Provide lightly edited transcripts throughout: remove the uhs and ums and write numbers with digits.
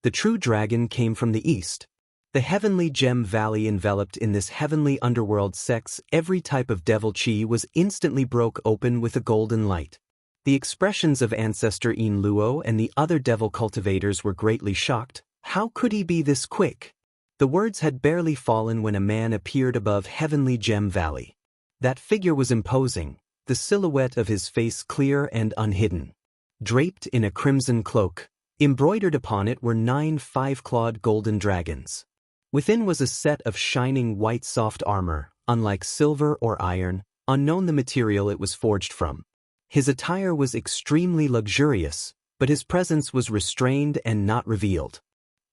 The true dragon came from the east. The heavenly gem valley enveloped in this heavenly underworld sex, every type of devil chi was instantly broke open with a golden light. The expressions of Ancestor Yin Luo and the other devil cultivators were greatly shocked. How could he be this quick? The words had barely fallen when a man appeared above heavenly gem valley. That figure was imposing, the silhouette of his face clear and unhidden. Draped in a crimson cloak, embroidered upon it were 9 5-clawed golden dragons. Within was a set of shining white soft armor, unlike silver or iron, unknown the material it was forged from. His attire was extremely luxurious, but his presence was restrained and not revealed.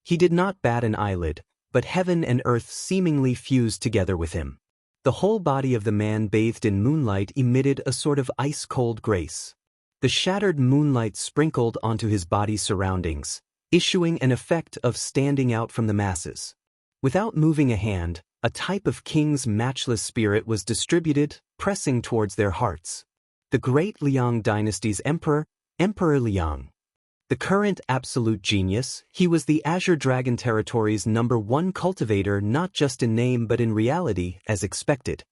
He did not bat an eyelid, but heaven and earth seemingly fused together with him. The whole body of the man bathed in moonlight emitted a sort of ice-cold grace. The shattered moonlight sprinkled onto his body's surroundings, issuing an effect of standing out from the masses. Without moving a hand, a type of king's matchless spirit was distributed, pressing towards their hearts. The great Liang dynasty's emperor, Emperor Liang. The current absolute genius, he was the Azure Dragon Territory's #1 cultivator not just in name but in reality, as expected.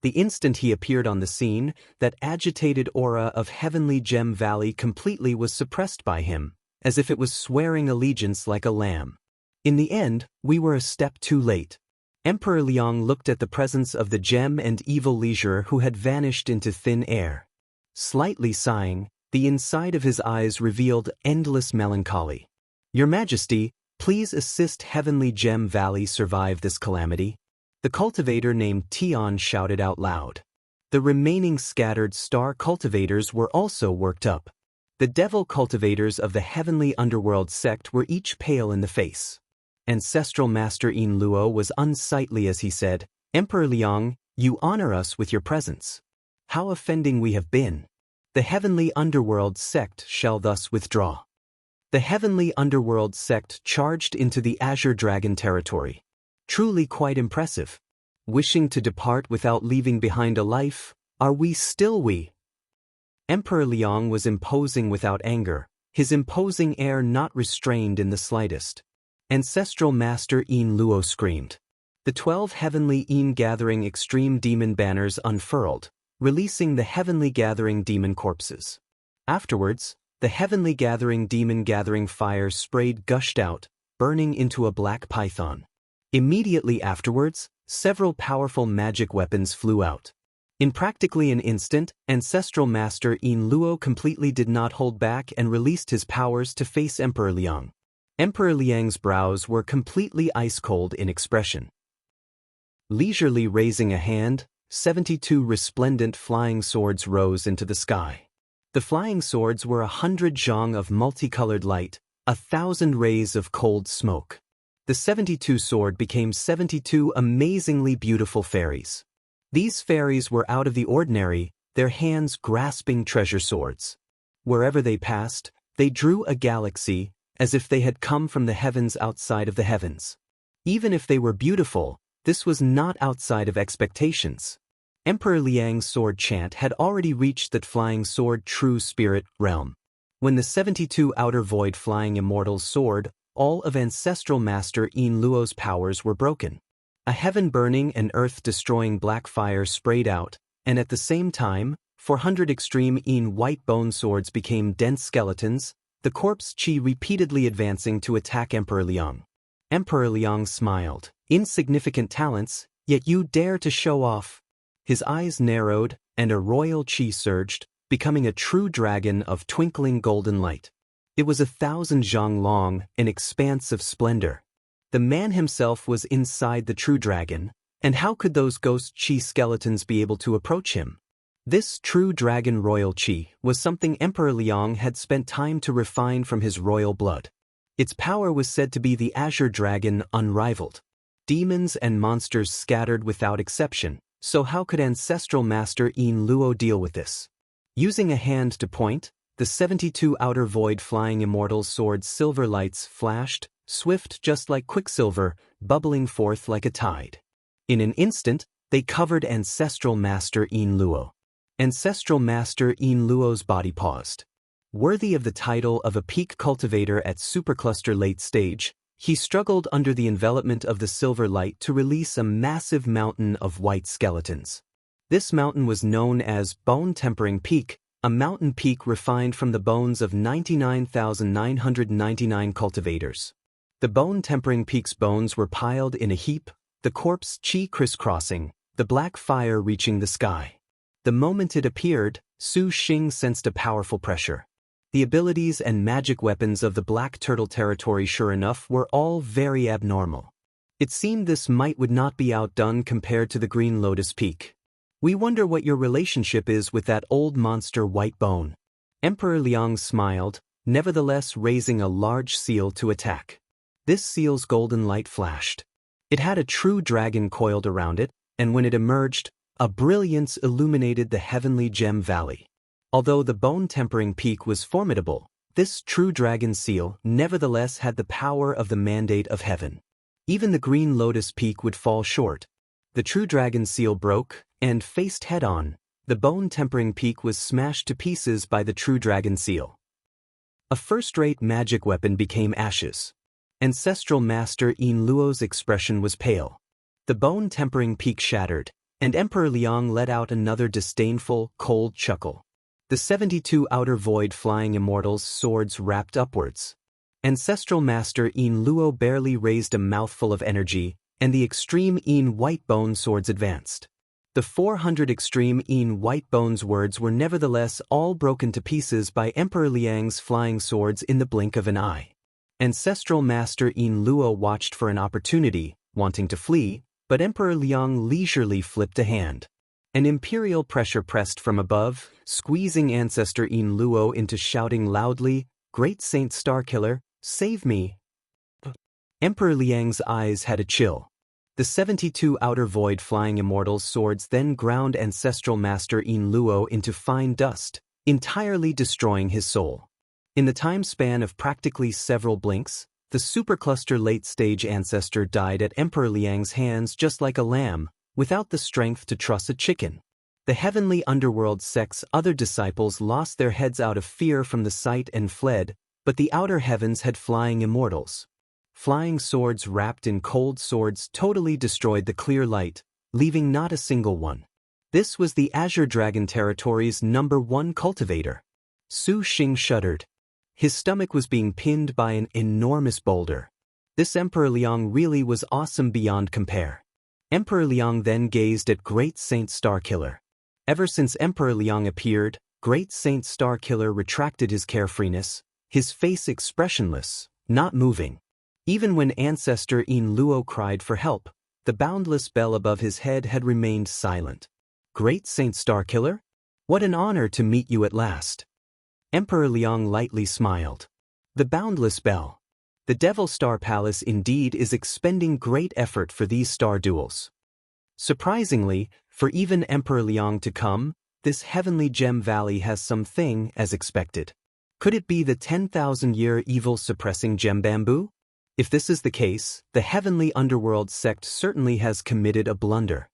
The instant he appeared on the scene, that agitated aura of heavenly gem valley completely was suppressed by him, as if it was swearing allegiance like a lamb. In the end, we were a step too late. Emperor Liang looked at the presence of the gem and evil leisurer who had vanished into thin air. Slightly sighing, the inside of his eyes revealed endless melancholy. Your Majesty, please assist Heavenly Gem Valley survive this calamity. The cultivator named Tian shouted out loud. The remaining scattered star cultivators were also worked up. The devil cultivators of the heavenly underworld sect were each pale in the face. Ancestral Master Yin Luo was unsightly as he said, Emperor Liang, you honor us with your presence. How offending we have been. The heavenly underworld sect shall thus withdraw. The heavenly underworld sect charged into the Azure Dragon territory. Truly quite impressive. Wishing to depart without leaving behind a life, are we still we? Emperor Liang was imposing without anger, his imposing air not restrained in the slightest. Ancestral Master Yin Luo screamed. The 12 heavenly Yin gathering extreme demon banners unfurled, releasing the heavenly gathering demon corpses. Afterwards, the heavenly gathering demon gathering fire sprayed gushed out, burning into a black python. Immediately afterwards, several powerful magic weapons flew out. In practically an instant, Ancestral Master Yin Luo completely did not hold back and released his powers to face Emperor Liang. Emperor Liang's brows were completely ice-cold in expression. Leisurely raising a hand, 72 resplendent flying swords rose into the sky. The flying swords were 100 zhang of multicolored light, 1,000 rays of cold smoke. The 72 sword became 72 amazingly beautiful fairies. These fairies were out of the ordinary, their hands grasping treasure swords. Wherever they passed, they drew a galaxy, as if they had come from the heavens outside of the heavens. Even if they were beautiful, this was not outside of expectations. Emperor Liang's sword chant had already reached that flying sword true spirit realm. When the 72 outer void flying immortals soared, all of Ancestral Master Yin Luo's powers were broken. A heaven-burning and earth-destroying black fire sprayed out, and at the same time, 400 extreme Yin white bone swords became dense skeletons, the corpse chi repeatedly advancing to attack Emperor Liang. Emperor Liang smiled. Insignificant talents, yet you dare to show off. His eyes narrowed, and a royal chi surged, becoming a true dragon of twinkling golden light. It was 1,000 zhang long, an expanse of splendor. The man himself was inside the true dragon, and how could those ghost chi skeletons be able to approach him? This true dragon royal chi was something Emperor Liang had spent time to refine from his royal blood. Its power was said to be the Azure Dragon unrivaled. Demons and monsters scattered without exception, so how could Ancestral Master Yin Luo deal with this? Using a hand to point, the 72 outer void flying immortals' swords silver lights flashed, swift just like quicksilver, bubbling forth like a tide. In an instant, they covered Ancestral Master Yin Luo. Ancestral Master Yin Luo's body paused. Worthy of the title of a peak cultivator at supercluster late stage, he struggled under the envelopment of the silver light to release a massive mountain of white skeletons. This mountain was known as Bone Tempering Peak, a mountain peak refined from the bones of 99,999 cultivators. The Bone Tempering Peak's bones were piled in a heap, the corpse chi crisscrossing, the black fire reaching the sky. The moment it appeared, Su Xing sensed a powerful pressure. The abilities and magic weapons of the Black Turtle territory, sure enough, were all very abnormal. It seemed this might would not be outdone compared to the Green Lotus Peak. We wonder what your relationship is with that old monster White Bone. Emperor Liang smiled, nevertheless raising a large seal to attack. This seal's golden light flashed. It had a true dragon coiled around it, and when it emerged, a brilliance illuminated the heavenly gem valley. Although the Bone Tempering Peak was formidable, this true dragon seal nevertheless had the power of the mandate of heaven. Even the Green Lotus Peak would fall short. The true dragon seal broke, and faced head-on, the Bone Tempering Peak was smashed to pieces by the true dragon seal. A first-rate magic weapon became ashes. Ancestral Master Yin Luo's expression was pale. The Bone Tempering Peak shattered, and Emperor Liang let out another disdainful, cold chuckle. The 72 outer void flying immortals' swords wrapped upwards. Ancestral Master Yin Luo barely raised a mouthful of energy, and the extreme Yin White Bone swords advanced. The 400 extreme Yin White Bone's words were nevertheless all broken to pieces by Emperor Liang's flying swords in the blink of an eye. Ancestral Master Yin Luo watched for an opportunity, wanting to flee, but Emperor Liang leisurely flipped a hand. An imperial pressure pressed from above, squeezing Ancestor Yin Luo into shouting loudly, "Great Saint Starkiller, save me!" Emperor Liang's eyes had a chill. The 72 outer void flying immortals' swords then ground Ancestral Master Yin Luo into fine dust, entirely destroying his soul. In the time span of practically several blinks, the supercluster late-stage ancestor died at Emperor Liang's hands just like a lamb, without the strength to truss a chicken. The heavenly underworld sect's other disciples lost their heads out of fear from the sight and fled, but the outer heavens had flying immortals. Flying swords wrapped in cold swords totally destroyed the clear light, leaving not a single one. This was the Azure Dragon territory's #1 cultivator. Su Xing shuddered. His stomach was being pinned by an enormous boulder. This Emperor Liang really was awesome beyond compare. Emperor Liang then gazed at Great Saint Starkiller. Ever since Emperor Liang appeared, Great Saint Starkiller retracted his carefreeness, his face expressionless, not moving. Even when Ancestor Yin Luo cried for help, the boundless bell above his head had remained silent. Great Saint Starkiller? What an honor to meet you at last. Emperor Liang lightly smiled. The boundless bell. The Devil Star Palace indeed is expending great effort for these star duels. Surprisingly, for even Emperor Liang to come, this heavenly gem valley has something as expected. Could it be the 10,000-year evil-suppressing gem bamboo? If this is the case, the heavenly underworld sect certainly has committed a blunder.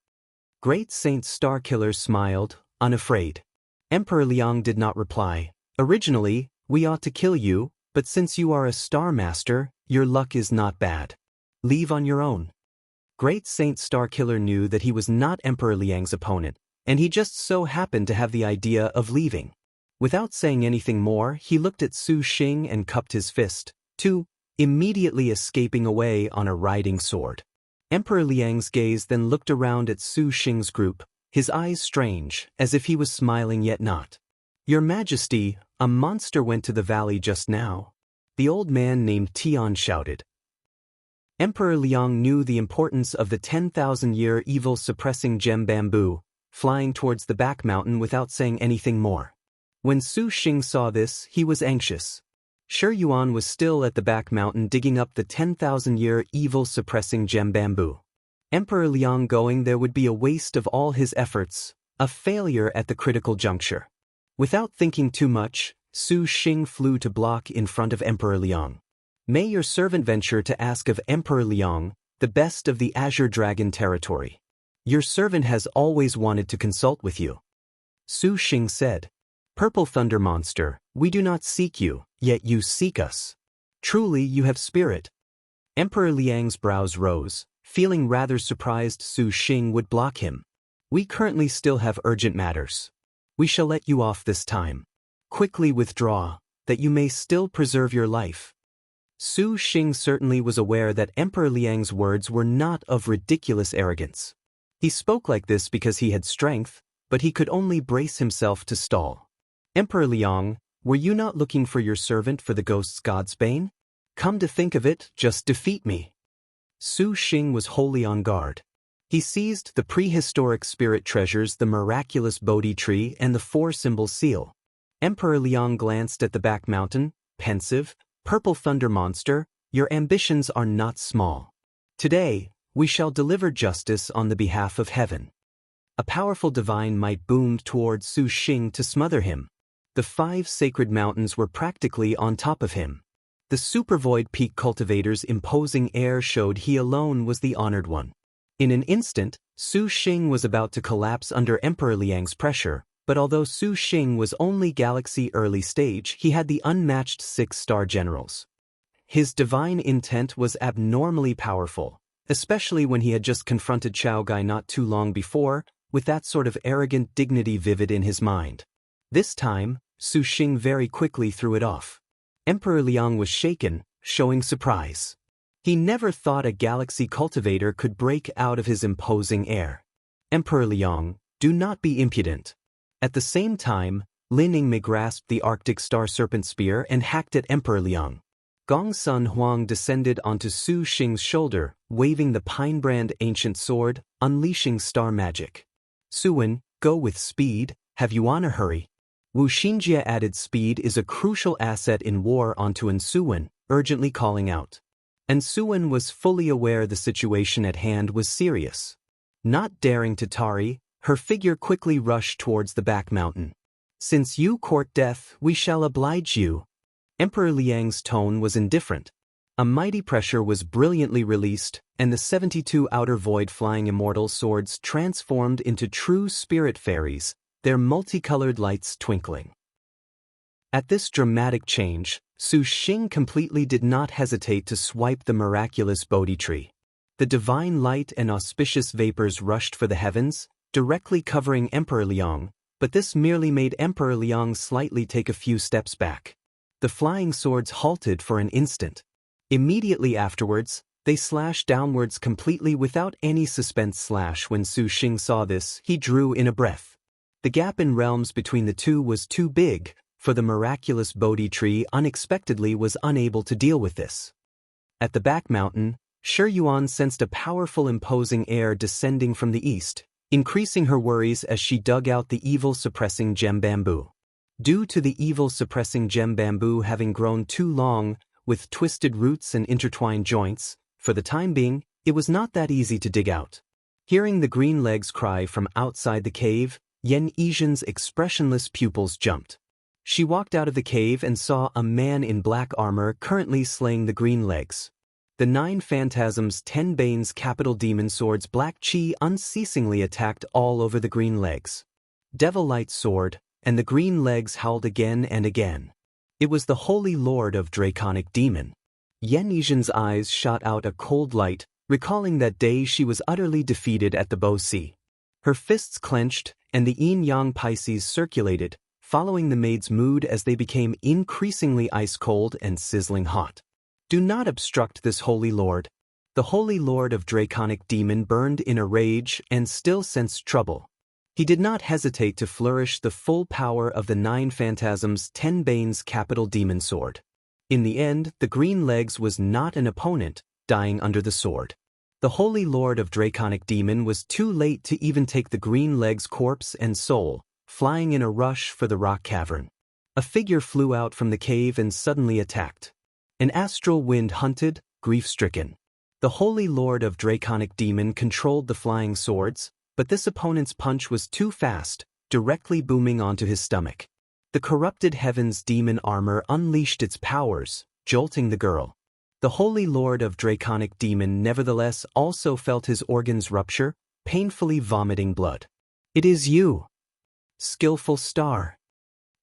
Great Saint Starkiller smiled, unafraid. Emperor Liang did not reply. Originally, we ought to kill you, but since you are a Star Master, your luck is not bad. Leave on your own. Great Saint Starkiller knew that he was not Emperor Liang's opponent, and he just so happened to have the idea of leaving. Without saying anything more, he looked at Su Xing and cupped his fist, immediately escaping away on a riding sword. Emperor Liang's gaze then looked around at Su Xing's group, his eyes strange, as if he was smiling yet not. Your Majesty, a monster went to the valley just now. The old man named Tian shouted. Emperor Liang knew the importance of the 10,000-year evil-suppressing gem bamboo, flying towards the back mountain without saying anything more. When Su Xing saw this, he was anxious. Shi Yuan was still at the back mountain digging up the 10,000-year evil-suppressing gem bamboo. Emperor Liang going there would be a waste of all his efforts, a failure at the critical juncture. Without thinking too much, Su Xing flew to block in front of Emperor Liang. May your servant venture to ask of Emperor Liang, the best of the Azure Dragon territory. Your servant has always wanted to consult with you. Su Xing said. Purple thunder monster, we do not seek you, yet you seek us. Truly you have spirit. Emperor Liang's brows rose, feeling rather surprised Su Xing would block him. We currently still have urgent matters. We shall let you off this time. Quickly withdraw, that you may still preserve your life. Su Xing certainly was aware that Emperor Liang's words were not of ridiculous arrogance. He spoke like this because he had strength, but he could only brace himself to stall. Emperor Liang, were you not looking for your servant for the ghost's god's bane? Come to think of it, just defeat me. Su Xing was wholly on guard. He seized the prehistoric spirit treasures, the miraculous Bodhi tree, and the four-symbol seal. Emperor Liang glanced at the back mountain, pensive. Purple thunder monster, your ambitions are not small. Today, we shall deliver justice on the behalf of heaven. A powerful divine might boomed towards Su Xing to smother him. The 5 sacred mountains were practically on top of him. The supervoid peak cultivator's imposing air showed he alone was the honored one. In an instant, Su Xing was about to collapse under Emperor Liang's pressure, but although Su Xing was only galaxy early stage, he had the unmatched 6-star generals. His divine intent was abnormally powerful, especially when he had just confronted Chao Gai not too long before, with that sort of arrogant dignity vivid in his mind. This time, Su Xing very quickly threw it off. Emperor Liang was shaken, showing surprise. He never thought a galaxy cultivator could break out of his imposing air. Emperor Liang, do not be impudent. At the same time, Lin Yingmei grasped the Arctic Star Serpent Spear and hacked at Emperor Liang. Gong Sun Huang descended onto Su Xing's shoulder, waving the pine-brand ancient sword, unleashing star magic. Suwen, go with speed, have you on a hurry? Wu Xinjie added speed is a crucial asset in war onto An Suwen, urgently calling out. And Suwen was fully aware the situation at hand was serious. Not daring to tarry, her figure quickly rushed towards the back mountain. Since you court death, we shall oblige you. Emperor Liang's tone was indifferent. A mighty pressure was brilliantly released, and the 72 outer void flying immortal swords transformed into true spirit fairies, their multicolored lights twinkling. At this dramatic change, Su Xing completely did not hesitate to swipe the miraculous Bodhi tree. The divine light and auspicious vapors rushed for the heavens, directly covering Emperor Liang, but this merely made Emperor Liang slightly take a few steps back. The flying swords halted for an instant. Immediately afterwards, they slashed downwards completely without any suspense slash. When Su Xing saw this, he drew in a breath. The gap in realms between the two was too big, for the miraculous Bodhi tree unexpectedly was unable to deal with this. At the back mountain, Shi Yuan sensed a powerful imposing air descending from the east, increasing her worries as she dug out the evil-suppressing gem bamboo. Due to the evil-suppressing gem bamboo having grown too long, with twisted roots and intertwined joints, for the time being, it was not that easy to dig out. Hearing the green legs cry from outside the cave, Yan Yizhen's expressionless pupils jumped. She walked out of the cave and saw a man in black armor currently slaying the green legs. The 9 phantasms 10 Bane's capital demon swords black chi unceasingly attacked all over the green legs. Devil Light sword, and the green legs howled again and again. It was the Holy Lord of Draconic Demon. Yan Yizhen's eyes shot out a cold light, recalling that day she was utterly defeated at the Bo Sea. Her fists clenched, and the yin-yang Pisces circulated, following the maid's mood as they became increasingly ice-cold and sizzling hot. Do not obstruct this Holy Lord. The Holy Lord of Draconic Demon burned in a rage and still sensed trouble. He did not hesitate to flourish the full power of the 9 phantasms 10 Bane's capital demon sword. In the end, the green legs was not an opponent, dying under the sword. The Holy Lord of Draconic Demon was too late to even take the green leg's corpse and soul, flying in a rush for the rock cavern. A figure flew out from the cave and suddenly attacked. An astral wind hunted, grief-stricken. The Holy Lord of Draconic Demon controlled the flying swords, but this opponent's punch was too fast, directly booming onto his stomach. The corrupted heaven's demon armor unleashed its powers, jolting the girl. The Holy Lord of Draconic Demon nevertheless also felt his organs rupture, painfully vomiting blood. It is you, skillful star.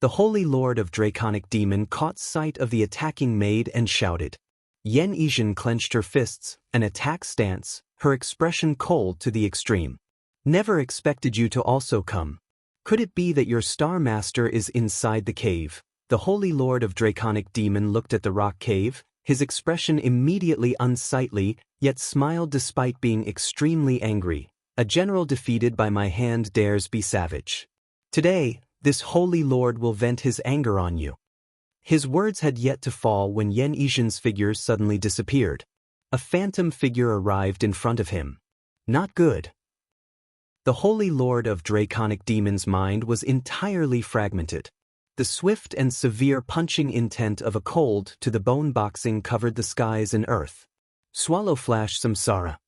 The Holy Lord of Draconic Demon caught sight of the attacking maid and shouted. Yen Yizhen clenched her fists, an attack stance, her expression cold to the extreme. Never expected you to also come. Could it be that your Star Master is inside the cave? The Holy Lord of Draconic Demon looked at the rock cave, his expression immediately unsightly, yet smiled despite being extremely angry. A general defeated by my hand dares be savage. Today, this Holy Lord will vent his anger on you. His words had yet to fall when Yen Yizhen's figure suddenly disappeared. A phantom figure arrived in front of him. Not good. The Holy Lord of Draconic Demon's mind was entirely fragmented. The swift and severe punching intent of a cold to the bone boxing covered the skies and earth. Swallow flash samsara.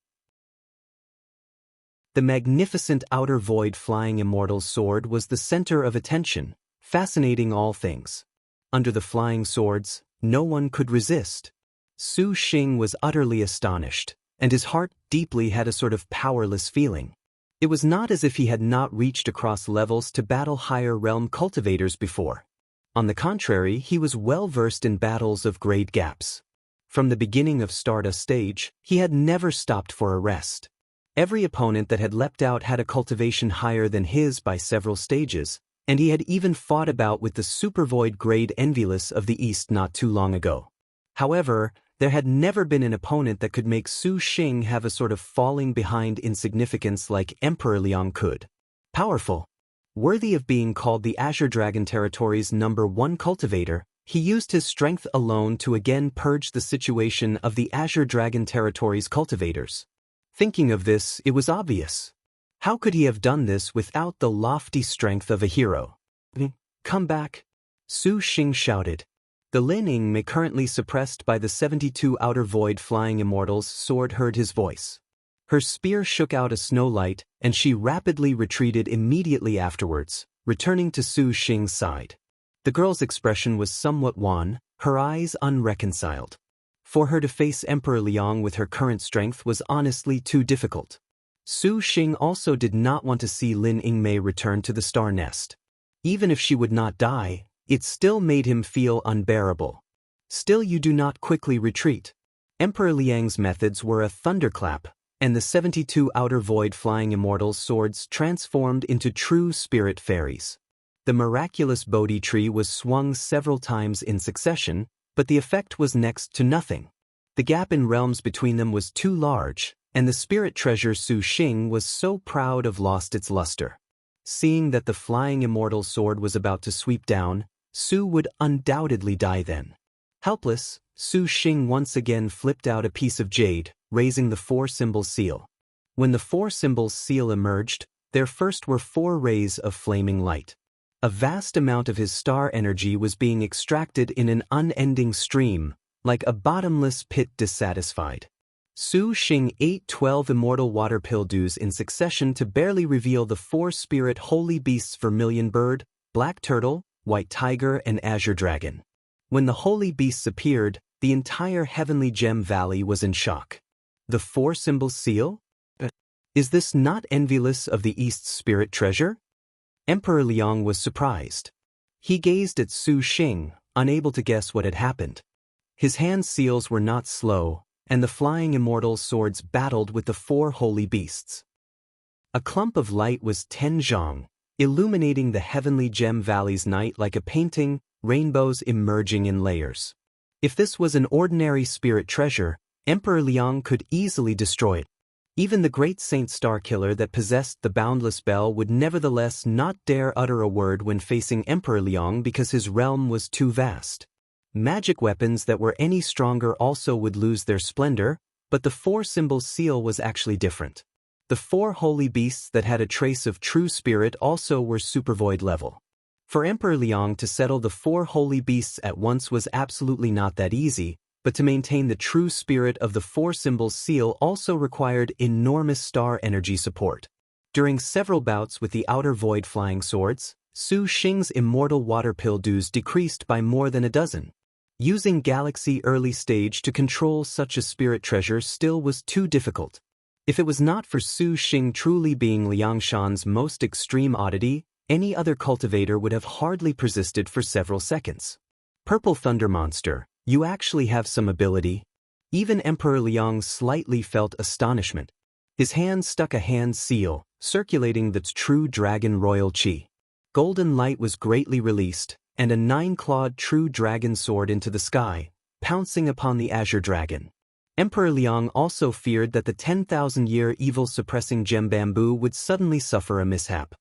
The magnificent outer void flying immortal sword was the center of attention, fascinating all things. Under the flying swords, no one could resist. Su Xing was utterly astonished, and his heart deeply had a sort of powerless feeling. It was not as if he had not reached across levels to battle higher realm cultivators before. On the contrary, he was well versed in battles of grade gaps. From the beginning of Stardust stage, he had never stopped for a rest. Every opponent that had leapt out had a cultivation higher than his by several stages, and he had even fought about with the Supervoid grade Envious of the East not too long ago. However, there had never been an opponent that could make Su Xing have a sort of falling behind insignificance like Emperor Liang could. Powerful. Worthy of being called the Azure Dragon Territory's #1 cultivator, he used his strength alone to again purge the situation of the Azure Dragon Territory's cultivators. Thinking of this, it was obvious. How could he have done this without the lofty strength of a hero? Come back. Su Xing shouted. The Lin Ying may currently suppressed by the 72 outer void flying immortals sword heard his voice. Her spear shook out a snow light, and she rapidly retreated immediately afterwards, returning to Su Xing's side. The girl's expression was somewhat wan, her eyes unreconciled. For her to face Emperor Liang with her current strength was honestly too difficult. Su Xing also did not want to see Lin Yingmei return to the Star Nest. Even if she would not die, it still made him feel unbearable. Still, you do not quickly retreat. Emperor Liang's methods were a thunderclap, and the 72 outer void flying immortals' swords transformed into true spirit fairies. The miraculous Bodhi tree was swung several times in succession, but the effect was next to nothing. The gap in realms between them was too large, and the spirit treasure Su Xing was so proud of lost its luster. Seeing that the flying immortal sword was about to sweep down, Su would undoubtedly die then. Helpless, Su Xing once again flipped out a piece of jade, raising the 4-symbol seal. When the 4-symbol seal emerged, there first were 4 rays of flaming light. A vast amount of his star energy was being extracted in an unending stream, like a bottomless pit dissatisfied. Su Xing ate 12 immortal water pildews in succession to barely reveal the 4 spirit holy beasts Vermilion Bird, Black Turtle, White Tiger, and Azure Dragon. When the holy beasts appeared, the entire Heavenly Gem Valley was in shock. The 4-symbol seal? Is this not Envious of the East's spirit treasure? Emperor Liang was surprised. He gazed at Su Xing, unable to guess what had happened. His hand seals were not slow, and the flying immortal swords battled with the 4 holy beasts. A clump of light was 10 zhang, illuminating the Heavenly Gem Valley's night like a painting, rainbows emerging in layers. If this was an ordinary spirit treasure, Emperor Liang could easily destroy it. Even the great Saint Starkiller that possessed the boundless bell would nevertheless not dare utter a word when facing Emperor Liang because his realm was too vast. Magic weapons that were any stronger also would lose their splendor, but the 4-symbol seal was actually different. The 4 holy beasts that had a trace of true spirit also were supervoid level. For Emperor Liang to settle the 4 holy beasts at once was absolutely not that easy, but to maintain the true spirit of the 4-symbol seal also required enormous star energy support. During several bouts with the outer void flying swords, Su Xing's immortal water pildews decreased by more than a dozen. Using Galaxy Early Stage to control such a spirit treasure still was too difficult. If it was not for Su Xing truly being Liangshan's most extreme oddity, Any other cultivator would have hardly persisted for several seconds. Purple Thunder Monster, you actually have some ability? Even Emperor Liang slightly felt astonishment. His hand stuck a hand seal, circulating the true dragon royal chi. Golden light was greatly released, and a 9-clawed true dragon soared into the sky, pouncing upon the azure dragon. Emperor Liang also feared that the 10,000-year evil-suppressing gem bamboo would suddenly suffer a mishap.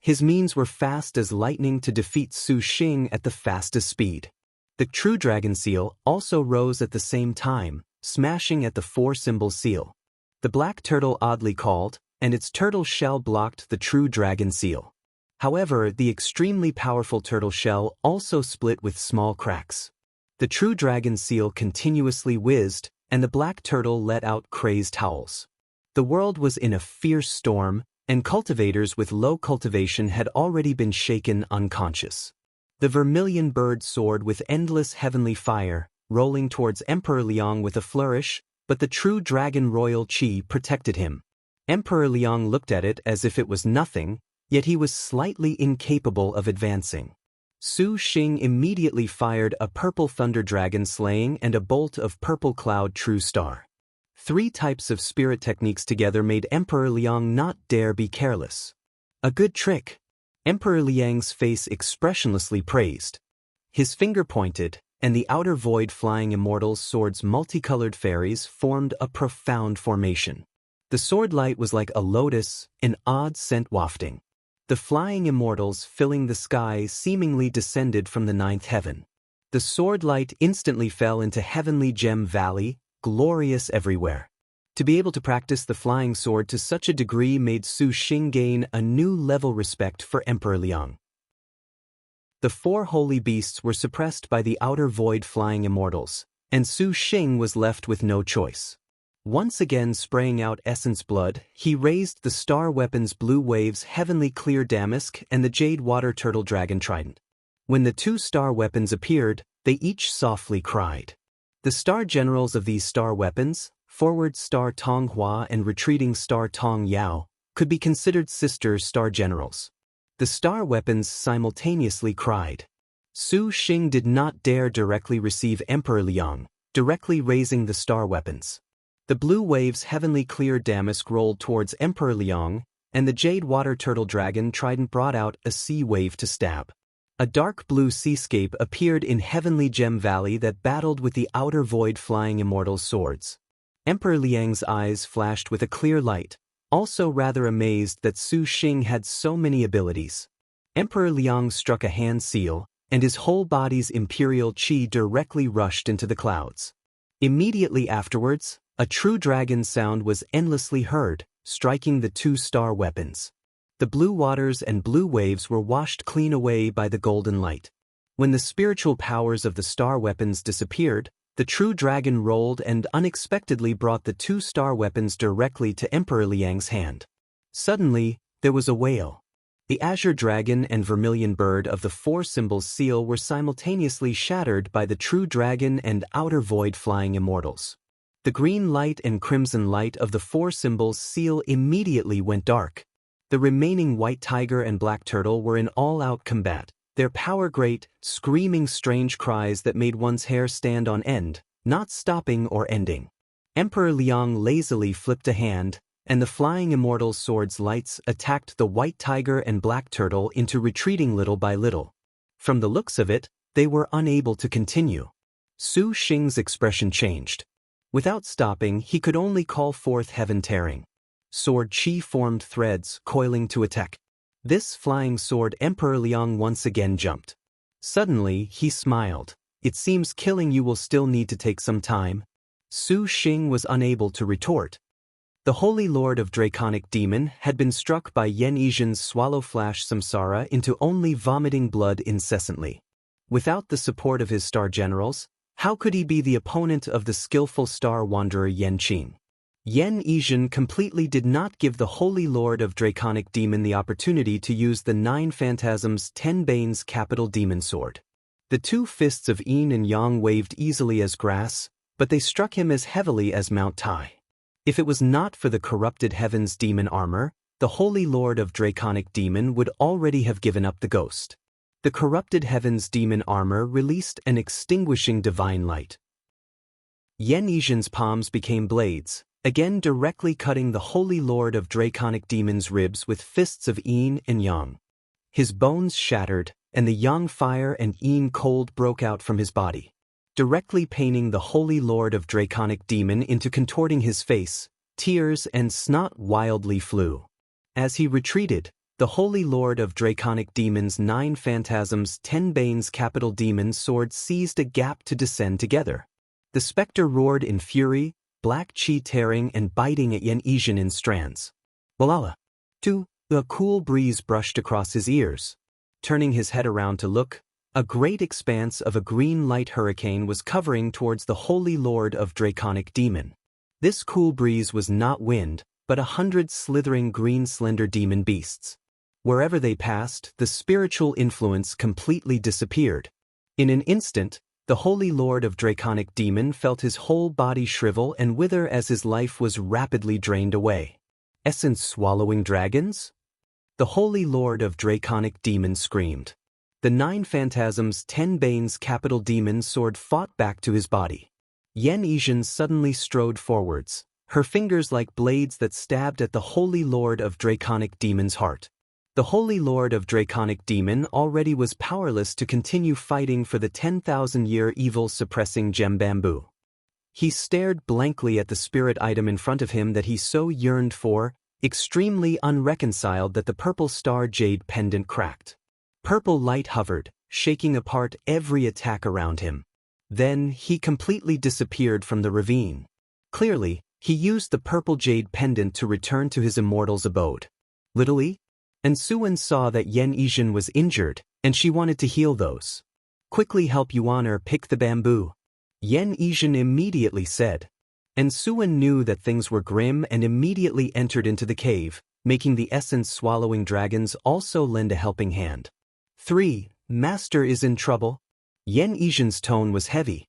His means were fast as lightning to defeat Su Xing at the fastest speed. The true dragon seal also rose at the same time, smashing at the 4-symbol seal. The black turtle oddly called, and its turtle shell blocked the true dragon seal. However, the extremely powerful turtle shell also split with small cracks. The true dragon seal continuously whizzed, and the black turtle let out crazed howls. The world was in a fierce storm, and cultivators with low cultivation had already been shaken unconscious. The vermilion bird soared with endless heavenly fire, rolling towards Emperor Liang with a flourish, but the true dragon royal chi protected him. Emperor Liang looked at it as if it was nothing, yet he was slightly incapable of advancing. Su Xing immediately fired a purple thunder dragon slaying and a bolt of purple cloud true star. 3 types of spirit techniques together made Emperor Liang not dare be careless. A good trick. Emperor Liang's face expressionlessly praised. His finger pointed, and the outer void flying immortals' swords multicolored fairies formed a profound formation. The sword light was like a lotus, an odd scent wafting. The flying immortals filling the sky seemingly descended from the 9th heaven. The sword light instantly fell into Heavenly Gem Valley, glorious everywhere. To be able to practice the flying sword to such a degree made Su Xing gain a new level respect for Emperor Liang. The 4 holy beasts were suppressed by the outer void flying immortals, and Su Xing was left with no choice. Once again spraying out essence blood, he raised the star weapons Blue Wave's heavenly clear damask and the jade water turtle dragon trident. When the 2 star weapons appeared, they each softly cried. The star generals of these star weapons, forward star Tong Hua and retreating star Tong Yao, could be considered sister star generals. The star weapons simultaneously cried. Su Xing did not dare directly receive Emperor Liang, directly raising the star weapons. The Blue Wave's heavenly clear damask rolled towards Emperor Liang, and the jade water turtle dragon trident brought out a sea wave to stab. A dark blue seascape appeared in Heavenly Gem Valley that battled with the outer void flying immortals' swords. Emperor Liang's eyes flashed with a clear light, also rather amazed that Su Xing had so many abilities. Emperor Liang struck a hand seal, and his whole body's imperial chi directly rushed into the clouds. Immediately afterwards, a true dragon sound was endlessly heard, striking the 2 star weapons. The blue waters and blue waves were washed clean away by the golden light. When the spiritual powers of the star weapons disappeared, the true dragon rolled and unexpectedly brought the 2 star weapons directly to Emperor Liang's hand. Suddenly, there was a wail. The azure dragon and vermilion bird of the 4 symbols seal were simultaneously shattered by the true dragon and outer void flying immortals. The green light and crimson light of the 4 symbols seal immediately went dark. The remaining white tiger and black turtle were in all-out combat, their power great, screaming strange cries that made one's hair stand on end, not stopping or ending. Emperor Liang lazily flipped a hand, and the flying immortal sword's lights attacked the white tiger and black turtle into retreating little by little. From the looks of it, they were unable to continue. Su Xing's expression changed. Without stopping, he could only call forth heaven tearing. Sword chi formed threads, coiling to attack. This flying sword Emperor Liang once again jumped. Suddenly, he smiled. It seems killing you will still need to take some time. Su Xing was unable to retort. The Holy Lord of Draconic Demon had been struck by Yen Yizhen's swallow flash samsara into only vomiting blood incessantly. Without the support of his star generals, how could he be the opponent of the skillful star wanderer Yen Qing? Yen Yizhen completely did not give the Holy Lord of Draconic Demon the opportunity to use the 9 Phantasms 10 Bane's capital demon sword. The 2 fists of Yin and Yang waved easily as grass, but they struck him as heavily as Mount Tai. If it was not for the corrupted heaven's demon armor, the Holy Lord of Draconic Demon would already have given up the ghost. The corrupted heaven's demon armor released an extinguishing divine light. Yen Yizhen's palms became blades, again directly cutting the Holy Lord of Draconic Demon's ribs with fists of yin and yang. His bones shattered, and the yang fire and yin cold broke out from his body, directly paining the Holy Lord of Draconic Demon into contorting his face. Tears and snot wildly flew. As he retreated, the Holy Lord of Draconic Demon's 9 phantasms 10 Bane's capital demon sword seized a gap to descend together. The specter roared in fury, black chi tearing and biting at Yen Yizhen in strands. Walala! A cool breeze brushed across his ears. Turning his head around to look, a great expanse of a green light hurricane was covering towards the Holy Lord of Draconic Demon. This cool breeze was not wind, but 100 slithering green slender demon beasts. Wherever they passed, the spiritual influence completely disappeared. In an instant, the Holy Lord of Draconic Demon felt his whole body shrivel and wither as his life was rapidly drained away. Essence-swallowing dragons? The Holy Lord of Draconic Demon screamed. The 9 phantasms 10 Bane's capital demon sword fought back to his body. Yen Yizhen suddenly strode forwards, her fingers like blades that stabbed at the Holy Lord of Draconic Demon's heart. The Holy Lord of Draconic Demon already was powerless to continue fighting for the 10,000-year evil-suppressing gem bamboo. He stared blankly at the spirit item in front of him that he so yearned for, extremely unreconciled that the purple star jade pendant cracked. Purple light hovered, shaking apart every attack around him. Then, he completely disappeared from the ravine. Clearly, he used the purple jade pendant to return to his immortal's abode. Literally? And Suwen saw that Yen Yizhen was injured, and she wanted to heal those. Quickly help Yuaner pick the bamboo. Yen Yizhen immediately said. And Suwen knew that things were grim and immediately entered into the cave, making the essence-swallowing dragons also lend a helping hand. 3. Master is in trouble? Yen Yizhen's tone was heavy.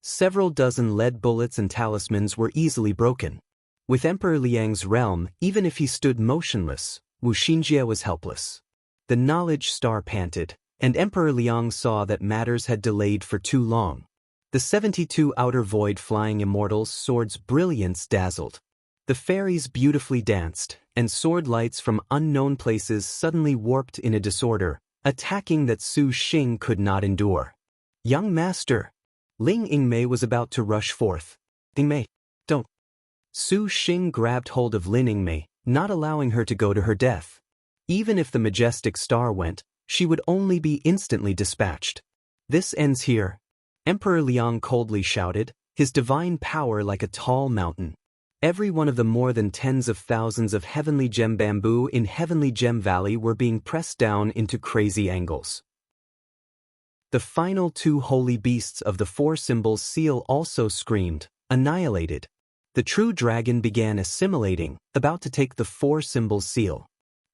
Several dozen lead bullets and talismans were easily broken. With Emperor Liang's realm, even if he stood motionless, Wu Xinjie was helpless. The knowledge star panted, and Emperor Liang saw that matters had delayed for too long. The 72 outer void flying immortals' swords' brilliance dazzled. The fairies beautifully danced, and sword lights from unknown places suddenly warped in a disorder, attacking that Su Xing could not endure. Young master! Ling Yingmei was about to rush forth. Yingmei, don't. Su Xing grabbed hold of Lin Yingmei, not allowing her to go to her death. Even if the majestic star went, she would only be instantly dispatched. This ends here. Emperor Liang coldly shouted, his divine power like a tall mountain. Every one of the more than tens of thousands of heavenly gem bamboo in Heavenly Gem Valley were being pressed down into crazy angles. The final 2 holy beasts of the 4 symbols seal also screamed, annihilated. The true dragon began assimilating, about to take the 4 symbols seal.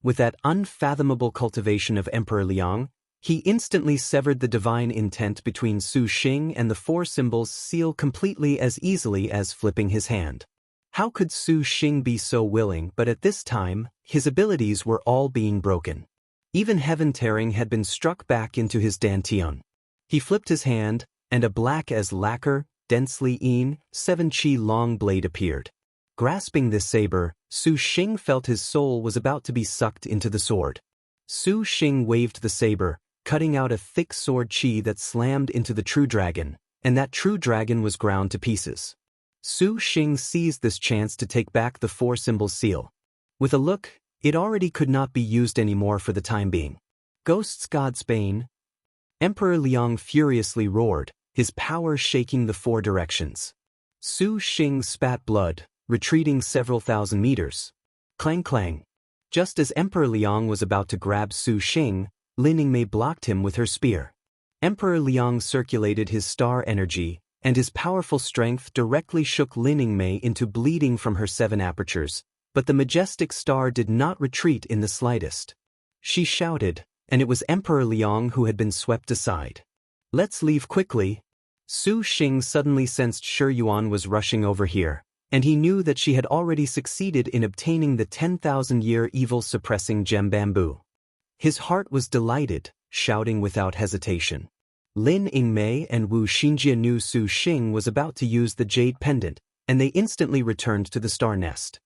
With that unfathomable cultivation of Emperor Liang, he instantly severed the divine intent between Su Xing and the 4 symbols seal completely as easily as flipping his hand. How could Su Xing be so willing? But at this time, his abilities were all being broken. Even heaven tearing had been struck back into his dantian. He flipped his hand, and a black as lacquer, densely 7 chi long blade appeared. Grasping this saber, Su Xing felt his soul was about to be sucked into the sword. Su Xing waved the saber, cutting out a thick sword chi that slammed into the true dragon, and that true dragon was ground to pieces. Su Xing seized this chance to take back the 4 symbol seal. With a look, it already could not be used anymore for the time being. Ghost's God's Bane. Emperor Liang furiously roared, his power shaking the 4 directions. Su Xing spat blood, retreating several thousand meters. Clang clang. Just as Emperor Liang was about to grab Su Xing, Lin Yingmei blocked him with her spear. Emperor Liang circulated his star energy, and his powerful strength directly shook Lin Yingmei into bleeding from her 7 apertures, but the majestic star did not retreat in the slightest. She shouted, and it was Emperor Liang who had been swept aside. Let's leave quickly. Su Xing suddenly sensed Shi Yuan was rushing over here, and he knew that she had already succeeded in obtaining the 10,000-year evil-suppressing gem bamboo. His heart was delighted, shouting without hesitation. Lin Yingmei and Wu Xinjie knew Su Xing was about to use the jade pendant, and they instantly returned to the star nest.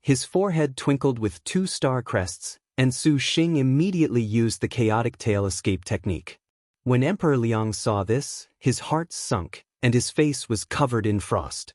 His forehead twinkled with 2 star crests, and Su Xing immediately used the chaotic tail escape technique. When Emperor Liang saw this, his heart sunk, and his face was covered in frost.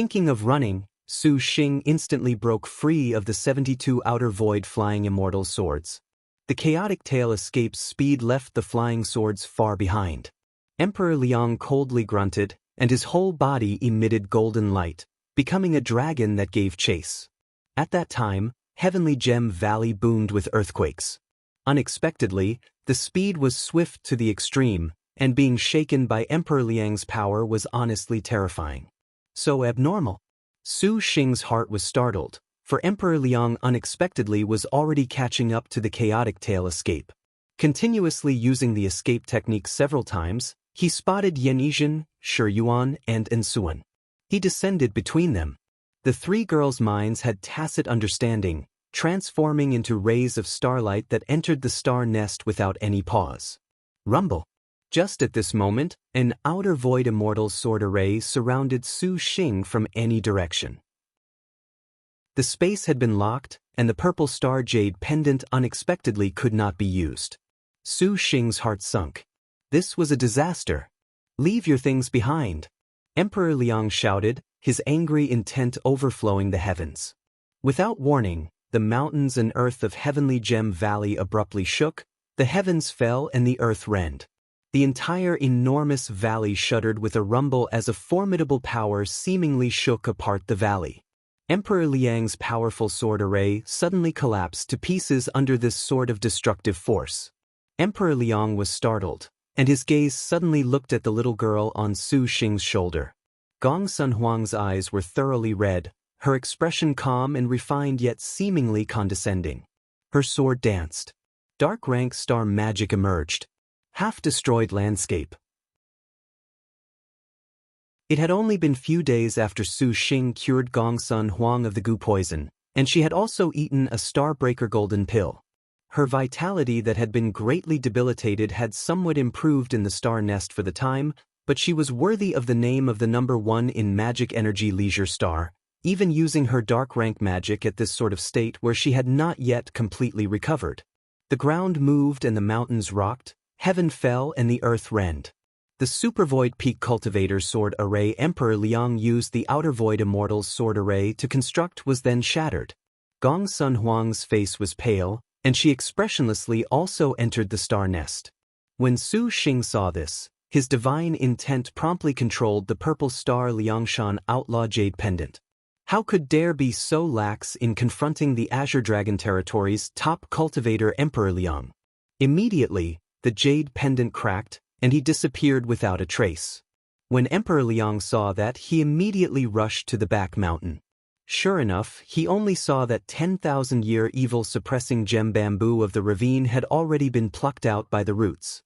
Thinking of running, Su Xing instantly broke free of the 72 outer void flying immortal swords. The chaotic tail escape's speed left the flying swords far behind. Emperor Liang coldly grunted, and his whole body emitted golden light, becoming a dragon that gave chase. At that time, Heavenly Gem Valley boomed with earthquakes. Unexpectedly, the speed was swift to the extreme, and being shaken by Emperor Liang's power was honestly terrifying. So abnormal. Su Xing's heart was startled, for Emperor Liang unexpectedly was already catching up to the chaotic tail escape. Continuously using the escape technique several times, he spotted Yan Yizhen, Shi Yuan, and Ensuan. He descended between them. The 3 girls' minds had tacit understanding, transforming into rays of starlight that entered the star nest without any pause. Rumble. Just at this moment, an outer void immortal sword array surrounded Su Xing from any direction. The space had been locked, and the purple star jade pendant unexpectedly could not be used. Su Xing's heart sunk. This was a disaster. Leave your things behind. Emperor Liang shouted, his angry intent overflowing the heavens. Without warning, the mountains and earth of Heavenly Gem Valley abruptly shook, the heavens fell and the earth rent. The entire enormous valley shuddered with a rumble as a formidable power seemingly shook apart the valley. Emperor Liang's powerful sword array suddenly collapsed to pieces under this sword of destructive force. Emperor Liang was startled, and his gaze suddenly looked at the little girl on Su Xing's shoulder. Gong Sun Huang's eyes were thoroughly red, her expression calm and refined yet seemingly condescending. Her sword danced. Dark rank star magic emerged. Half-destroyed landscape. It had only been few days after Su Xing cured Gong Sun Huang of the goo poison, and she had also eaten a Starbreaker golden pill. Her vitality that had been greatly debilitated had somewhat improved in the star nest for the time, but she was worthy of the name of the number 1 in magic energy leisure star, even using her dark rank magic at this sort of state where she had not yet completely recovered. The ground moved and the mountains rocked, heaven fell and the earth rent. The Super Void Peak Cultivator Sword Array Emperor Liang used the Outer Void Immortals Sword Array to construct was then shattered. Gong Sun Huang's face was pale, and she expressionlessly also entered the star nest. When Su Xing saw this, his divine intent promptly controlled the purple star Liangshan Outlaw Jade Pendant. How could dare be so lax in confronting the Azure Dragon Territory's top cultivator Emperor Liang? Immediately, the jade pendant cracked, and he disappeared without a trace. When Emperor Liang saw that, he immediately rushed to the back mountain. Sure enough, he only saw that 10,000-year evil-suppressing gem bamboo of the ravine had already been plucked out by the roots.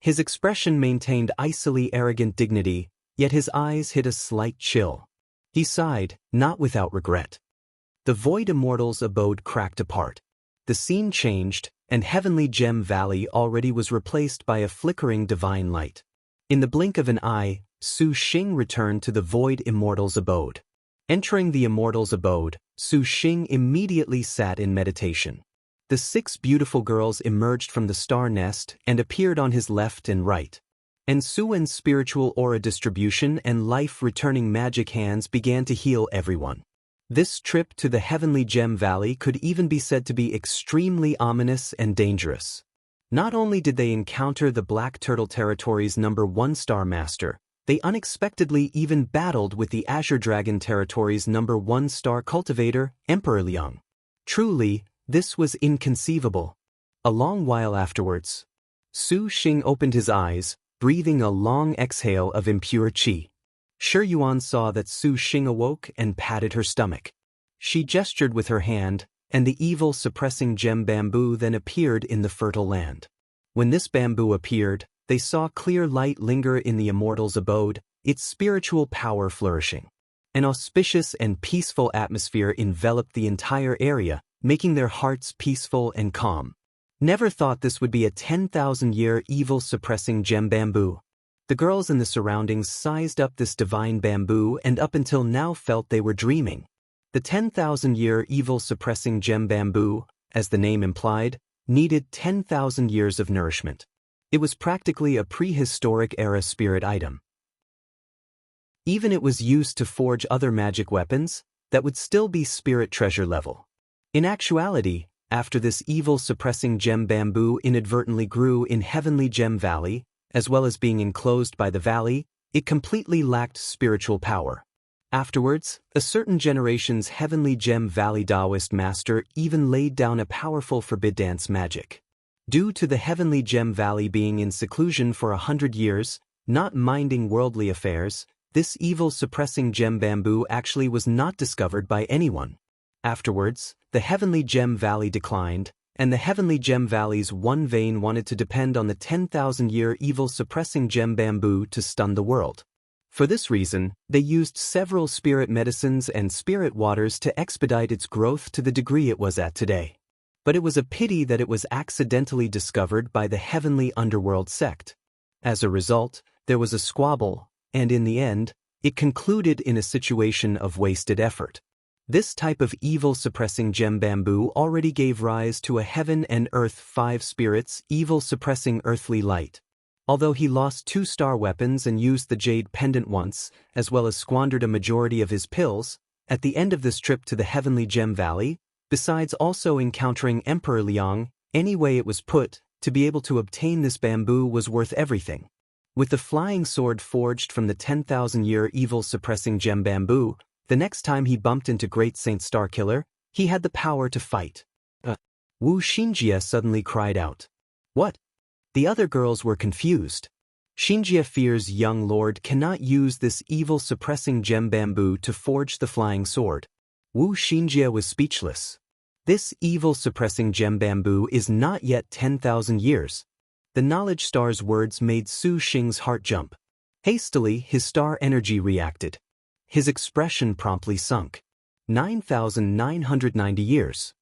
His expression maintained icily arrogant dignity, yet his eyes hid a slight chill. He sighed, not without regret. The Void Immortals' abode cracked apart. The scene changed, and Heavenly Gem Valley already was replaced by a flickering divine light. In the blink of an eye, Su Xing returned to the Void Immortals' abode. Entering the Immortals' abode, Su Xing immediately sat in meditation. The 6 beautiful girls emerged from the star nest and appeared on his left and right. And Suwen's spiritual aura distribution and life-returning magic hands began to heal everyone. This trip to the Heavenly Gem Valley could even be said to be extremely ominous and dangerous. Not only did they encounter the Black Turtle Territory's number 1 Star Master, they unexpectedly even battled with the Azure Dragon Territory's number 1 Star Cultivator, Emperor Liang. Truly, this was inconceivable. A long while afterwards, Su Xing opened his eyes, breathing a long exhale of impure qi. Shi Yuan saw that Su Xing awoke and patted her stomach. She gestured with her hand, and the evil-suppressing gem bamboo then appeared in the fertile land. When this bamboo appeared, they saw clear light linger in the Immortals' abode, its spiritual power flourishing. An auspicious and peaceful atmosphere enveloped the entire area, making their hearts peaceful and calm. Never thought this would be a 10,000-year evil-suppressing gem bamboo. The girls in the surroundings sized up this divine bamboo and up until now felt they were dreaming. The 10,000-year evil-suppressing gem bamboo, as the name implied, needed 10,000 years of nourishment. It was practically a prehistoric-era spirit item. Even it was used to forge other magic weapons that would still be spirit treasure level. In actuality, after this evil-suppressing gem bamboo inadvertently grew in Heavenly Gem Valley, as well as being enclosed by the valley, it completely lacked spiritual power. Afterwards, a certain generation's Heavenly Gem Valley Taoist master even laid down a powerful forbiddance magic. Due to the Heavenly Gem Valley being in seclusion for 100 years, not minding worldly affairs, this evil-suppressing gem bamboo actually was not discovered by anyone. Afterwards, the Heavenly Gem Valley declined, and the Heavenly Gem Valley's one vein wanted to depend on the 10,000-year evil-suppressing gem bamboo to stun the world. For this reason, they used several spirit medicines and spirit waters to expedite its growth to the degree it was at today. But it was a pity that it was accidentally discovered by the Heavenly Underworld sect. As a result, there was a squabble, and in the end, it concluded in a situation of wasted effort. This type of evil-suppressing gem bamboo already gave rise to a heaven and earth 5 spirits evil-suppressing earthly light. Although he lost 2 star weapons and used the jade pendant once, as well as squandered a majority of his pills, at the end of this trip to the Heavenly Gem Valley, besides also encountering Emperor Liang, any way it was put, to be able to obtain this bamboo was worth everything. With the flying sword forged from the 10,000-year evil-suppressing gem bamboo, the next time he bumped into Great Saint Starkiller, he had the power to fight. Wu Xinjie suddenly cried out. What? The other girls were confused. Xinjie fears young lord cannot use this evil-suppressing gem bamboo to forge the flying sword. Wu Xinjie was speechless. This evil-suppressing gem bamboo is not yet 10,000 years. The knowledge star's words made Su Xing's heart jump. Hastily, his star energy reacted. His expression promptly sunk. 9,990 years.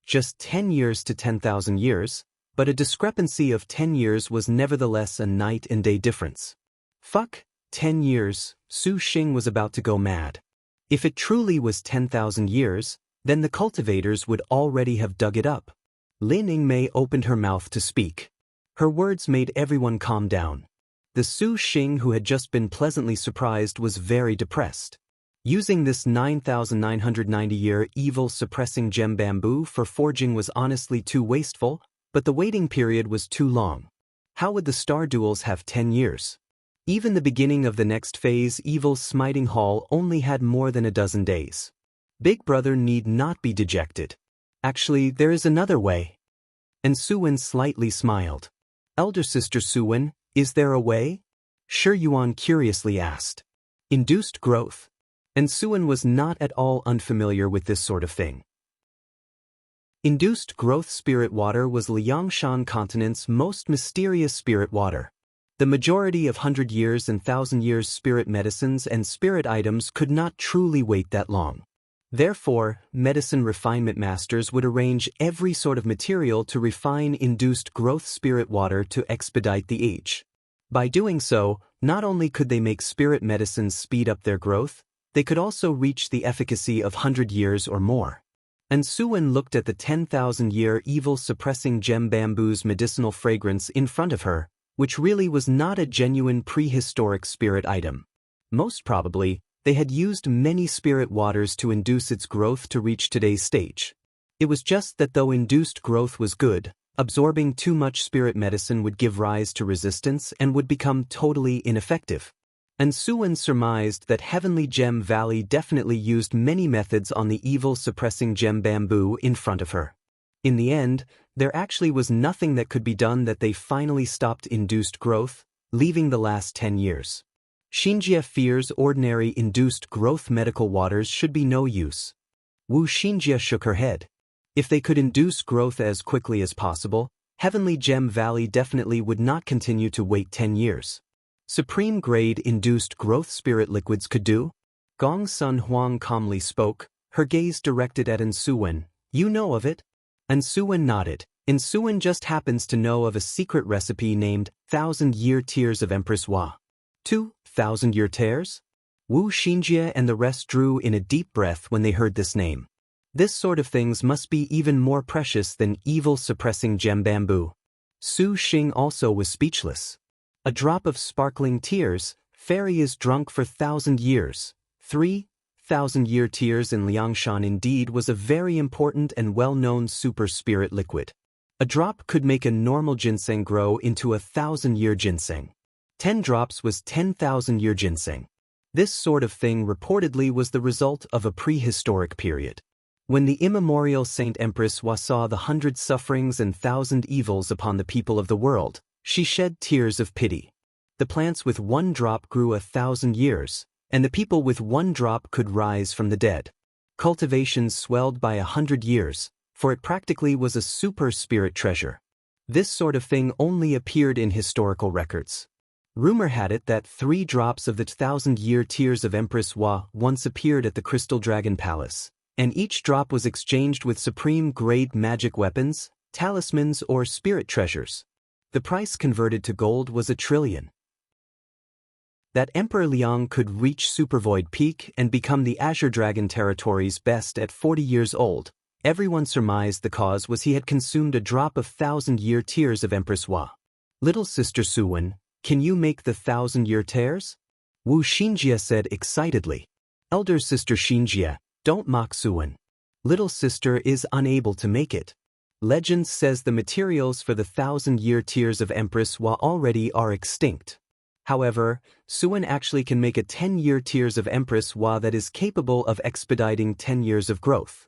Just 10 years to 10,000 years, but a discrepancy of 10 years was nevertheless a night and day difference. Fuck, 10 years, Su Xing was about to go mad. If it truly was 10,000 years, then the cultivators would already have dug it up. Lin Yingmei opened her mouth to speak. Her words made everyone calm down. The Su Xing who had just been pleasantly surprised was very depressed. Using this 9,990-year evil-suppressing gem bamboo for forging was honestly too wasteful, but the waiting period was too long. How would the star duels have 10 years? Even the beginning of the next phase, Evil's Smiting Hall, only had more than a dozen days. Big Brother need not be dejected. Actually, there is another way. And Suwen slightly smiled. Elder Sister Suwen, is there a way? Shi Yuan curiously asked. Induced growth. And Suwen was not at all unfamiliar with this sort of thing. Induced growth spirit water was Liangshan continent's most mysterious spirit water. The majority of 100 years and 1,000 years spirit medicines and spirit items could not truly wait that long. Therefore, medicine refinement masters would arrange every sort of material to refine induced growth spirit water to expedite the age. By doing so, not only could they make spirit medicines speed up their growth, they could also reach the efficacy of 100 years or more. And Suwen looked at the 10,000-year evil-suppressing gem bamboo's medicinal fragrance in front of her, which really was not a genuine prehistoric spirit item. Most probably, they had used many spirit waters to induce its growth to reach today's stage. It was just that though induced growth was good, absorbing too much spirit medicine would give rise to resistance and would become totally ineffective. And Suwen surmised that Heavenly Gem Valley definitely used many methods on the evil-suppressing gem bamboo in front of her. In the end, there actually was nothing that could be done that they finally stopped induced growth, leaving the last 10 years. Xinjie fears ordinary induced growth medical waters should be no use. Wu Xinjie shook her head. If they could induce growth as quickly as possible, Heavenly Gem Valley definitely would not continue to wait 10 years. Supreme grade induced growth spirit liquids could do? Gong Sun Huang calmly spoke, her gaze directed at Suwen. You know of it? Suwen nodded. Suwen just happens to know of a secret recipe named 1,000-Year Tears of Empress Hua. 2,000-Year Tears? Wu Xinjie and the rest drew in a deep breath when they heard this name. This sort of things must be even more precious than evil-suppressing gem bamboo. Su Xing also was speechless. A drop of sparkling tears, fairy is drunk for 1,000 years. 3,000-year tears in Liangshan indeed was a very important and well-known super spirit liquid. A drop could make a normal ginseng grow into a 1,000-year ginseng. 10 drops was 10,000-year ginseng. This sort of thing reportedly was the result of a prehistoric period. When the immemorial Saint Empress Hua saw the 100 sufferings and 1,000 evils upon the people of the world, she shed tears of pity. The plants with 1 drop grew 1,000 years, and the people with 1 drop could rise from the dead. Cultivations swelled by 100 years, for it practically was a super spirit treasure. This sort of thing only appeared in historical records. Rumor had it that 3 drops of the 1,000-year tears of Empress Hua once appeared at the Crystal Dragon Palace, and each drop was exchanged with supreme-grade magic weapons, talismans, or spirit treasures. The price converted to gold was 1 trillion. That Emperor Liang could reach Supervoid Peak and become the Azure Dragon territory's best at 40 years old, everyone surmised the cause was he had consumed a drop of 1,000-year tears of Empress Hua. Little sister Suwen, can you make the 1,000-year tears? Wu Xinjie said excitedly. Elder sister Xinjie, don't mock Suwen. Little sister is unable to make it. Legend says the materials for the 1,000-year tears of Empress Hua already are extinct. However, Suwen actually can make a 10-year tears of Empress Hua that is capable of expediting 10 years of growth.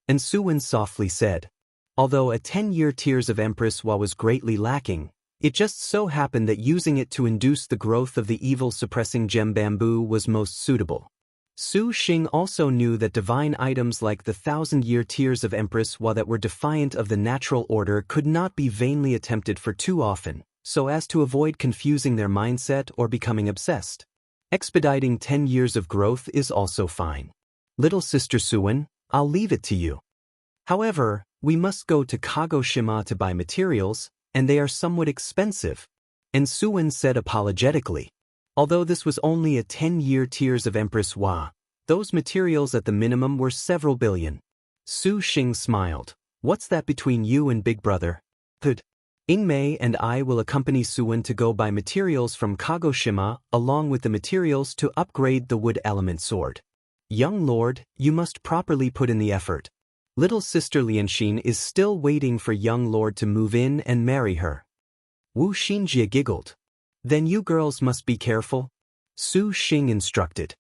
And Suwen softly said, although a 10-year tears of Empress Hua was greatly lacking, it just so happened that using it to induce the growth of the evil-suppressing gem bamboo was most suitable. Su Xing also knew that divine items like the 1,000-year tears of Empress Hua that were defiant of the natural order could not be vainly attempted for too often, so as to avoid confusing their mindset or becoming obsessed. Expediting 10 years of growth is also fine. Little sister Suwen, I'll leave it to you. However, we must go to Kagoshima to buy materials, and they are somewhat expensive. And Suwen said apologetically. Although this was only a 10-year tears of Empress Hua, those materials at the minimum were several billion. Su Xing smiled. What's that between you and Big Brother? Good. Ingmei and I will accompany Suwen to go buy materials from Kagoshima along with the materials to upgrade the wood element sword. Young lord, you must properly put in the effort. Little sister Lianxin is still waiting for young lord to move in and marry her. Wu Xinjie giggled. Then you girls must be careful. Su Xing instructed.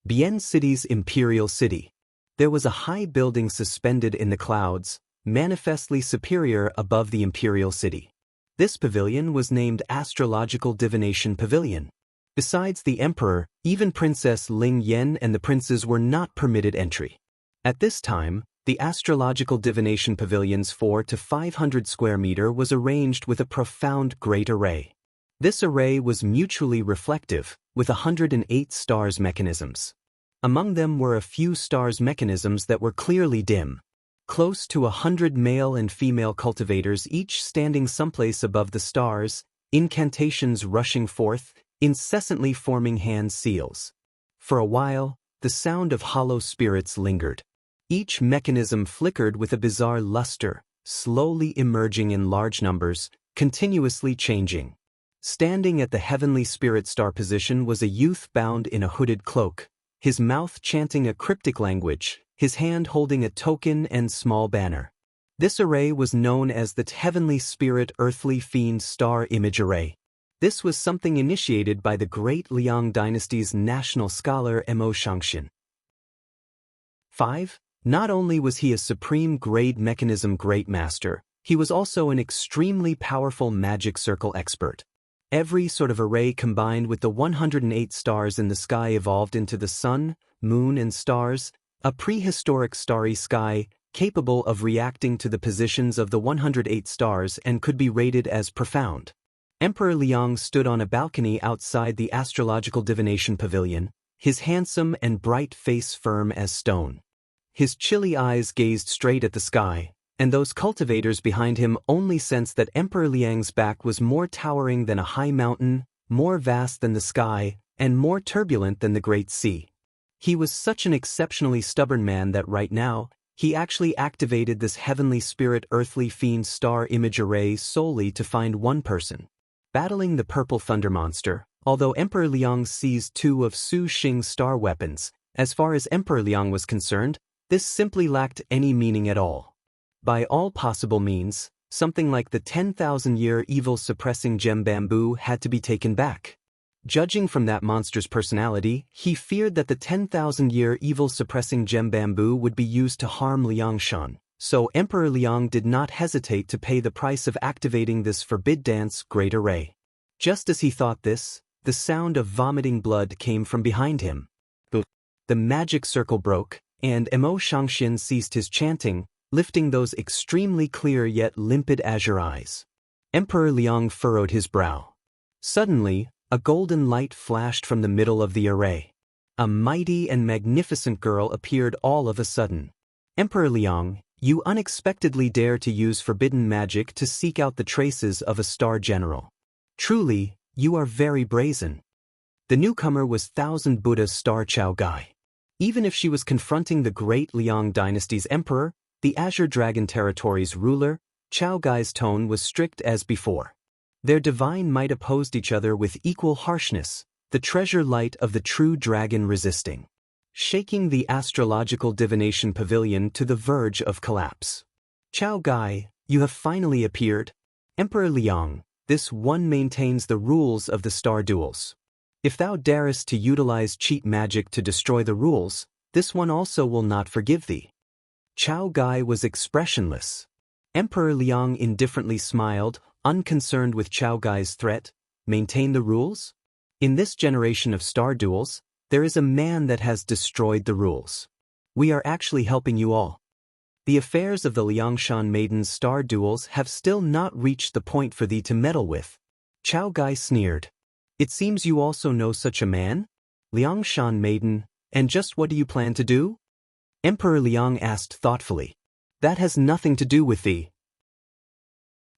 Bian City's imperial city. There was a high building suspended in the clouds, manifestly superior above the imperial city. This pavilion was named Astrological Divination Pavilion. Besides the emperor, even Princess Ling Yan and the princes were not permitted entry. At this time, the Astrological Divination Pavilion's 400 to 500 square meter was arranged with a profound great array. This array was mutually reflective, with 108 stars mechanisms. Among them were a few stars mechanisms that were clearly dim. Close to 100 male and female cultivators each standing someplace above the stars, incantations rushing forth, incessantly forming hand seals. For a while, the sound of hollow spirits lingered. Each mechanism flickered with a bizarre luster, slowly emerging in large numbers, continuously changing. Standing at the heavenly spirit star position was a youth bound in a hooded cloak, his mouth chanting a cryptic language, his hand holding a token and small banner. This array was known as the Heavenly Spirit Earthly Fiend Star Image Array. This was something initiated by the great Liang dynasty's national scholar Mo Shangxin. 5. Not only was he a supreme grade mechanism great master, he was also an extremely powerful magic circle expert. Every sort of array combined with the 108 stars in the sky evolved into the sun, moon and stars, a prehistoric starry sky capable of reacting to the positions of the 108 stars and could be rated as profound. Emperor Liang stood on a balcony outside the Astrological Divination Pavilion, his handsome and bright face firm as stone. His chilly eyes gazed straight at the sky, and those cultivators behind him only sensed that Emperor Liang's back was more towering than a high mountain, more vast than the sky, and more turbulent than the great sea. He was such an exceptionally stubborn man that right now, he actually activated this heavenly spirit earthly fiend star image array solely to find one person. Battling the purple thunder monster, although Emperor Liang seized two of Su Xing's star weapons, as far as Emperor Liang was concerned, this simply lacked any meaning at all. By all possible means, something like the 10,000-year evil-suppressing gem bamboo had to be taken back. Judging from that monster's personality, he feared that the 10,000-year evil-suppressing gem bamboo would be used to harm Liangshan, so Emperor Liang did not hesitate to pay the price of activating this forbid dance great array. Just as he thought this, the sound of vomiting blood came from behind him. The magic circle broke, and Mo Shangxian ceased his chanting, lifting those extremely clear yet limpid azure eyes. Emperor Liang furrowed his brow. Suddenly, a golden light flashed from the middle of the array. A mighty and magnificent girl appeared all of a sudden. Emperor Liang, you unexpectedly dare to use forbidden magic to seek out the traces of a star general. Truly, you are very brazen. The newcomer was Thousand Buddha's star Chao Gai. Even if she was confronting the great Liang dynasty's emperor, the Azure Dragon Territory's ruler, Chao Gai's tone was strict as before. Their divine might opposed each other with equal harshness, the treasure light of the true dragon resisting, shaking the astrological divination pavilion to the verge of collapse. Chao Gai, you have finally appeared. Emperor Liang, this one maintains the rules of the star duels. If thou darest to utilize cheat magic to destroy the rules, this one also will not forgive thee. Chao Gai was expressionless. Emperor Liang indifferently smiled, unconcerned with Chao Gai's threat. Maintain the rules? In this generation of star duels, there is a man that has destroyed the rules. We are actually helping you all. The affairs of the Liangshan Maidens star duels have still not reached the point for thee to meddle with. Chao Gai sneered. It seems you also know such a man? Liangshan Maiden, and just what do you plan to do? Emperor Liang asked thoughtfully. That has nothing to do with thee.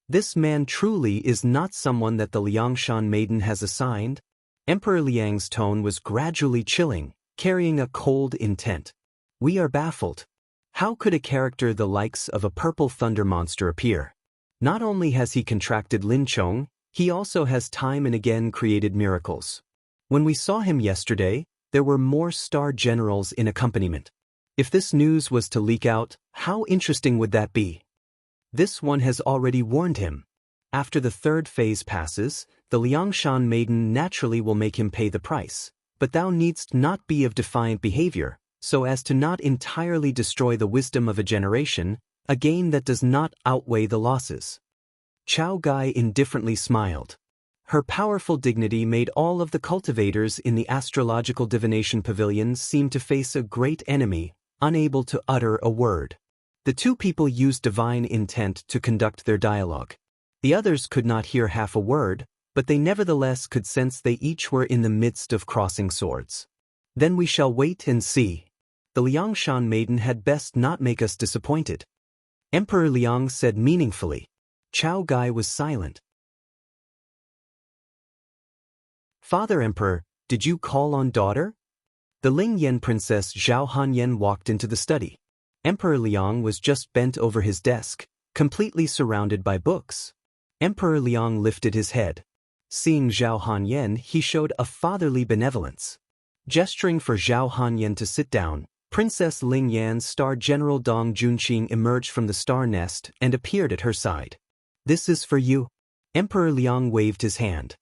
This man truly is not someone that the Liangshan Maiden has assigned. Emperor Liang's tone was gradually chilling, carrying a cold intent. We are baffled. How could a character the likes of a purple thunder monster appear? Not only has he contracted Lin Chong, he also has time and again created miracles. When we saw him yesterday, there were more star generals in accompaniment. If this news was to leak out, how interesting would that be? This one has already warned him. After the third phase passes, the Liangshan Maiden naturally will make him pay the price, but thou needst not be of defiant behavior, so as to not entirely destroy the wisdom of a generation, a gain that does not outweigh the losses. Chao Gai indifferently smiled. Her powerful dignity made all of the cultivators in the astrological divination pavilion seem to face a great enemy, unable to utter a word. The two people used divine intent to conduct their dialogue. The others could not hear half a word, but they nevertheless could sense they each were in the midst of crossing swords. Then we shall wait and see. The Liangshan Maiden had best not make us disappointed. Emperor Liang said meaningfully. Chao Gai was silent. Father Emperor, did you call on daughter? The Ling Yan princess Zhao Hanyan walked into the study. Emperor Liang was just bent over his desk, completely surrounded by books. Emperor Liang lifted his head. Seeing Zhao Hanyan, he showed a fatherly benevolence. Gesturing for Zhao Hanyan to sit down, Princess Ling Yan's star general Dong Junqing emerged from the star nest and appeared at her side. This is for you. Emperor Liang waved his hand.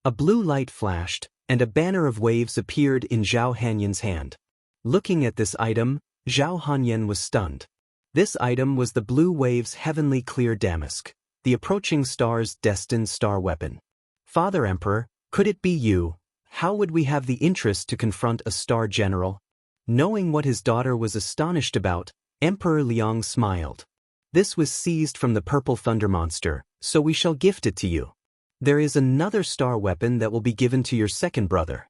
A blue light flashed, and a banner of waves appeared in Zhao Hanyan's hand. Looking at this item, Zhao Hanyan was stunned. This item was the blue wave's heavenly clear damask, the approaching star's destined star weapon. Father Emperor, could it be you? How would we have the interest to confront a star general? Knowing what his daughter was astonished about, Emperor Liang smiled. This was seized from the purple thunder monster, so we shall gift it to you. There is another star weapon that will be given to your second brother.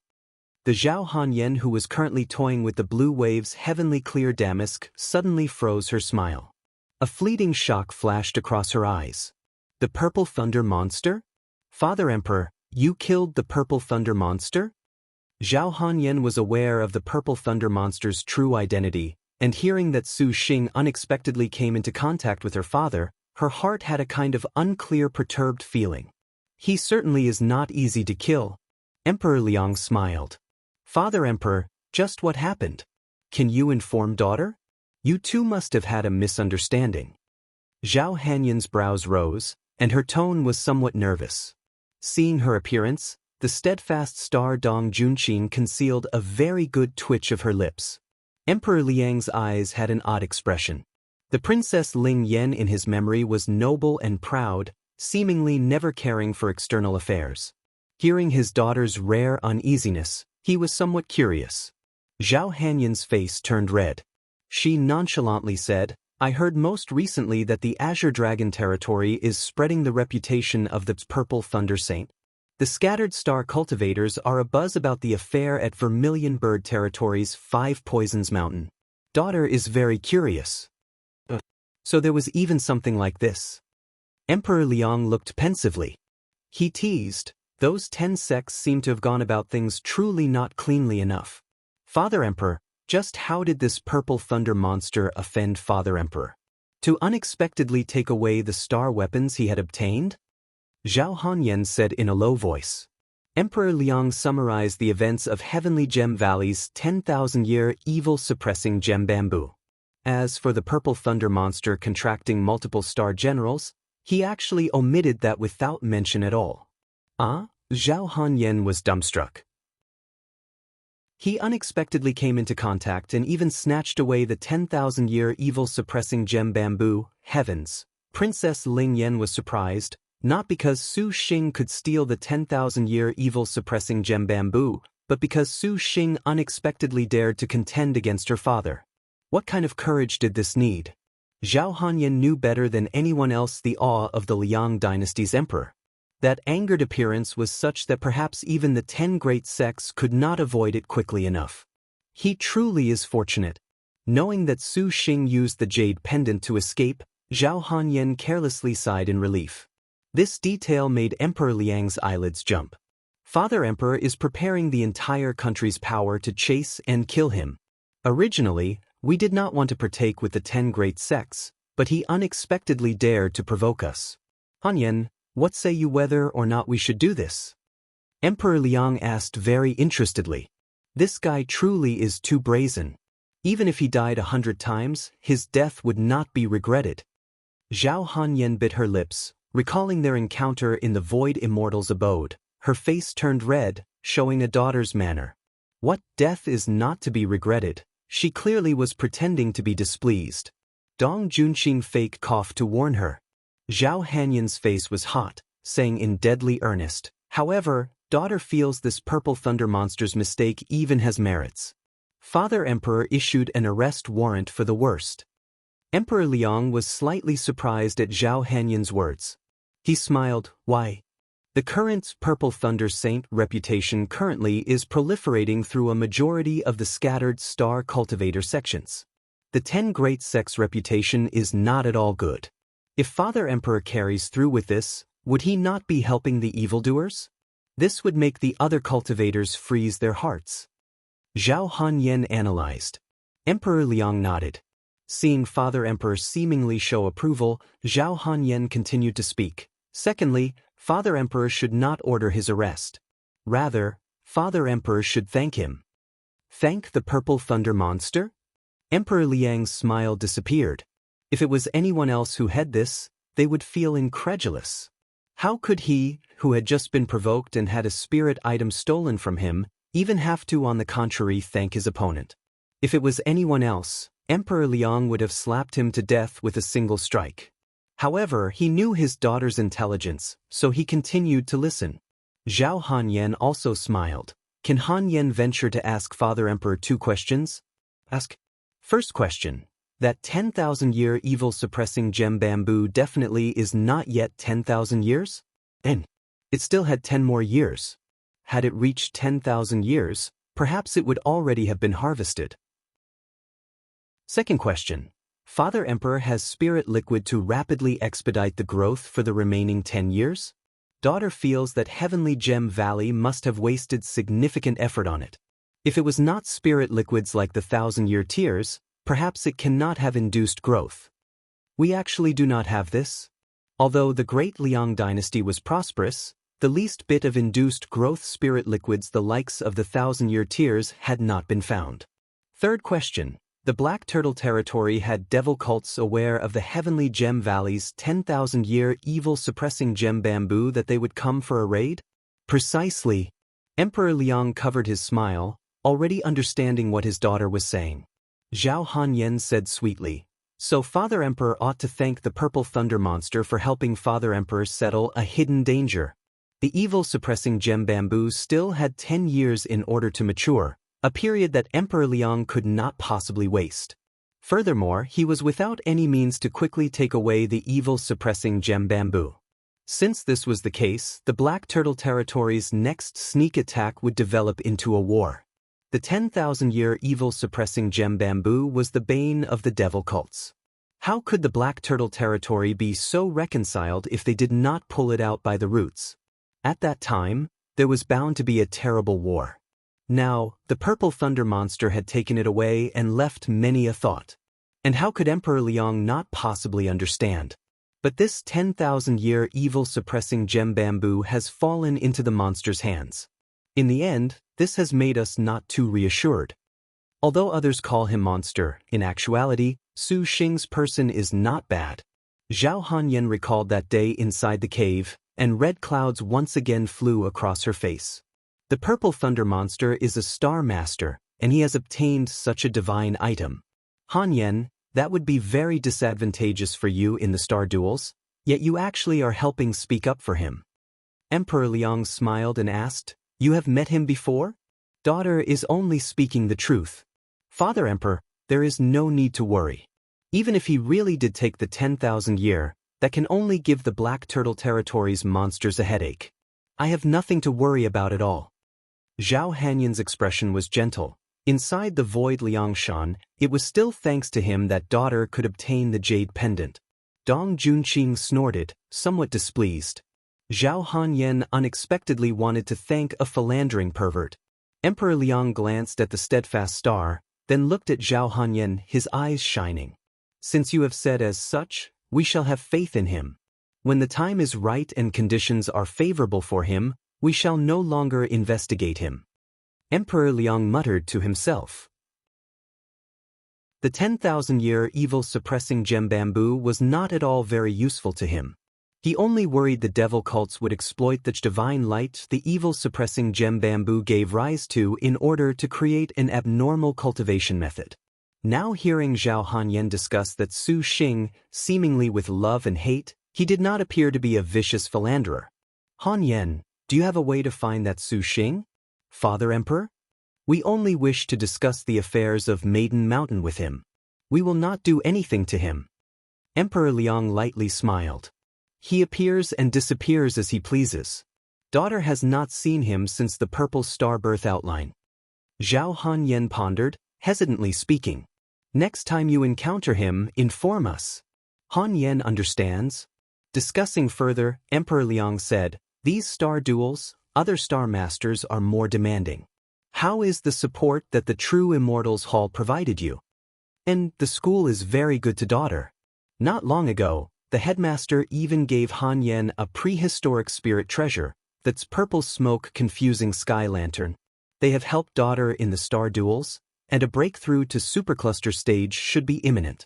The Zhao Hanyan who was currently toying with the blue wave's heavenly clear damask suddenly froze her smile. A fleeting shock flashed across her eyes. The purple thunder monster? Father Emperor, you killed the purple thunder monster? Zhao Hanyan was aware of the purple thunder monster's true identity, and hearing that Su Xing unexpectedly came into contact with her father, her heart had a kind of unclear perturbed feeling. He certainly is not easy to kill. Emperor Liang smiled. Father Emperor, just what happened? Can you inform daughter? You two must have had a misunderstanding. Zhao Hanyan's brows rose, and her tone was somewhat nervous. Seeing her appearance, the steadfast star Dong Junqing concealed a very good twitch of her lips. Emperor Liang's eyes had an odd expression. The Princess Ling Yan in his memory was noble and proud, seemingly never caring for external affairs. Hearing his daughter's rare uneasiness, he was somewhat curious. Zhao Hanyan's face turned red. She nonchalantly said, I heard most recently that the Azure Dragon territory is spreading the reputation of the Purple Thunder Saint. The scattered star cultivators are abuzz about the affair at Vermilion Bird Territory's Five Poisons Mountain. Daughter is very curious. So there was even something like this. Emperor Liang looked pensively. He teased, those 10 sects seem to have gone about things truly not cleanly enough. Father Emperor, just how did this purple thunder monster offend Father Emperor? To unexpectedly take away the star weapons he had obtained? Zhao Hanyan said in a low voice. Emperor Liang summarized the events of Heavenly Gem Valley's 10,000-year evil-suppressing gem bamboo. As for the purple thunder monster contracting multiple star generals, he actually omitted that without mention at all. Zhao Hanyan was dumbstruck. He unexpectedly came into contact and even snatched away the 10,000-year evil-suppressing gem bamboo, heavens. Princess Ling Yan was surprised, not because Su Xing could steal the 10,000-year evil-suppressing gem bamboo, but because Su Xing unexpectedly dared to contend against her father. What kind of courage did this need? Zhao Hanyan knew better than anyone else the awe of the Liang dynasty's emperor. That angered appearance was such that perhaps even the 10 great sects could not avoid it quickly enough. He truly is fortunate. Knowing that Su Xing used the jade pendant to escape, Zhao Hanyan carelessly sighed in relief. This detail made Emperor Liang's eyelids jump. Father Emperor is preparing the entire country's power to chase and kill him. Originally, we did not want to partake with the 10 great sects, but he unexpectedly dared to provoke us. Hanyan, what say you whether or not we should do this? Emperor Liang asked very interestedly. This guy truly is too brazen. Even if he died 100 times, his death would not be regretted. Zhao Hanyan bit her lips, recalling their encounter in the Void Immortal's abode. Her face turned red, showing a daughter's manner. What death is not to be regretted? She clearly was pretending to be displeased. Dong Junqing fake coughed to warn her. Zhao Hanyan's face was hot, saying in deadly earnest, however, daughter feels this purple thunder monster's mistake even has merits. Father Emperor issued an arrest warrant for the worst. Emperor Liang was slightly surprised at Zhao Hanyan's words. He smiled, why? The current purple thunder saint reputation currently is proliferating through a majority of the scattered star cultivator sections. The 10 great sects' reputation is not at all good. If Father Emperor carries through with this, would he not be helping the evildoers? This would make the other cultivators freeze their hearts. Zhao Hanyan analyzed. Emperor Liang nodded. Seeing Father Emperor seemingly show approval, Zhao Hanyan continued to speak. Secondly, Father Emperor should not order his arrest. Rather, Father Emperor should thank him. Thank the purple thunder monster? Emperor Liang's smile disappeared. If it was anyone else who had this, they would feel incredulous. How could he, who had just been provoked and had a spirit item stolen from him, even have to, on the contrary, thank his opponent? If it was anyone else, Emperor Liang would have slapped him to death with a single strike. However, he knew his daughter's intelligence, so he continued to listen. Zhao Hanyan also smiled. Can Hanyan venture to ask Father Emperor 2 questions? Ask. First question. That 10,000-year evil-suppressing gem bamboo definitely is not yet 10,000 years? And it still had 10 more years. Had it reached 10,000 years, Perhaps it would already have been harvested. Second question. Father Emperor has spirit liquid to rapidly expedite the growth for the remaining 10 years? Daughter feels that Heavenly Gem Valley must have wasted significant effort on it. If it was not spirit liquids like the 1,000-year tears, perhaps it cannot have induced growth. We actually do not have this. Although the Great Liang dynasty was prosperous, the least bit of induced growth spirit liquids the likes of the 1,000-year tears had not been found. Third question. The Black Turtle Territory had devil cults aware of the Heavenly Gem Valley's 10,000-year evil-suppressing gem bamboo that they would come for a raid? Precisely. Emperor Liang covered his smile, already understanding what his daughter was saying. Zhao Hanyan said sweetly, "So Father Emperor ought to thank the Purple Thunder Monster for helping Father Emperor settle a hidden danger." The evil-suppressing gem bamboo still had 10 years in order to mature, a period that Emperor Liang could not possibly waste. Furthermore, he was without any means to quickly take away the evil-suppressing gem bamboo. Since this was the case, the Black Turtle Territory's next sneak attack would develop into a war. The 10,000-year evil-suppressing gem bamboo was the bane of the devil cults. How could the Black Turtle Territory be so reconciled if they did not pull it out by the roots? At that time, there was bound to be a terrible war. Now, the Purple Thunder Monster had taken it away and left many a thought. And how could Emperor Liang not possibly understand? But this 10,000-year evil-suppressing gem bamboo has fallen into the monster's hands. In the end, this has made us not too reassured. Although others call him monster, in actuality, Su Xing's person is not bad. Zhao Hanyan recalled that day inside the cave, and red clouds once again flew across her face. The Purple Thunder Monster is a Star Master, and he has obtained such a divine item. Hanyan, that would be very disadvantageous for you in the star duels, yet you actually are helping speak up for him. Emperor Liang smiled and asked, "You have met him before?" Daughter is only speaking the truth. Father Emperor, there is no need to worry. Even if he really did take the 10,000 year, that can only give the Black Turtle Territory's monsters a headache. I have nothing to worry about at all. Zhao Hanyan's expression was gentle. Inside the void Liangshan, it was still thanks to him that daughter could obtain the jade pendant. Dong Junqing snorted, somewhat displeased. Zhao Hanyan unexpectedly wanted to thank a philandering pervert. Emperor Liang glanced at the steadfast star, then looked at Zhao Hanyan, his eyes shining. "Since you have said as such, we shall have faith in him. When the time is right and conditions are favorable for him, we shall no longer investigate him." Emperor Liang muttered to himself. The 10,000-year evil-suppressing gem bamboo was not at all very useful to him. He only worried the devil cults would exploit the divine light the evil-suppressing gem bamboo gave rise to in order to create an abnormal cultivation method. Now hearing Zhao Hanyan discuss that Su Xing, seemingly with love and hate, he did not appear to be a vicious philanderer. "Hanyan, do you have a way to find that Su Xing? Father Emperor? We only wish to discuss the affairs of Maiden Mountain with him. We will not do anything to him." Emperor Liang lightly smiled. "He appears and disappears as he pleases. Daughter has not seen him since the purple star birth outline." Zhao Hanyan pondered, hesitantly speaking. "Next time you encounter him, inform us." Hanyan understands. Discussing further, Emperor Liang said, "These star duels, other star masters are more demanding. How is the support that the True Immortals Hall provided you? And the school is very good to daughter. Not long ago, the headmaster even gave Hanyan a prehistoric spirit treasure, that's purple smoke confusing sky lantern. They have helped daughter in the star duels, and a breakthrough to supercluster stage should be imminent."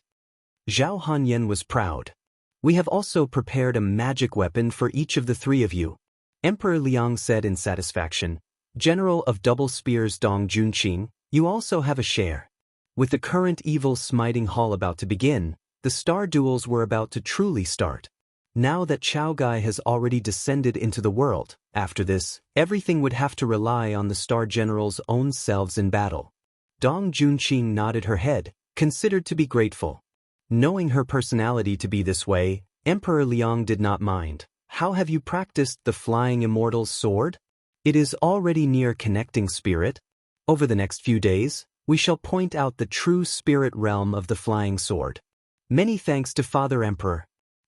Zhao Hanyan was proud. "We have also prepared a magic weapon for each of the three of you," Emperor Liang said in satisfaction. "General of Double Spears Dong Junqing, you also have a share." With the current evil smiting hall about to begin, the star duels were about to truly start. Now that Chao Gai has already descended into the world, after this, everything would have to rely on the star general's own selves in battle. Dong Junqing nodded her head, considered to be grateful. Knowing her personality to be this way, Emperor Liang did not mind. "How have you practiced the Flying Immortal's sword? It is already near connecting spirit." Over the next few days, we shall point out the true spirit realm of the flying sword. Many thanks to Father Emperor.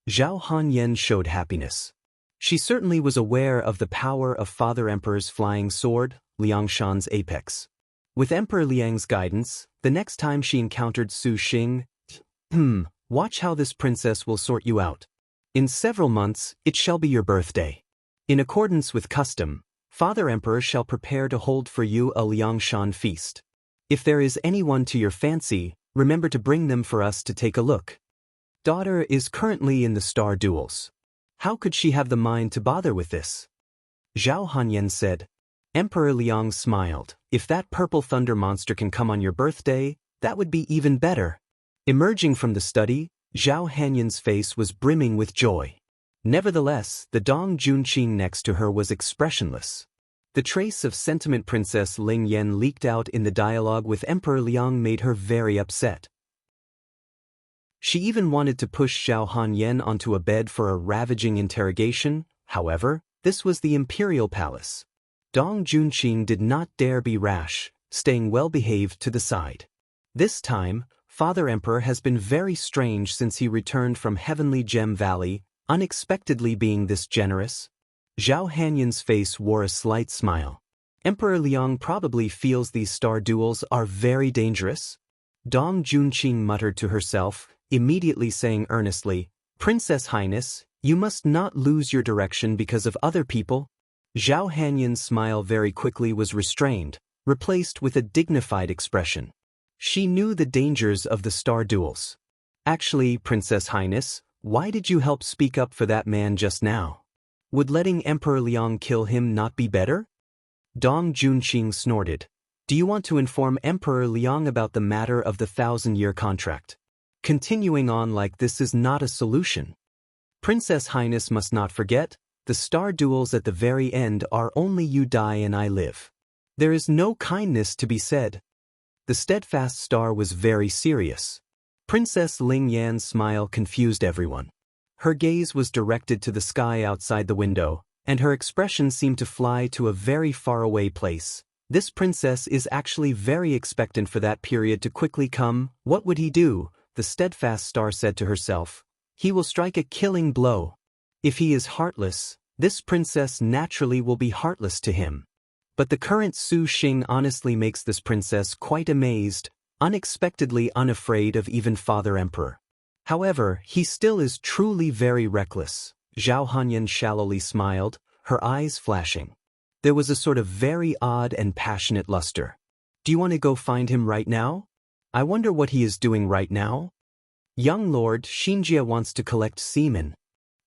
Zhao Hanyan showed happiness. She certainly was aware of the power of Father Emperor's flying sword, Liangshan's apex. With Emperor Liang's guidance, the next time she encountered Su Xing, watch how this princess will sort you out. In several months, it shall be your birthday. In accordance with custom, Father Emperor shall prepare to hold for you a Liangshan feast. If there is anyone to your fancy, remember to bring them for us to take a look. Daughter is currently in the star duels. How could she have the mind to bother with this? Zhao Hanyan said. Emperor Liang smiled. If that purple thunder monster can come on your birthday, that would be even better. Emerging from the study, Zhao Hanyan's face was brimming with joy. Nevertheless, the Dong Junqing next to her was expressionless. The trace of sentiment Princess Ling Yan leaked out in the dialogue with Emperor Liang made her very upset. She even wanted to push Zhao Hanyan onto a bed for a ravaging interrogation. However, this was the imperial palace. Dong Junqing did not dare be rash, staying well-behaved to the side. This time, Father Emperor has been very strange since he returned from Heavenly Gem Valley, unexpectedly being this generous. Zhao Hanyan's face wore a slight smile. Emperor Liang probably feels these star duels are very dangerous. Dong Junqing muttered to herself, immediately saying earnestly, Princess Highness, you must not lose your direction because of other people. Zhao Hanyan's smile very quickly was restrained, replaced with a dignified expression. She knew the dangers of the star duels. Actually, Princess Highness, why did you help speak up for that man just now? Would letting Emperor Liang kill him not be better? Dong Junqing snorted. Do you want to inform Emperor Liang about the matter of the 1,000-year contract? Continuing on like this is not a solution. Princess Highness must not forget, the star duels at the very end are only you die and I live. There is no kindness to be said. The steadfast star was very serious. Princess Ling Yan's smile confused everyone. Her gaze was directed to the sky outside the window, and her expression seemed to fly to a very faraway place. This princess is actually very expectant for that period to quickly come. What would he do? The steadfast star said to herself. He will strike a killing blow. If he is heartless, this princess naturally will be heartless to him. But the current Su Xing honestly makes this princess quite amazed, unexpectedly unafraid of even Father Emperor. However, he still is truly very reckless. Zhao Hanyan shallowly smiled, her eyes flashing. There was a sort of very odd and passionate luster. Do you want to go find him right now? I wonder what he is doing right now? Young Lord Xinjia wants to collect semen.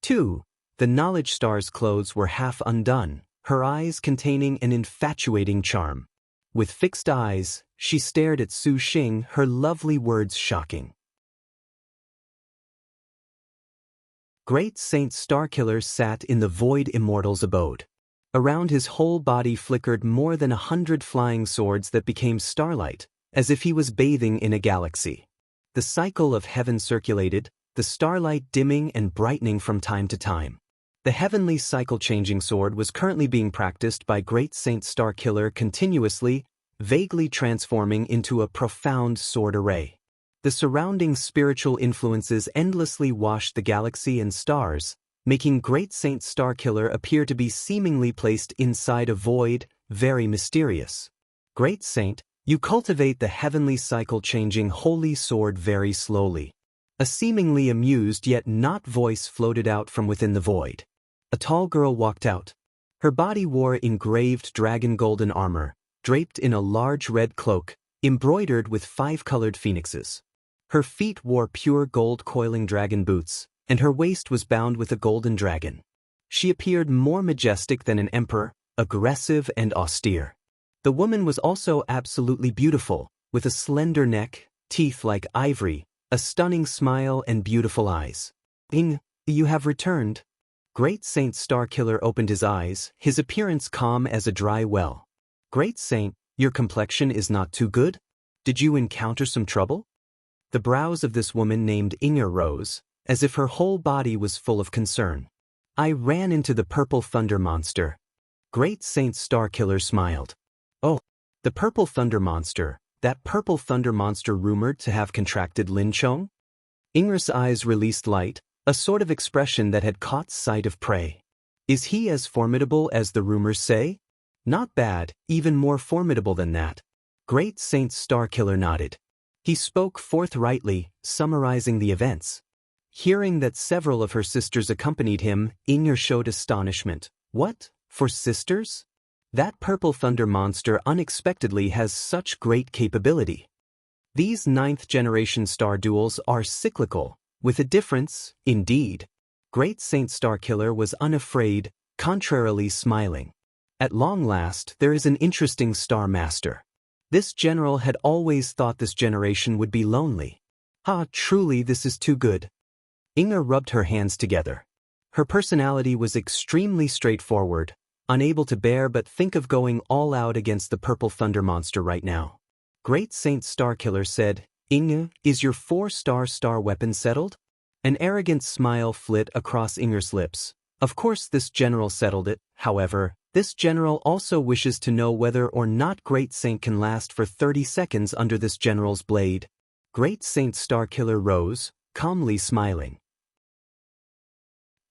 2. The knowledge star's clothes were half undone, her eyes containing an infatuating charm. With fixed eyes, she stared at Su Xing, her lovely words shocking. Great Saint Starkiller sat in the Void Immortal's abode. Around his whole body flickered more than 100 flying swords that became starlight, as if he was bathing in a galaxy. The cycle of heaven circulated, the starlight dimming and brightening from time to time. The heavenly cycle-changing sword was currently being practiced by Great Saint Starkiller continuously, vaguely transforming into a profound sword array. The surrounding spiritual influences endlessly washed the galaxy and stars, making Great Saint Starkiller appear to be seemingly placed inside a void, very mysterious. Great Saint, you cultivate the heavenly cycle-changing holy sword very slowly. A seemingly amused yet not voice floated out from within the void. A tall girl walked out. Her body wore engraved dragon golden armor, draped in a large red cloak, embroidered with 5-colored phoenixes. Her feet wore pure gold coiling dragon boots, and her waist was bound with a golden dragon. She appeared more majestic than an emperor, aggressive and austere. The woman was also absolutely beautiful, with a slender neck, teeth like ivory, a stunning smile and beautiful eyes. Ing, you have returned. Great Saint Starkiller opened his eyes, his appearance calm as a dry well. Great Saint, your complexion is not too good? Did you encounter some trouble? The brows of this woman named Inger rose, as if her whole body was full of concern. I ran into the purple thunder monster. Great Saint Starkiller smiled. Oh, The purple thunder monster, that purple thunder monster rumored to have contracted Lin Chong? Ingrid's eyes released light, a sort of expression that had caught sight of prey. Is he as formidable as the rumors say? Not bad, even more formidable than that. Great Saint Starkiller nodded. He spoke forthrightly, summarizing the events. Hearing that several of her sisters accompanied him, Ingrid showed astonishment. What? For sisters? That purple thunder monster unexpectedly has such great capability. These 9th-generation star duels are cyclical, with a difference, indeed. Great Saint Starkiller was unafraid, contrarily smiling. At long last, there is an interesting Star Master. This general had always thought this generation would be lonely. Truly this is too good. Ingrid rubbed her hands together. Her personality was extremely straightforward, unable to bear but think of going all out against the purple thunder monster right now. Great Saint Starkiller said, Ingrid, is your 4-star star weapon settled? An arrogant smile flit across Ingrid's lips. Of course this general settled it, however, this general also wishes to know whether or not Great Saint can last for 30 seconds under this general's blade. Great Saint Starkiller rose, calmly smiling.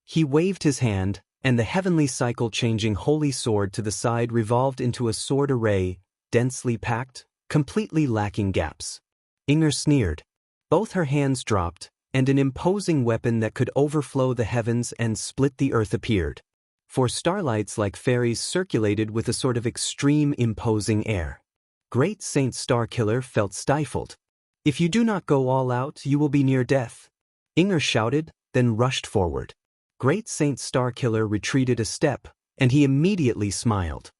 He waved his hand, and the heavenly cycle-changing holy sword to the side revolved into a sword array, densely packed, completely lacking gaps. Ingrid sneered. Both her hands dropped, and an imposing weapon that could overflow the heavens and split the earth appeared. 4 starlights like fairies circulated with a sort of extreme imposing air. Great Saint Starkiller felt stifled. If you do not go all out, you will be near death. Ingrid shouted, then rushed forward. Great Saint Starkiller retreated a step, and he immediately smiled.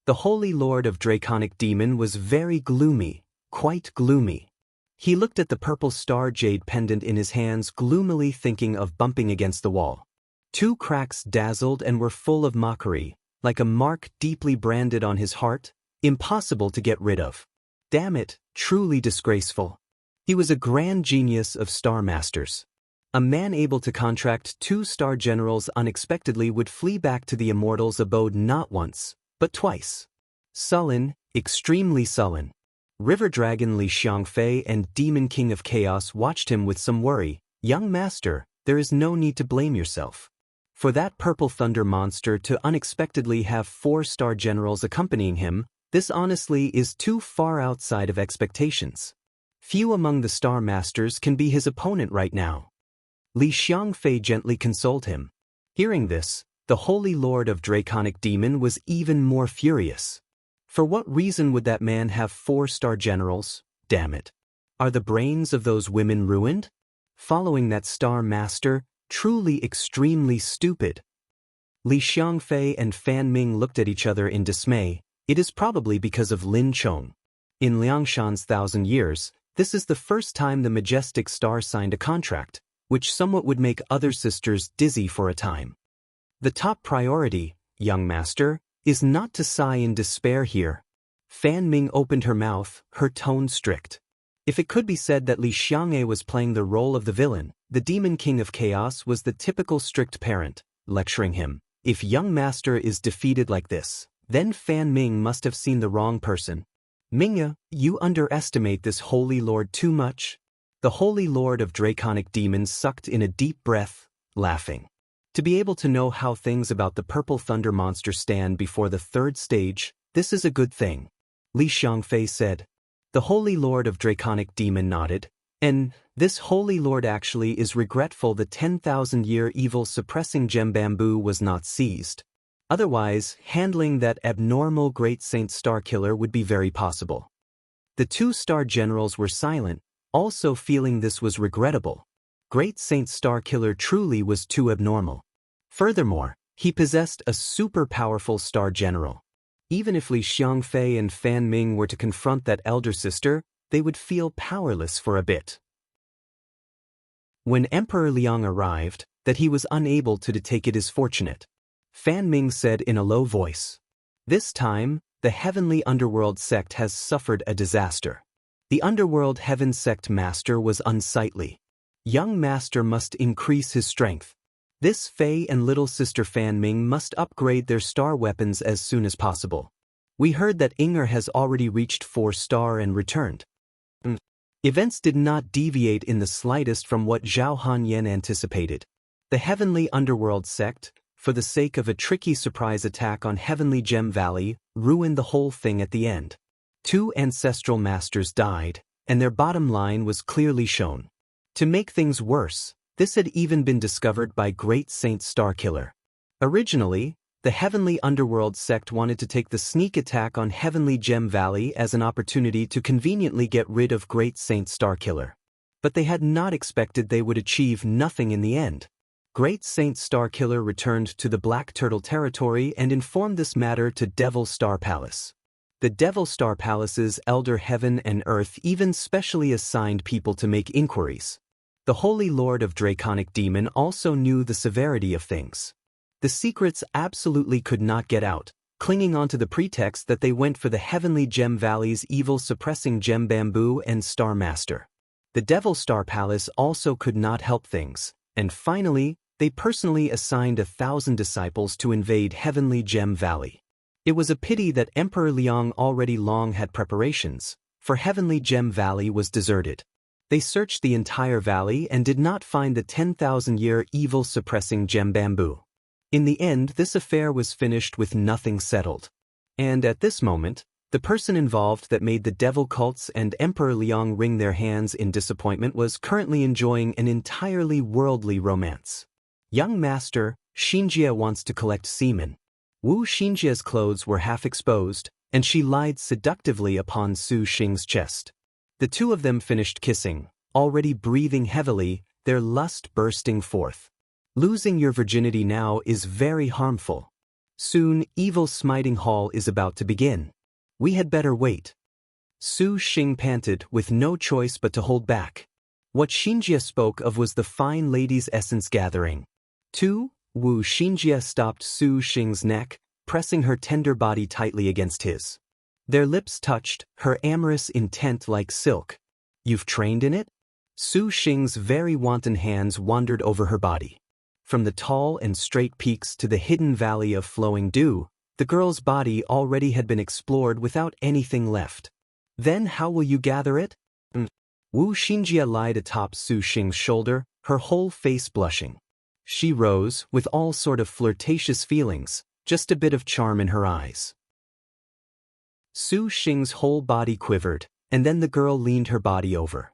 The Holy Lord of Draconic Demon was very gloomy, quite gloomy. He looked at the purple star jade pendant in his hands gloomily thinking of bumping against the wall. 2 cracks dazzled and were full of mockery, like a mark deeply branded on his heart, impossible to get rid of. Damn it, truly disgraceful. He was a grand genius of Star Masters. A man able to contract 2 star generals unexpectedly would flee back to the immortals' abode not once, but twice. Sullen, extremely sullen. River Dragon Li Xiangfei and Demon King of Chaos watched him with some worry. Young master, there is no need to blame yourself. For that purple thunder monster to unexpectedly have 4-star generals accompanying him, this honestly is too far outside of expectations. Few among the Star Masters can be his opponent right now. Li Xiangfei gently consoled him. Hearing this, the Holy Lord of Draconic Demon was even more furious. For what reason would that man have 4-star generals? Damn it. Are the brains of those women ruined? Following that Star Master, truly extremely stupid. Li Xiangfei and Fan Ming looked at each other in dismay. It is probably because of Lin Chong. In Liangshan's 1,000 years, this is the first time the majestic star signed a contract, which somewhat would make other sisters dizzy for a time. The top priority, young master, is not to sigh in despair here. Fan Ming opened her mouth, her tone strict. If it could be said that Li Xiangfei was playing the role of the villain, the Demon King of Chaos was the typical strict parent, lecturing him. If young master is defeated like this, then Fan Ming must have seen the wrong person. Mingya, you underestimate this Holy Lord too much. The Holy Lord of Draconic Demons sucked in a deep breath, laughing. To be able to know how things about the purple thunder monster stand before the 3rd stage, this is a good thing. Li Xiangfei said. The Holy Lord of Draconic Demon nodded. And this Holy Lord actually is regretful the 10,000-year evil suppressing gem bamboo was not seized. Otherwise, handling that abnormal Great Saint Starkiller would be very possible. The 2-star generals were silent, also feeling this was regrettable. Great Saint Starkiller truly was too abnormal. Furthermore, he possessed a super powerful star general. Even if Li Xiangfei and Fan Ming were to confront that elder sister, they would feel powerless for a bit. When Emperor Liang arrived, that he was unable to take it is fortunate. Fan Ming said in a low voice. This time, the heavenly underworld sect has suffered a disaster. The underworld heaven sect master was unsightly. Young master must increase his strength. This Fei and little sister Fan Ming must upgrade their star weapons as soon as possible. We heard that Inger has already reached 4-star and returned. Events did not deviate in the slightest from what Zhao Hanyan anticipated. The Heavenly Underworld sect, for the sake of a tricky surprise attack on Heavenly Gem Valley, ruined the whole thing at the end. 2 ancestral masters died, and their bottom line was clearly shown. To make things worse, this had even been discovered by Great Saint Starkiller. Originally, the Heavenly Underworld sect wanted to take the sneak attack on Heavenly Gem Valley as an opportunity to conveniently get rid of Great Saint Starkiller. But they had not expected they would achieve nothing in the end. Great Saint Starkiller returned to the Black Turtle territory and informed this matter to Devil Star Palace. The Devil Star Palace's Elder Heaven and Earth even specially assigned people to make inquiries. The Holy Lord of Draconic Demon also knew the severity of things. The secrets absolutely could not get out, clinging onto the pretext that they went for the Heavenly Gem Valley's evil-suppressing Gem Bamboo and Star Master. The Devil Star Palace also could not help things, and finally, they personally assigned 1,000 disciples to invade Heavenly Gem Valley. It was a pity that Emperor Liang already long had preparations, for Heavenly Gem Valley was deserted. They searched the entire valley and did not find the 10,000-year evil-suppressing Gem Bamboo. In the end, this affair was finished with nothing settled. And at this moment, the person involved that made the devil cults and Emperor Liang wring their hands in disappointment was currently enjoying an entirely worldly romance. Young master, Xinjie wants to collect semen. Wu Xinjie's clothes were half exposed, and she lied seductively upon Su Xing's chest. The two of them finished kissing, already breathing heavily, their lust bursting forth. Losing your virginity now is very harmful. Soon, Evil Smiting Hall is about to begin. We had better wait. Su Xing panted with no choice but to hold back. What Xinjie spoke of was the fine lady's essence gathering. 2. Wu Xinjie stopped Su Xing's neck, pressing her tender body tightly against his. Their lips touched, her amorous intent like silk. You've trained in it? Su Xing's very wanton hands wandered over her body. From the tall and straight peaks to the hidden valley of flowing dew, the girl's body already had been explored without anything left. Then how will you gather it? Wu Xinjie lied atop Su Xing's shoulder, her whole face blushing. She rose, with all sort of flirtatious feelings, just a bit of charm in her eyes. Su Xing's whole body quivered, and then the girl leaned her body over.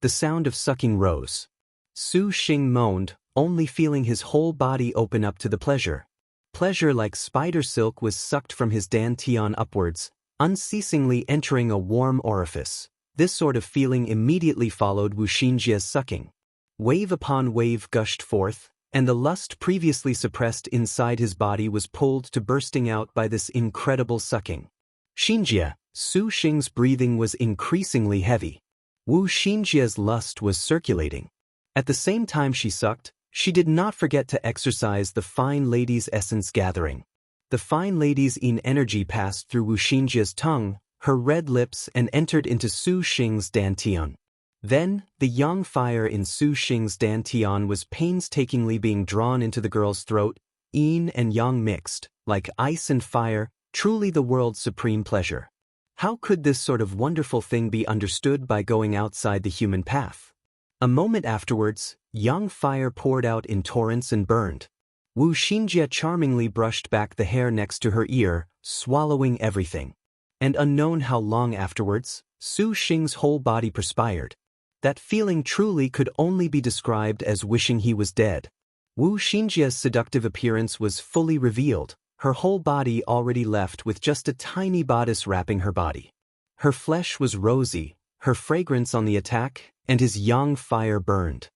The sound of sucking rose. Su Xing moaned, only feeling his whole body open up to the pleasure. Pleasure like spider silk was sucked from his dantian upwards, unceasingly entering a warm orifice. This sort of feeling immediately followed Wu Xinjie's sucking. Wave upon wave gushed forth, and the lust previously suppressed inside his body was pulled to bursting out by this incredible sucking. Xinjie, Su Xing's breathing was increasingly heavy. Wu Xinjie's lust was circulating. At the same time she sucked, she did not forget to exercise the fine lady's essence gathering. The fine lady's energy passed through Wu Xinjie's tongue, her red lips, and entered into Su Xing's dantian. Then, the yang fire in Su Xing's dantian was painstakingly being drawn into the girl's throat, yin and yang mixed, like ice and fire, truly the world's supreme pleasure. How could this sort of wonderful thing be understood by going outside the human path? A moment afterwards, yang fire poured out in torrents and burned. Wu Xinjie charmingly brushed back the hair next to her ear, swallowing everything. And unknown how long afterwards, Su Xing's whole body perspired. That feeling truly could only be described as wishing he was dead. Wu Xinjie's seductive appearance was fully revealed, her whole body already left with just a tiny bodice wrapping her body. Her flesh was rosy, her fragrance on the attack, and his yang fire burned.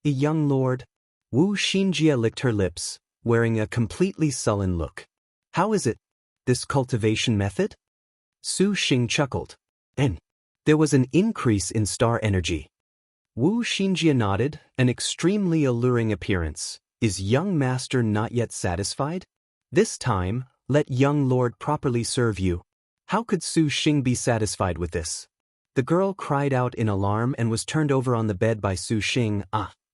A young lord? Wu Xinjie licked her lips, wearing a completely sullen look. How is it? This cultivation method? Su Xing chuckled. And there was an increase in star energy. Wu Xinjie nodded, an extremely alluring appearance. Is young master not yet satisfied? This time, let young lord properly serve you. How could Su Xing be satisfied with this? The girl cried out in alarm and was turned over on the bed by Su Xing.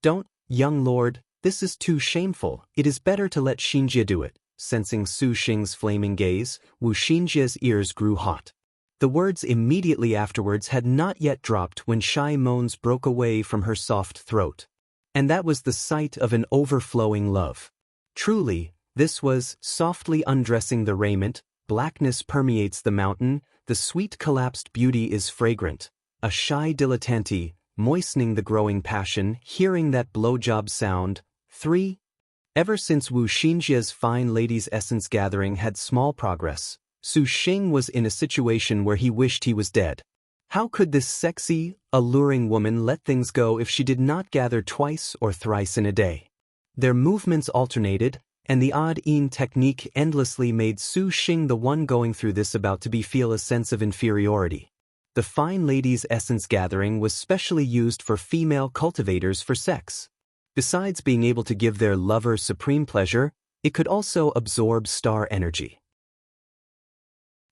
Don't, young lord, this is too shameful. It is better to let Xinjie do it. sensing Su Xing's flaming gaze, Wu Xinjie's ears grew hot. The words immediately afterwards had not yet dropped when shy moans broke away from her soft throat. And that was the sight of an overflowing love. Truly, this was softly undressing the raiment, blackness permeates the mountain, the sweet collapsed beauty is fragrant. A shy dilettante, moistening the growing passion, hearing that blowjob sound. 3. Ever since Wu Xinjie's fine lady's essence gathering had small progress, Su Xing was in a situation where he wished he was dead. How could this sexy, alluring woman let things go if she did not gather twice or thrice in a day? Their movements alternated, and the odd-in technique endlessly made Su Xing the one going through this about to be feel a sense of inferiority. The fine lady's essence gathering was specially used for female cultivators for sex. Besides being able to give their lover supreme pleasure, it could also absorb star energy.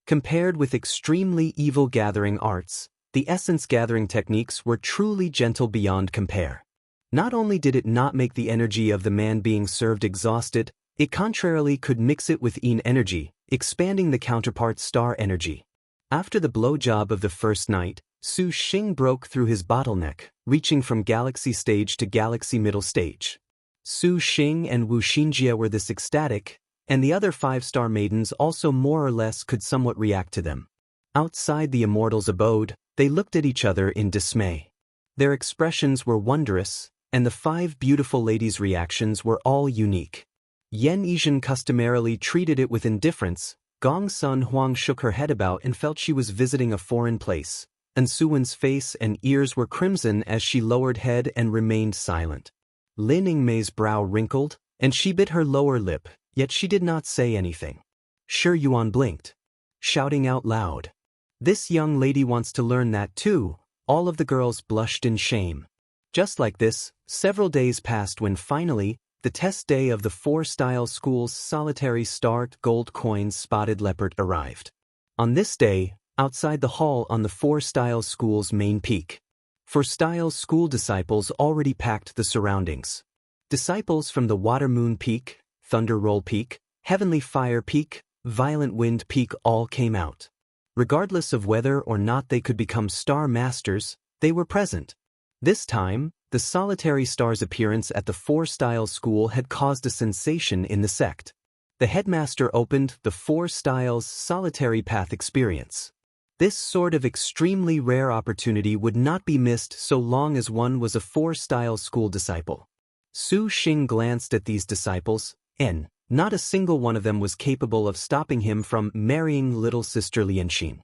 Compared with extremely evil gathering arts, the essence gathering techniques were truly gentle beyond compare. Not only did it not make the energy of the man being served exhausted, it contrarily could mix it with yin energy, expanding the counterpart's star energy. After the blowjob of the first night, Su Xing broke through his bottleneck, reaching from galaxy stage to galaxy middle stage. Su Xing and Wu Xinjie were this ecstatic, and the other 5-star maidens also more or less could somewhat react to them. Outside the immortal's abode, they looked at each other in dismay. Their expressions were wondrous, and the 5 beautiful ladies' reactions were all unique. Yen Yizhen customarily treated it with indifference. Gong Sun Huang shook her head about and felt she was visiting a foreign place, and Suwen's face and ears were crimson as she lowered head and remained silent. Lin Yingmei's brow wrinkled, and she bit her lower lip, yet she did not say anything. Shi Yuan blinked, shouting out loud, "This young lady wants to learn that too." All of the girls blushed in shame. Just like this, several days passed when finally, the test day of the 4-style school's solitary start gold coins spotted leopard arrived. On this day, outside the hall on the 4-style school's main peak, 4-style school disciples already packed the surroundings. Disciples from the Water Moon Peak, Thunder Roll Peak, Heavenly Fire Peak, Violent Wind Peak all came out. Regardless of whether or not they could become star masters, they were present. This time, the solitary star's appearance at the 4-style school had caused a sensation in the sect. The headmaster opened the 4-style's solitary path experience. This sort of extremely rare opportunity would not be missed so long as one was a 4-style school disciple. Su Xing glanced at these disciples, and not a single one of them was capable of stopping him from marrying little sister Lianxin.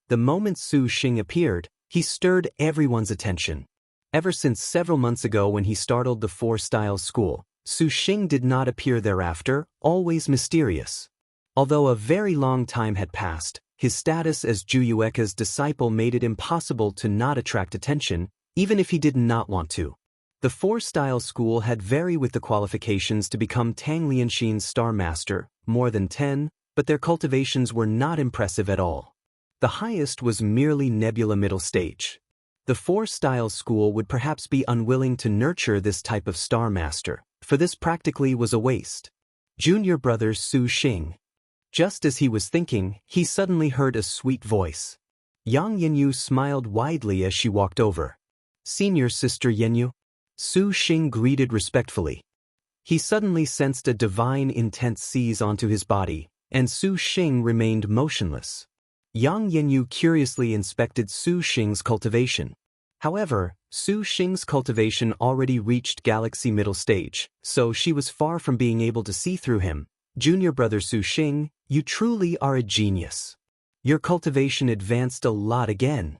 The moment Su Xing appeared, he stirred everyone's attention. Ever since several months ago when he startled the 4-style school, Su Xing did not appear thereafter, always mysterious. Although a very long time had passed, his status as Zhu Yueka's disciple made it impossible to not attract attention, even if he did not want to. The 4-style school had very with the qualifications to become Tang Lianxin's star master, more than 10, but their cultivations were not impressive at all. The highest was merely Nebula middle stage. The 4-style school would perhaps be unwilling to nurture this type of star master, for this practically was a waste. Junior brother Su Xing. Just as he was thinking, he suddenly heard a sweet voice. Yang Yanyu smiled widely as she walked over. "Senior sister Yanyu?" Su Xing greeted respectfully. He suddenly sensed a divine intent seize onto his body, and Su Xing remained motionless. Yang Yanyu curiously inspected Su Xing's cultivation. However, Su Xing's cultivation already reached galaxy middle stage, so she was far from being able to see through him. "Junior brother Su Xing, you truly are a genius. Your cultivation advanced a lot again.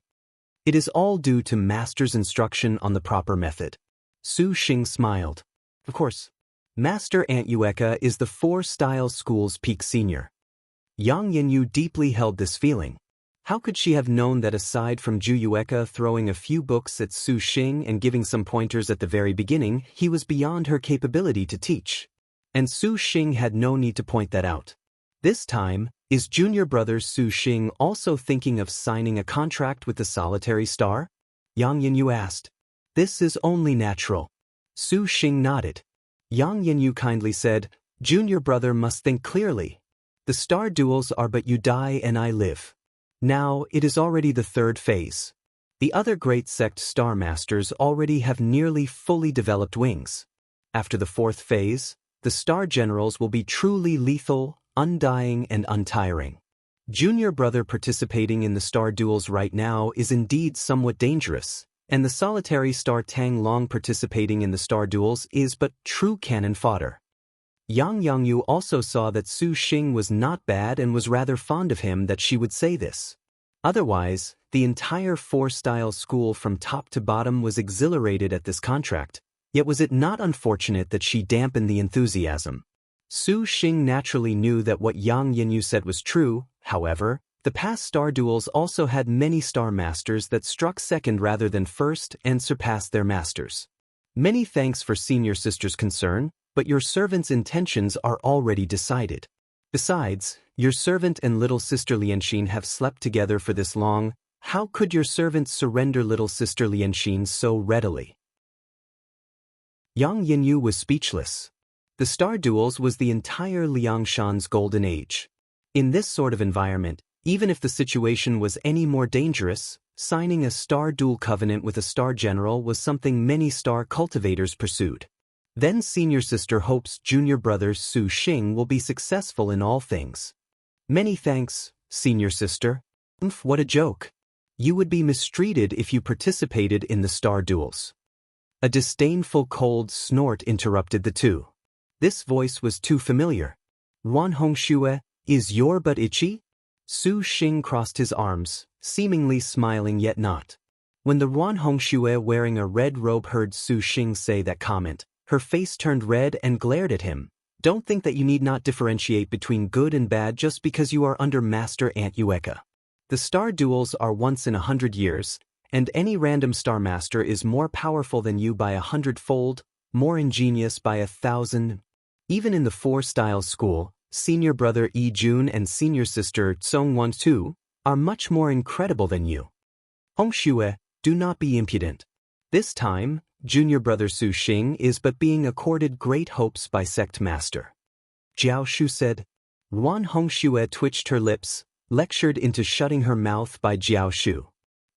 It is all due to master's instruction on the proper method." Su Xing smiled. Of course. Master Aunt Yueka is the 4-style school's peak senior. Yang Yanyu deeply held this feeling. How could she have known that aside from Zhu Yueka throwing a few books at Su Xing and giving some pointers at the very beginning, he was beyond her capability to teach? And Su Xing had no need to point that out. This time, is junior brother Su Xing also thinking of signing a contract with the solitary star? Yang Yanyu asked. "This is only natural." Su Xing nodded. Yang Yinyu kindly said, "Junior brother must think clearly. The star duels are but you die and I live. Now, it is already the third phase. The other great sect star masters already have nearly fully developed wings. After the fourth phase, the star generals will be truly lethal, undying and untiring. Junior brother participating in the star duels right now is indeed somewhat dangerous, and the solitary star Tang Long participating in the star duels is but true cannon fodder." Yang Yangyu also saw that Su Xing was not bad and was rather fond of him that she would say this. Otherwise, the entire four-style school from top to bottom was exhilarated at this contract, yet was it not unfortunate that she dampened the enthusiasm? Su Xing naturally knew that what Yang Yinyu said was true. However, the past star duels also had many star masters that struck second rather than first and surpassed their masters. Many thanks for senior sister's concern, but your servant's intentions are already decided. Besides, your servant and little sister Lianxin have slept together for this long. How could your servant surrender little sister Lianxin so readily? Yang Yinyu was speechless. The star duels was the entire Liangshan's golden age. In this sort of environment, even if the situation was any more dangerous, signing a star duel covenant with a star general was something many star cultivators pursued. Then senior sister hopes junior brother Su Xing will be successful in all things. Many thanks, senior sister. What a joke. You would be mistreated if you participated in the star duels. A disdainful cold snort interrupted the two. This voice was too familiar. Wan Hongxue, is your butt itchy? Su Xing crossed his arms, seemingly smiling yet not. When the Wan Hongxue wearing a red robe heard Su Xing say that comment, her face turned red and glared at him. Don't think that you need not differentiate between good and bad just because you are under Master Aunt Yueka. The star duels are once in 100 years, and any random star master is more powerful than you by 100-fold, more ingenious by 1,000. Even in the four-style school, senior brother Yi Jun and senior sister Tsong Wan Tu are much more incredible than you. Hongxue, do not be impudent. This time, junior brother Su Xing is but being accorded great hopes by sect master. Jiao Shu said. Wan Hongxue twitched her lips, lectured into shutting her mouth by Jiao Shu.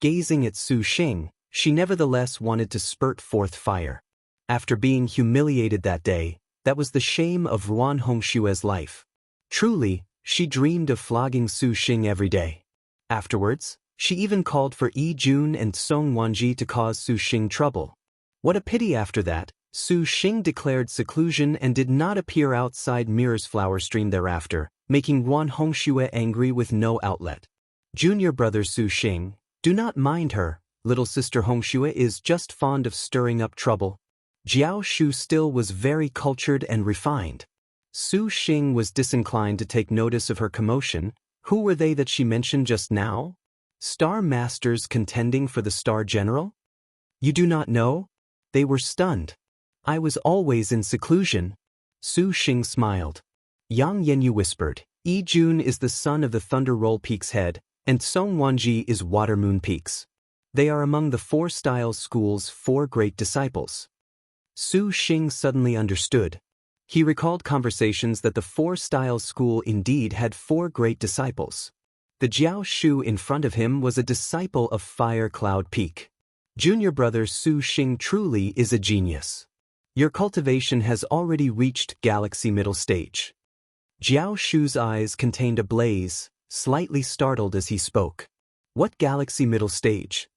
Gazing at Su Xing, she nevertheless wanted to spurt forth fire. After being humiliated that day, that was the shame of Wan Hongxue's life. Truly, she dreamed of flogging Su Xing every day. Afterwards, she even called for Yi Jun and Song Wanji to cause Su Xing trouble. What a pity after that, Su Xing declared seclusion and did not appear outside Mirror's flower stream thereafter, making Wan Hongxue angry with no outlet. Junior brother Su Xing, do not mind her, little sister Hongxue is just fond of stirring up trouble. Jiao Shu still was very cultured and refined. Su Xing was disinclined to take notice of her commotion. Who were they that she mentioned just now? Star Masters contending for the Star General? You do not know? They were stunned. I was always in seclusion. Su Xing smiled. Yang Yenyu whispered, Yi Jun is the son of the Thunder Roll Peak's head, and Song Wanji is Water Moon Peak's. They are among the Four Styles School's 4 great disciples. Su Xing suddenly understood. He recalled conversations that the Four Styles School indeed had 4 great disciples. The Jiao Shu in front of him was a disciple of Fire Cloud Peak. Junior brother Su Xing truly is a genius. Your cultivation has already reached Galaxy Middle Stage. Jiao Shu's eyes contained a blaze, slightly startled as he spoke. What Galaxy Middle Stage?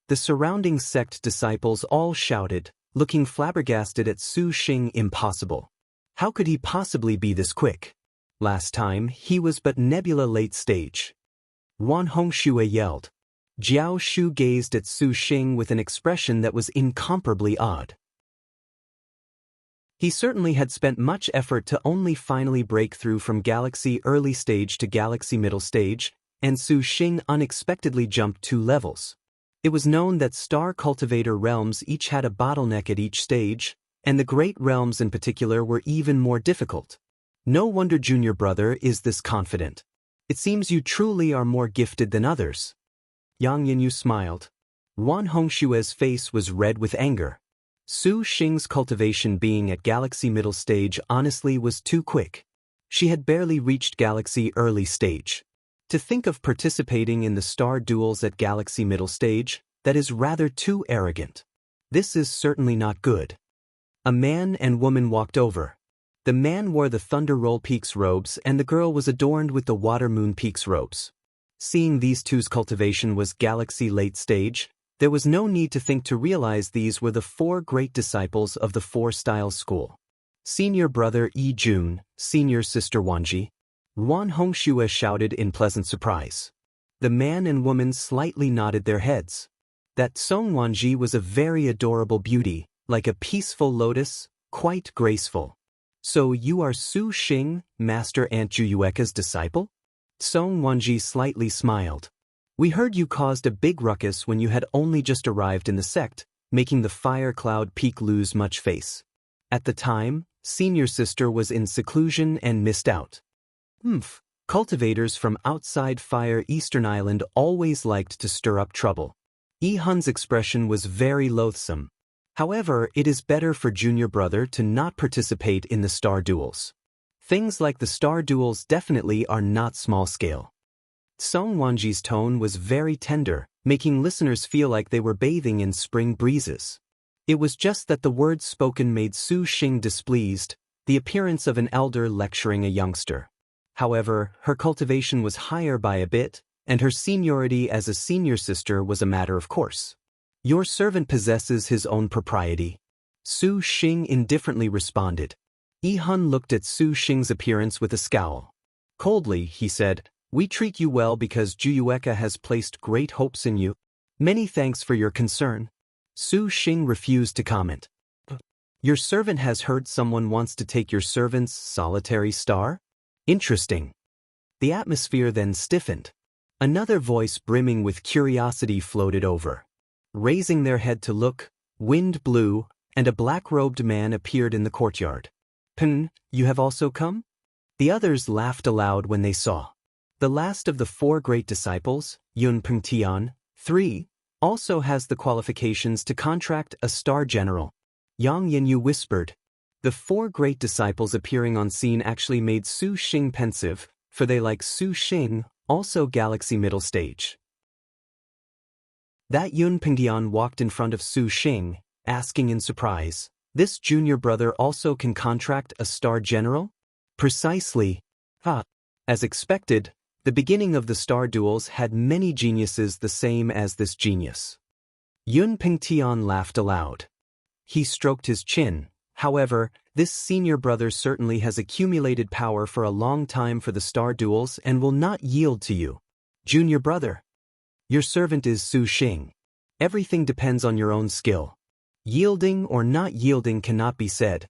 The surrounding sect disciples all shouted, looking flabbergasted at Su Xing. Impossible. How could he possibly be this quick? Last time, he was but Nebula late stage. Wan Hongxue yelled. Jiao Shu gazed at Su Xing with an expression that was incomparably odd. He certainly had spent much effort to only finally break through from Galaxy Early Stage to Galaxy Middle Stage, and Su Xing unexpectedly jumped 2 levels. It was known that Star Cultivator realms each had a bottleneck at each stage, and the Great Realms in particular were even more difficult. No wonder junior brother is this confident. It seems you truly are more gifted than others. Yang Yinyu smiled. Wan Hongxue's face was red with anger. Su Xing's cultivation being at Galaxy Middle Stage honestly was too quick. She had barely reached Galaxy Early Stage. To think of participating in the star duels at Galaxy Middle Stage, that is rather too arrogant. This is certainly not good. A man and woman walked over. The man wore the Thunder Roll Peaks robes and the girl was adorned with the Water Moon Peaks robes. Seeing these two's cultivation was Galaxy Late Stage, there was no need to think to realize these were the four great disciples of the Four Styles School. Senior brother Yi Jun, senior sister Wanji. Ruan Hongxue shouted in pleasant surprise. The man and woman slightly nodded their heads. That Song Wanji was a very adorable beauty, like a peaceful lotus, quite graceful. So you are Su Xing, Master Aunt Juyueka's disciple? Song Wanji slightly smiled. We heard you caused a big ruckus when you had only just arrived in the sect, making the Fire Cloud Peak lose much face. At the time, senior sister was in seclusion and missed out. Cultivators from outside Fire Eastern Island always liked to stir up trouble. Yi Hun's expression was very loathsome. However, it is better for junior brother to not participate in the star duels. Things like the star duels definitely are not small scale. Song Wanji's tone was very tender, making listeners feel like they were bathing in spring breezes. It was just that the words spoken made Su Xing displeased, the appearance of an elder lecturing a youngster. However, her cultivation was higher by a bit, and her seniority as a senior sister was a matter of course. Your servant possesses his own propriety. Su Xing indifferently responded. Yi Hun looked at Su Xing's appearance with a scowl. Coldly, he said, "We treat you well because Juyueka has placed great hopes in you. Many thanks for your concern." Su Xing refused to comment. Your servant has heard someone wants to take your servant's solitary star? Interesting. The atmosphere then stiffened. Another voice brimming with curiosity floated over. Raising their head to look, wind blew, and a black-robed man appeared in the courtyard. You have also come? The others laughed aloud when they saw. The last of the four great disciples, Yun Pengtian, 3, also has the qualifications to contract a star general. Yang Yanyu whispered. The four great disciples appearing on scene actually made Su Xing pensive, for they like Su Xing, also Galaxy Middle Stage. That Yun Pengtian walked in front of Su Xing, asking in surprise, "This junior brother also can contract a star general?" Precisely. As expected, the beginning of the star duels had many geniuses the same as this genius. Yun Pengtian laughed aloud. He stroked his chin. However, this senior brother certainly has accumulated power for a long time for the star duels and will not yield to you. Junior brother. Your servant is Su Xing. Everything depends on your own skill. Yielding or not yielding cannot be said.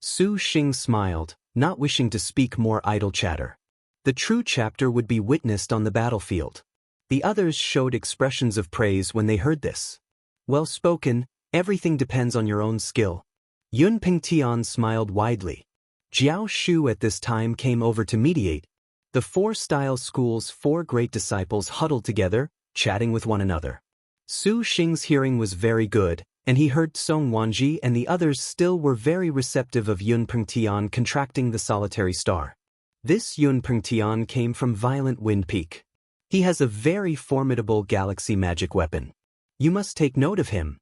Su Xing smiled, not wishing to speak more idle chatter. The true chapter would be witnessed on the battlefield. The others showed expressions of praise when they heard this. Well spoken, everything depends on your own skill. Yun Pengtian smiled widely. Jiao Shu at this time came over to mediate. The Four Styles School's four great disciples huddled together, chatting with one another. Su Xing's hearing was very good, and he heard Song Wanji and the others still were very receptive of Yun Pengtian contracting the solitary star. This Yun Pengtian came from Violent Wind Peak. He has a very formidable galaxy magic weapon. You must take note of him.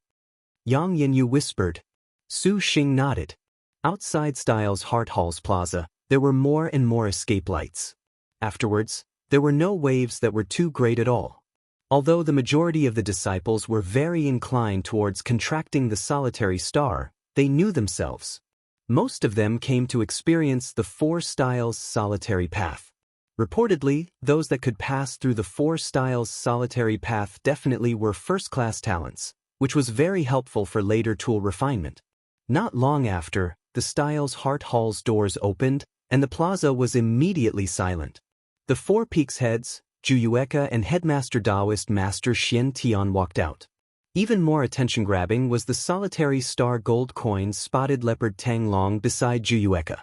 Yang Yanyu whispered. Su Xing nodded. Outside Styles Heart Hall's plaza, there were more and more escape lights. Afterwards, there were no waves that were too great at all. Although the majority of the disciples were very inclined towards contracting the solitary star, they knew themselves. Most of them came to experience the Four Styles solitary path. Reportedly, those that could pass through the Four Styles solitary path definitely were first-class talents, which was very helpful for later tool refinement. Not long after, the Styles Heart Hall's doors opened, and the plaza was immediately silent. The Four Peaks heads, Juyueka and Headmaster Taoist Master Xian Tian walked out. Even more attention-grabbing was the solitary star gold coin spotted leopard Tang Long beside Juyueka.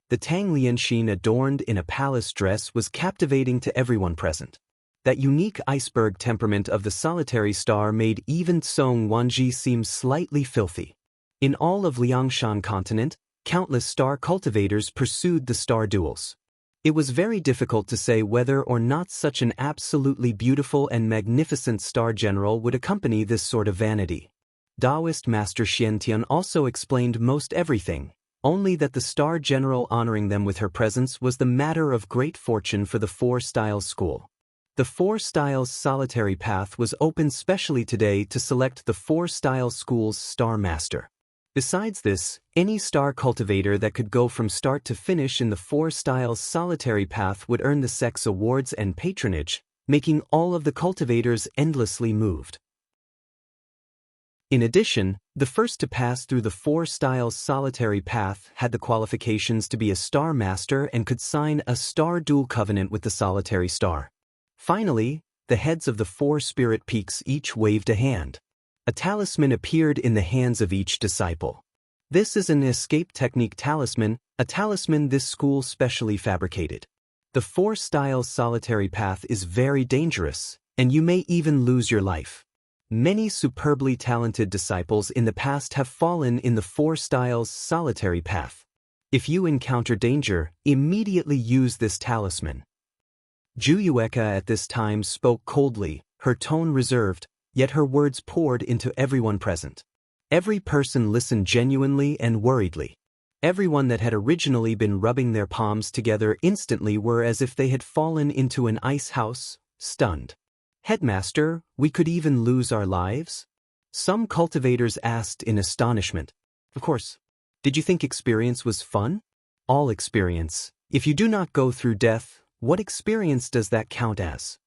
The Tang Lianxin adorned in a palace dress was captivating to everyone present. That unique iceberg temperament of the solitary star made even Song Wanji seem slightly filthy. In all of Liangshan continent, countless star cultivators pursued the star duels. It was very difficult to say whether or not such an absolutely beautiful and magnificent star general would accompany this sort of vanity. Taoist Master Xiantian also explained most everything, only that the star general honoring them with her presence was the matter of great fortune for the Four Styles School. The Four Styles solitary path was open specially today to select the Four Styles School's star master. Besides this, any star cultivator that could go from start to finish in the Four Styles solitary path would earn the sex awards and patronage, making all of the cultivators endlessly moved. In addition, the first to pass through the Four Styles solitary path had the qualifications to be a star master and could sign a star dual covenant with the solitary star. Finally, the heads of the four spirit peaks each waved a hand. A talisman appeared in the hands of each disciple. This is an escape technique talisman, a talisman this school specially fabricated. The Four Styles solitary path is very dangerous, and you may even lose your life. Many superbly talented disciples in the past have fallen in the Four Styles solitary path. If you encounter danger, immediately use this talisman. Juyueka at this time spoke coldly, her tone reserved, yet her words poured into everyone present. Every person listened genuinely and worriedly. Everyone that had originally been rubbing their palms together instantly were as if they had fallen into an ice house, stunned. "Headmaster, we could even lose our lives?" Some cultivators asked in astonishment. Of course. Did you think experience was fun? All experience. If you do not go through death, what experience does that count as?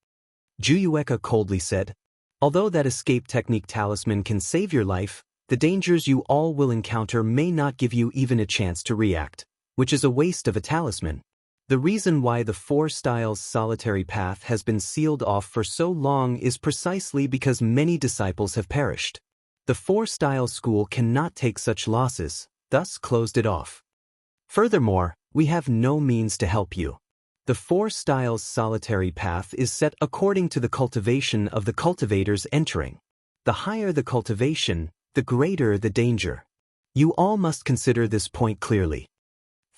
Juyueka coldly said. Although that escape technique talisman can save your life, the dangers you all will encounter may not give you even a chance to react, which is a waste of a talisman. The reason why the Four Styles solitary path has been sealed off for so long is precisely because many disciples have perished. The Four Styles School cannot take such losses, thus closed it off. Furthermore, we have no means to help you. The Four Styles solitary path is set according to the cultivation of the cultivators entering. The higher the cultivation, the greater the danger. You all must consider this point clearly.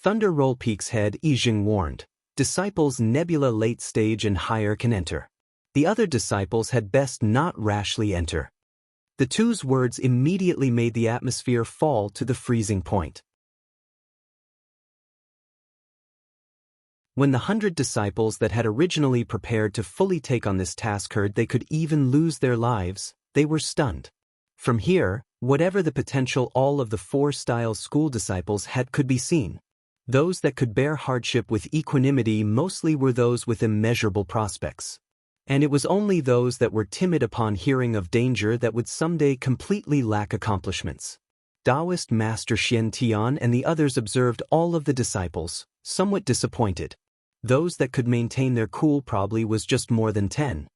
Thunder Roll Peak's head Yijing warned, disciples Nebula late stage and higher can enter. The other disciples had best not rashly enter. The two's words immediately made the atmosphere fall to the freezing point. When the 100 disciples that had originally prepared to fully take on this task heard they could even lose their lives, they were stunned. From here, whatever the potential all of the Four Styles School disciples had could be seen. Those that could bear hardship with equanimity mostly were those with immeasurable prospects. And it was only those that were timid upon hearing of danger that would someday completely lack accomplishments. Taoist Master Xiantian and the others observed all of the disciples, somewhat disappointed. Those that could maintain their cool probably was just more than 10.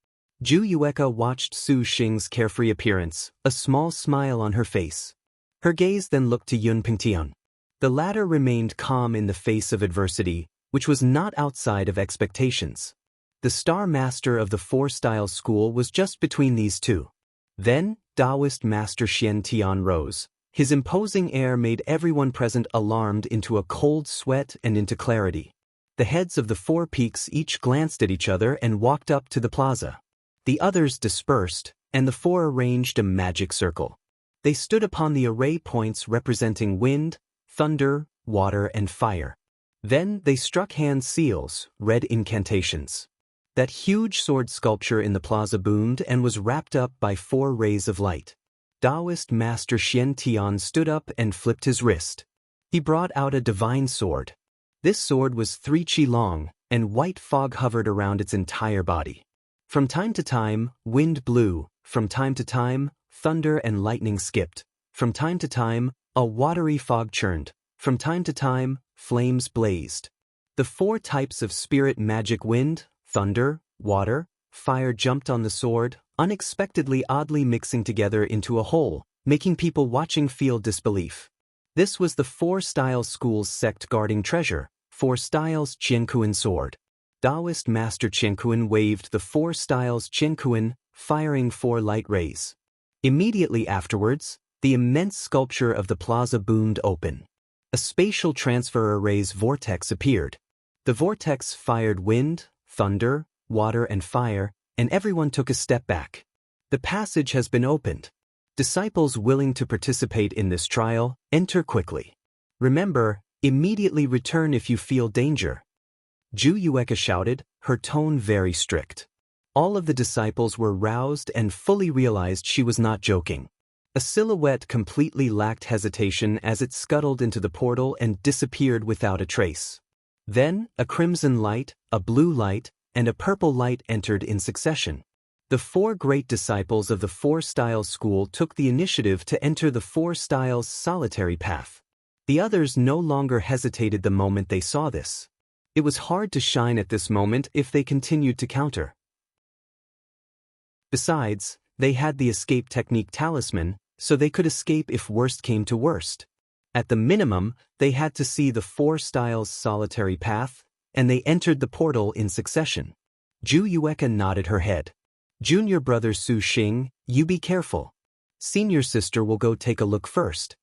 Juyueka watched Su Xing's carefree appearance, a small smile on her face. Her gaze then looked to Yun Pingtian. The latter remained calm in the face of adversity, which was not outside of expectations. The star master of the Four Styles School was just between these two. Then, Taoist Master Xiantian rose. His imposing air made everyone present alarmed into a cold sweat and into clarity. The heads of the four peaks each glanced at each other and walked up to the plaza. The others dispersed, and the four arranged a magic circle. They stood upon the array points representing wind, thunder, water, and fire. Then they struck hand seals, read incantations. That huge sword sculpture in the plaza boomed and was wrapped up by 4 rays of light. Taoist Master Xiantian stood up and flipped his wrist. He brought out a divine sword. This sword was 3 chi long, and white fog hovered around its entire body. From time to time, wind blew. From time to time, thunder and lightning skipped. From time to time, a watery fog churned. From time to time, flames blazed. The 4 types of spirit magic wind, thunder, water, fire jumped on the sword, unexpectedly oddly mixing together into a whole, making people watching feel disbelief. This was the Four Styles School's sect guarding treasure, Four Styles Qiankuan sword. Taoist Master Qiankuan waved the Four Styles Qiankuan, firing 4 light rays. Immediately afterwards, The immense sculpture of the plaza boomed open. A spatial transfer array's vortex appeared. The vortex fired wind, thunder, water and fire, and everyone took a step back. The passage has been opened. Disciples willing to participate in this trial, enter quickly. Remember, immediately return if you feel danger. Ju Yueka shouted, her tone very strict. All of the disciples were roused and fully realized she was not joking. A silhouette completely lacked hesitation as it scuttled into the portal and disappeared without a trace. Then, a crimson light, a blue light, and a purple light entered in succession. The 4 great disciples of the 4 Styles School took the initiative to enter the 4 Styles solitary path. The others no longer hesitated the moment they saw this. It was hard to shine at this moment if they continued to counter. Besides, they had the escape technique talisman, so they could escape if worst came to worst. At the minimum, they had to see the 4 Styles solitary path, and they entered the portal in succession. Ju Yueka nodded her head. Junior brother Su Xing, you be careful. Senior sister will go take a look first.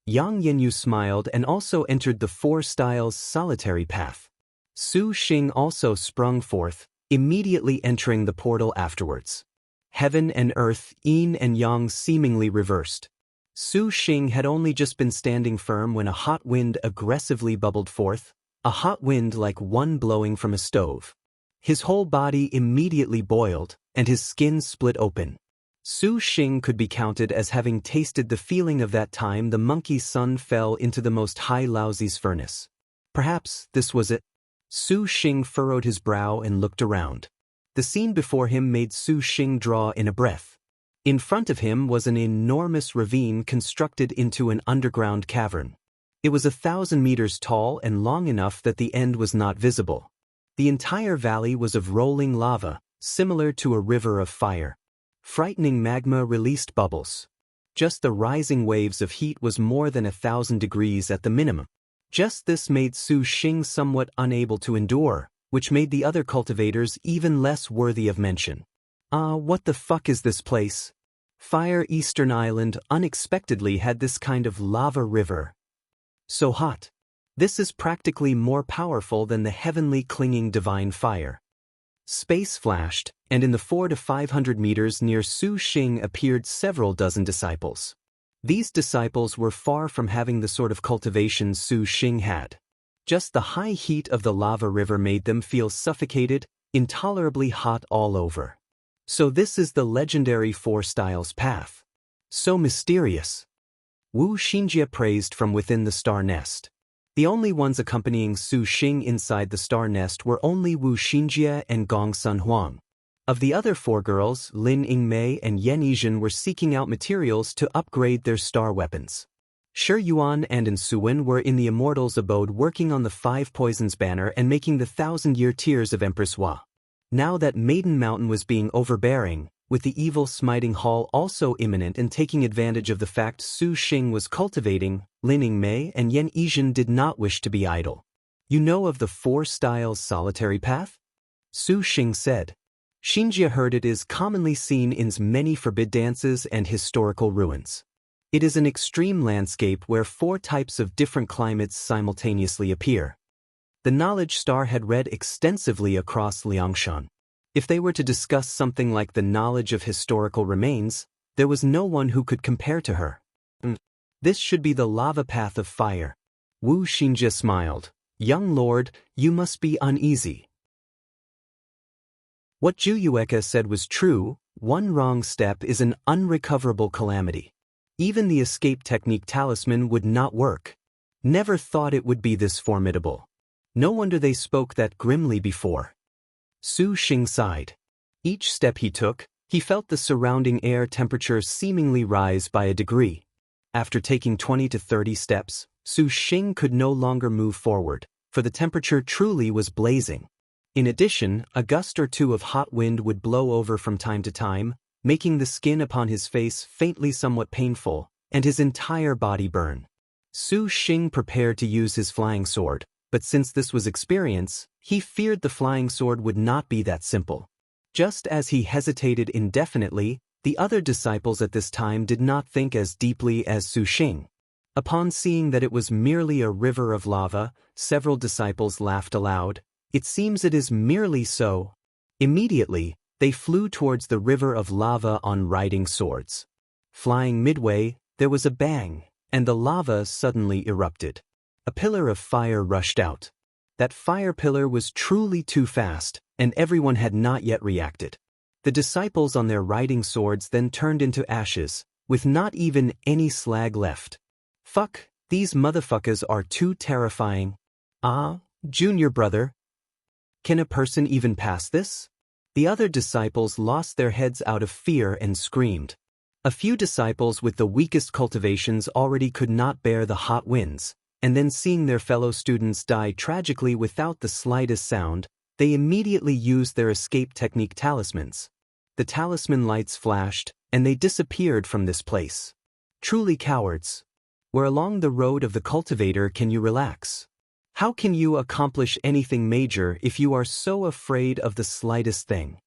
Yang Yanyu smiled and also entered the 4 Styles solitary path. Su Xing also sprung forth, immediately entering the portal afterwards. Heaven and earth, yin and yang seemingly reversed. Su Xing had only just been standing firm when a hot wind aggressively bubbled forth, a hot wind like one blowing from a stove. His whole body immediately boiled, and his skin split open. Su Xing could be counted as having tasted the feeling of that time the monkey sun fell into the most high Laozi's furnace. Perhaps this was it. Su Xing furrowed his brow and looked around. The scene before him made Su Xing draw in a breath. In front of him was an enormous ravine constructed into an underground cavern. It was 1,000 meters tall and long enough that the end was not visible. The entire valley was of rolling lava, similar to a river of fire. Frightening magma released bubbles. Just the rising waves of heat was more than 1,000 degrees at the minimum. Just this made Su Xing somewhat unable to endure, which made the other cultivators even less worthy of mention. What the fuck is this place? Fire Eastern Island unexpectedly had this kind of lava river. So hot. This is practically more powerful than the heavenly clinging divine fire. Space flashed, and in the 400 to 500 meters near Su Xing appeared several dozen disciples. These disciples were far from having the sort of cultivation Su Xing had. Just the high heat of the lava river made them feel suffocated, intolerably hot all over. So this is the legendary 4 Styles path. So mysterious. Wu Xinjie praised from within the star nest. The only ones accompanying Su Xing inside the star nest were only Wu Xinjie and Gong Sun Huang. Of the other 4 girls, Lin Yingmei and Yan Yizhen were seeking out materials to upgrade their star weapons. Shi Yuan and An Suwen were in the Immortals' abode working on the 5 Poisons banner and making the 1,000-year tears of Empress Hua. Now that Maiden Mountain was being overbearing, with the evil smiting hall also imminent and taking advantage of the fact Su Xing was cultivating, Lin Yingmei and Yan Yizhen did not wish to be idle. You know of the 4 Styles solitary path? Su Xing said. Xinjie heard it is commonly seen in many forbid dances and historical ruins. It is an extreme landscape where 4 types of different climates simultaneously appear. The knowledge star had read extensively across Liangshan. If they were to discuss something like the knowledge of historical remains, there was no one who could compare to her. This should be the lava path of fire. Wu Xinjie smiled. Young lord, you must be uneasy. What Ju Yueka said was true. One wrong step is an unrecoverable calamity. Even the escape technique talisman would not work. Never thought it would be this formidable. No wonder they spoke that grimly before. Su Xing sighed. Each step he took, he felt the surrounding air temperature seemingly rise by a degree. After taking 20 to 30 steps, Su Xing could no longer move forward, for the temperature truly was blazing. In addition, a gust or two of hot wind would blow over from time to time, making the skin upon his face faintly somewhat painful, and his entire body burn. Su Xing prepared to use his flying sword, but since this was experience, he feared the flying sword would not be that simple. Just as he hesitated indefinitely, The other disciples at this time did not think as deeply as Su Xing. Upon seeing that it was merely a river of lava, several disciples laughed aloud. It seems it is merely so. Immediately, they flew towards the river of lava on riding swords. Flying midway, there was a bang, and the lava suddenly erupted. A pillar of fire rushed out. That fire pillar was truly too fast, and everyone had not yet reacted. The disciples on their riding swords then turned into ashes, with not even any slag left. Fuck, these motherfuckers are too terrifying. Ah, junior brother. Can a person even pass this? The other disciples lost their heads out of fear and screamed. A few disciples with the weakest cultivations already could not bear the hot winds, and then seeing their fellow students die tragically without the slightest sound, they immediately used their escape technique talismans. The talisman lights flashed, and they disappeared from this place. Truly cowards. Where along the road of the cultivator can you relax? How can you accomplish anything major if you are so afraid of the slightest thing?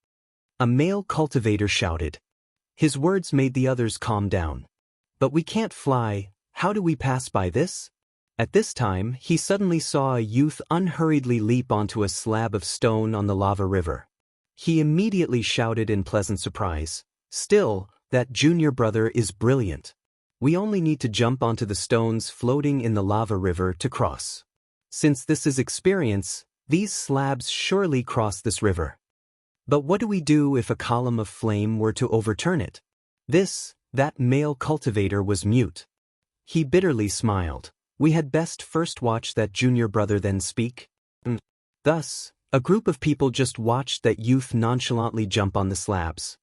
A male cultivator shouted. His words made the others calm down. But we can't fly, how do we pass by this? At this time, he suddenly saw a youth unhurriedly leap onto a slab of stone on the lava river. He immediately shouted in pleasant surprise, "Still, that junior brother is brilliant. We only need to jump onto the stones floating in the lava river to cross. Since this is experience, these slabs surely cross this river. But what do we do if a column of flame were to overturn it?" That male cultivator was mute. He bitterly smiled. "We had best first watch that junior brother then speak." Thus, a group of people just watched that youth nonchalantly jump on the slabs.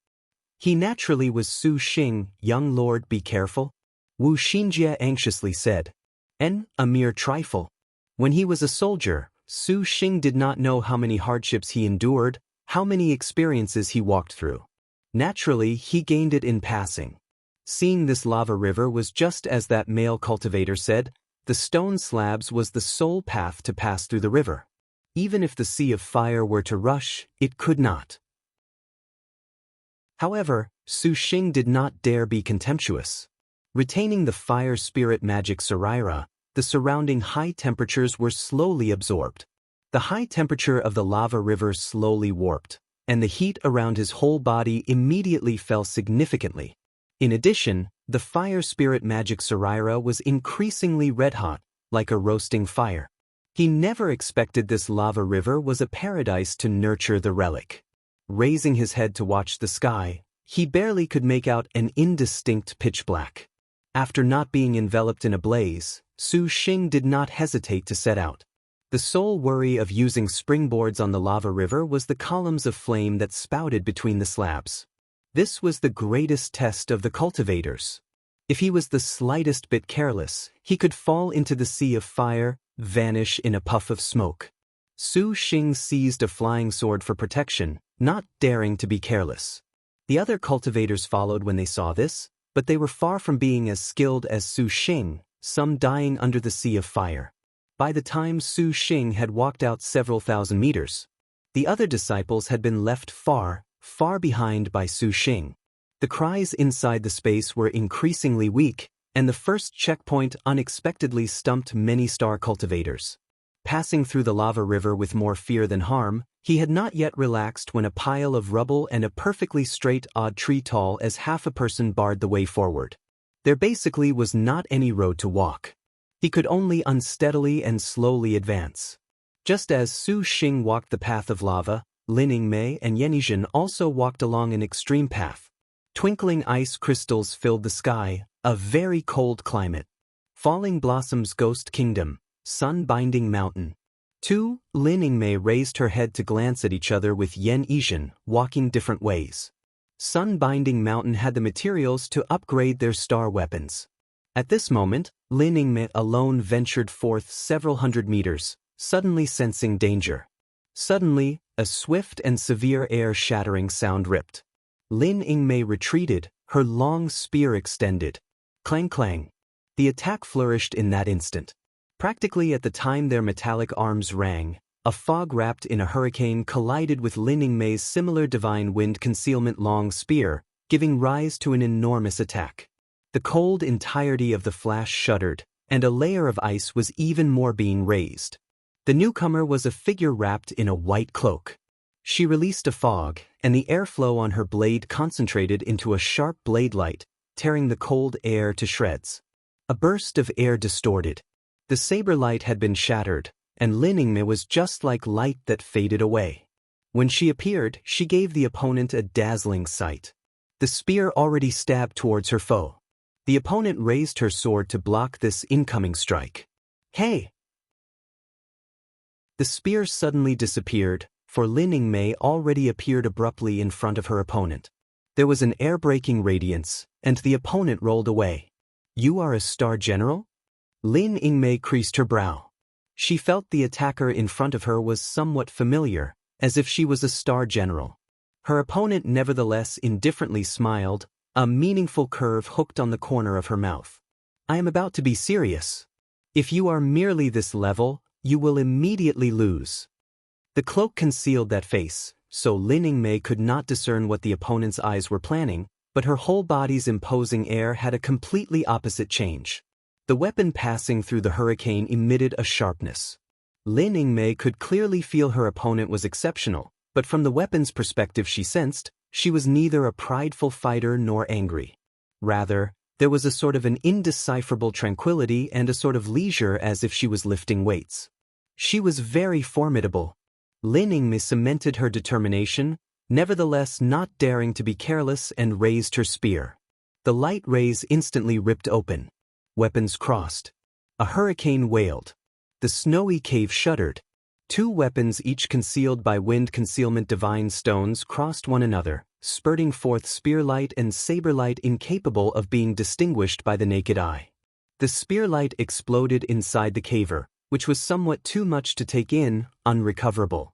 He naturally was Su Xing. "Young lord, be careful," Wu Xinjie anxiously said. A mere trifle. When he was a soldier, Su Xing did not know how many hardships he endured, how many experiences he walked through. Naturally, he gained it in passing. Seeing this lava river was just as that male cultivator said, the stone slabs was the sole path to pass through the river. Even if the sea of fire were to rush, it could not. However, Su Xing did not dare be contemptuous. Retaining the fire spirit magic Saraira, the surrounding high temperatures were slowly absorbed. The high temperature of the lava river slowly warped, and the heat around his whole body immediately fell significantly. In addition, the fire spirit magic Saraira was increasingly red-hot, like a roasting fire. He never expected this lava river was a paradise to nurture the relic. Raising his head to watch the sky, he barely could make out an indistinct pitch black. After not being enveloped in a blaze, Su Xing did not hesitate to set out. The sole worry of using springboards on the lava river was the columns of flame that spouted between the slabs. This was the greatest test of the cultivators. If he was the slightest bit careless, he could fall into the sea of fire, vanish in a puff of smoke. Su Xing seized a flying sword for protection, not daring to be careless. The other cultivators followed when they saw this, but they were far from being as skilled as Su Xing, some dying under the sea of fire. By the time Su Xing had walked out several thousand meters, the other disciples had been left far, far behind by Su Xing. The cries inside the space were increasingly weak, and the first checkpoint unexpectedly stumped many star cultivators. Passing through the lava river with more fear than harm, he had not yet relaxed when a pile of rubble and a perfectly straight odd tree tall as half a person barred the way forward. There basically was not any road to walk. He could only unsteadily and slowly advance. Just as Su Xing walked the path of lava, Lin Yingmei and Yanizhen also walked along an extreme path. Twinkling ice crystals filled the sky, a very cold climate. Falling blossoms ghost kingdom, sun-binding mountain. Lin Yingmei raised her head to glance at each other with Yanizhen, walking different ways. Sun-binding mountain had the materials to upgrade their star weapons. At this moment, Lin Yingmei alone ventured forth several hundred meters, suddenly sensing danger. Suddenly, a swift and severe air-shattering sound ripped. Lin Yingmei retreated, her long spear extended. Clang clang. The attack flourished in that instant. Practically at the time their metallic arms rang, a fog wrapped in a hurricane collided with Lin Yingmei's similar divine wind concealment long spear, giving rise to an enormous attack. The cold entirety of the flash shuddered, and a layer of ice was even more being raised. The newcomer was a figure wrapped in a white cloak. She released a fog, and the airflow on her blade concentrated into a sharp blade light, tearing the cold air to shreds. A burst of air distorted. The saber light had been shattered, and Lin Yingmei was just like light that faded away. When she appeared, she gave the opponent a dazzling sight. The spear already stabbed towards her foe. The opponent raised her sword to block this incoming strike. Hey! The spear suddenly disappeared, for Lin Yingmei already appeared abruptly in front of her opponent. There was an air-breaking radiance, and the opponent rolled away. You are a star general? Lin Yingmei creased her brow. She felt the attacker in front of her was somewhat familiar, as if she was a star general. Her opponent nevertheless indifferently smiled, a meaningful curve hooked on the corner of her mouth. I am about to be serious. If you are merely this level, you will immediately lose. The cloak concealed that face, so Lin Yingmei could not discern what the opponent's eyes were planning, but her whole body's imposing air had a completely opposite change. The weapon passing through the hurricane emitted a sharpness. Lin Yingmei could clearly feel her opponent was exceptional, but from the weapon's perspective she sensed, she was neither a prideful fighter nor angry. Rather, there was a sort of an indecipherable tranquility and a sort of leisure as if she was lifting weights. She was very formidable. Lin Yingmei cemented her determination, nevertheless not daring to be careless, and raised her spear. The light rays instantly ripped open. Weapons crossed. A hurricane wailed. The snowy cave shuddered. Two weapons each concealed by wind concealment divine stones crossed one another, spurting forth spear light and saber light incapable of being distinguished by the naked eye. The spear light exploded inside the caver, which was somewhat too much to take in, unrecoverable.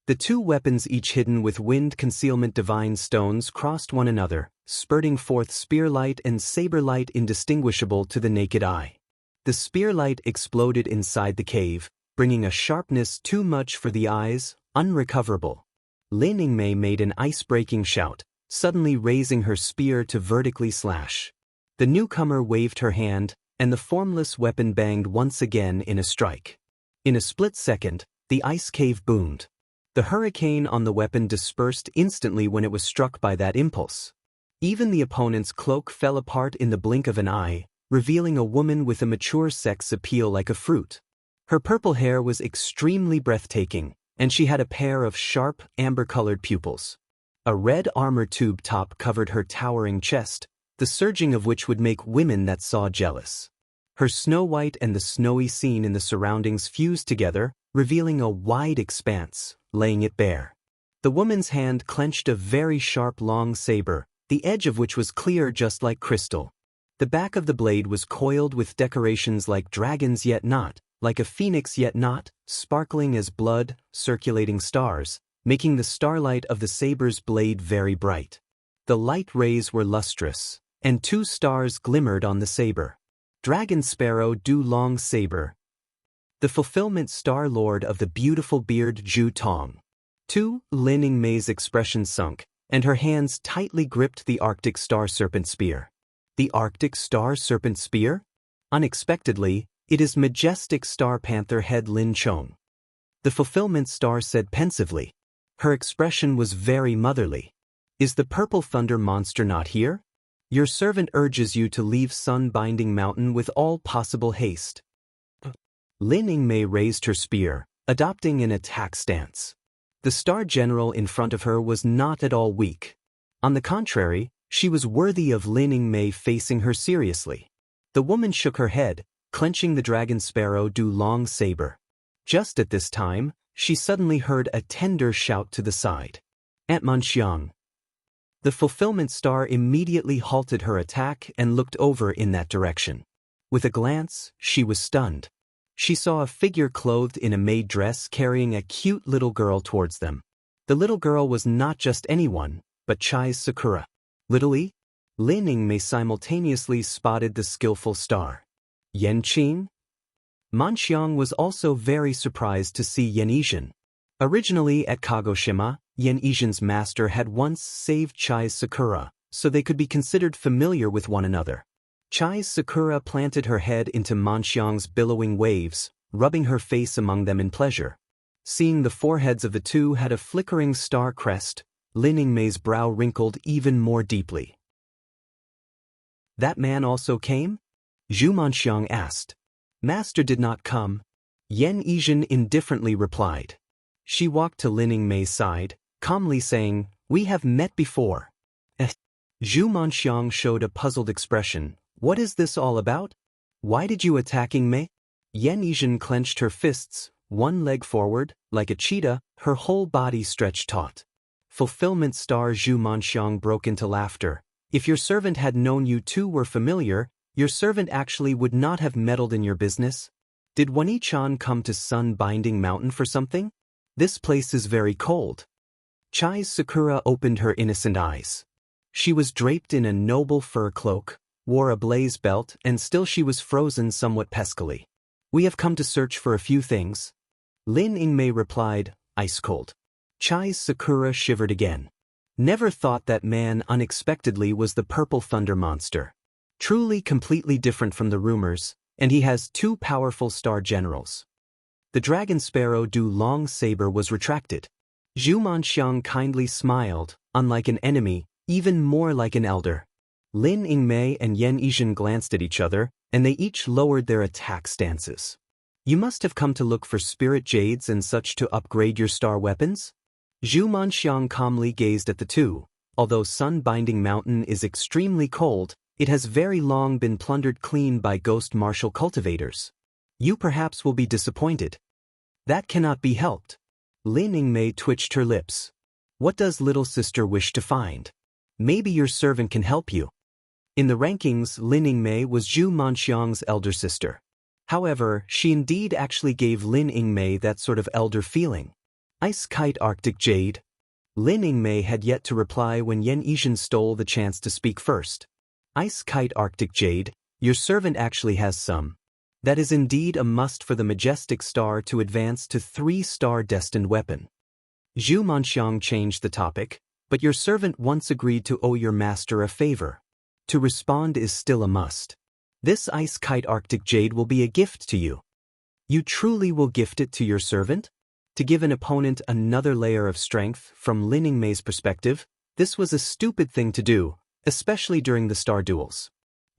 The two weapons each hidden with wind concealment divine stones crossed one another, spurting forth spear light and saber light indistinguishable to the naked eye. The spear light exploded inside the cave, bringing a sharpness too much for the eyes, unrecoverable. Lin Yingmei made an ice-breaking shout, suddenly raising her spear to vertically slash. The newcomer waved her hand, and the formless weapon banged once again in a strike. In a split second, the ice cave boomed. The hurricane on the weapon dispersed instantly when it was struck by that impulse. Even the opponent's cloak fell apart in the blink of an eye, revealing a woman with a mature sex appeal like a fruit. Her purple hair was extremely breathtaking, and she had a pair of sharp, amber-colored pupils. A red armor tube top covered her towering chest, the surging of which would make women that saw jealous. Her snow white and the snowy scene in the surroundings fused together, revealing a wide expanse, laying it bare. The woman's hand clenched a very sharp long saber, the edge of which was clear just like crystal. The back of the blade was coiled with decorations like dragons yet not, like a phoenix yet not, sparkling as blood, circulating stars, making the starlight of the saber's blade very bright. The light rays were lustrous, and two stars glimmered on the saber. Dragon Sparrow Du Long Saber. The fulfillment Star Lord of the beautiful beard Zhu Tong. 2. Lin Yingmei's expression sunk, and her hands tightly gripped the Arctic Star Serpent Spear. The Arctic Star Serpent Spear? Unexpectedly, it is majestic Star Panther Head Lin Chong. The fulfillment star said pensively. Her expression was very motherly. Is the purple thunder monster not here? Your servant urges you to leave Sun-binding Mountain with all possible haste. Lin Yingmei raised her spear, adopting an attack stance. The star general in front of her was not at all weak. On the contrary, she was worthy of Lin Yingmei facing her seriously. The woman shook her head, clenching the dragon sparrow Du Long saber. Just at this time, she suddenly heard a tender shout to the side. Aunt Manxiang. The fulfillment star immediately halted her attack and looked over in that direction. With a glance, she was stunned. She saw a figure clothed in a maid dress carrying a cute little girl towards them. The little girl was not just anyone, but Chai's Sakura. Little Lin Yingmei simultaneously spotted the skillful star. Yanqing? Manxiang was also very surprised to see Yan Yizhen. Originally at Kagoshima, Yen Yizhen's master had once saved Chai's Sakura, so they could be considered familiar with one another. Chai's Sakura planted her head into Manxiang's billowing waves, rubbing her face among them in pleasure. Seeing the foreheads of the two had a flickering star crest, Lin Yingmei's brow wrinkled even more deeply. "That man also came?" Zhu Manxiang asked. "Master did not come," Yen Yizhen indifferently replied. She walked to Lin Yingmei's side, calmly saying, "We have met before." Zhu Manxiang showed a puzzled expression. "What is this all about? Why did you attack Yingmei?" Yen Yizhen clenched her fists, one leg forward, like a cheetah, her whole body stretched taut. Fulfillment star Zhu Manxiang broke into laughter. "If your servant had known you two were familiar, your servant actually would not have meddled in your business. Did Wani-chan come to Sun-binding Mountain for something? This place is very cold." Chai's Sakura opened her innocent eyes. She was draped in a noble fur cloak, wore a blaze belt, and still she was frozen somewhat peskily. "We have come to search for a few things," Lin Yingmei replied, ice cold. Chai's Sakura shivered again. "Never thought that man unexpectedly was the purple thunder monster. Truly completely different from the rumors, and he has two powerful star generals." The dragon sparrow Du Long saber was retracted. Zhu Manxiang kindly smiled, unlike an enemy, even more like an elder. Lin Yingmei and Yen Yizhen glanced at each other, and they each lowered their attack stances. "You must have come to look for spirit jades and such to upgrade your star weapons?" Zhu Manxiang calmly gazed at the two. Although Sun-binding Mountain is extremely cold, it has very long been plundered clean by ghost martial cultivators. "You perhaps will be disappointed." "That cannot be helped." Lin Yingmei twitched her lips. "What does little sister wish to find? Maybe your servant can help you." In the rankings, Lin Yingmei was Zhu Manxiang's elder sister. However, she indeed actually gave Lin Yingmei that sort of elder feeling. "Ice Kite Arctic Jade." Lin Yingmei had yet to reply when Yen Yizhen stole the chance to speak first. "Ice Kite Arctic Jade, your servant actually has some. That is indeed a must for the majestic star to advance to 3-star destined weapon." Zhu Manxiang changed the topic, "But your servant once agreed to owe your master a favor. To respond is still a must. This Ice Kite Arctic Jade will be a gift to you." "You truly will gift it to your servant?" To give an opponent another layer of strength, from Lin Yingmei's perspective, this was a stupid thing to do, especially during the star duels.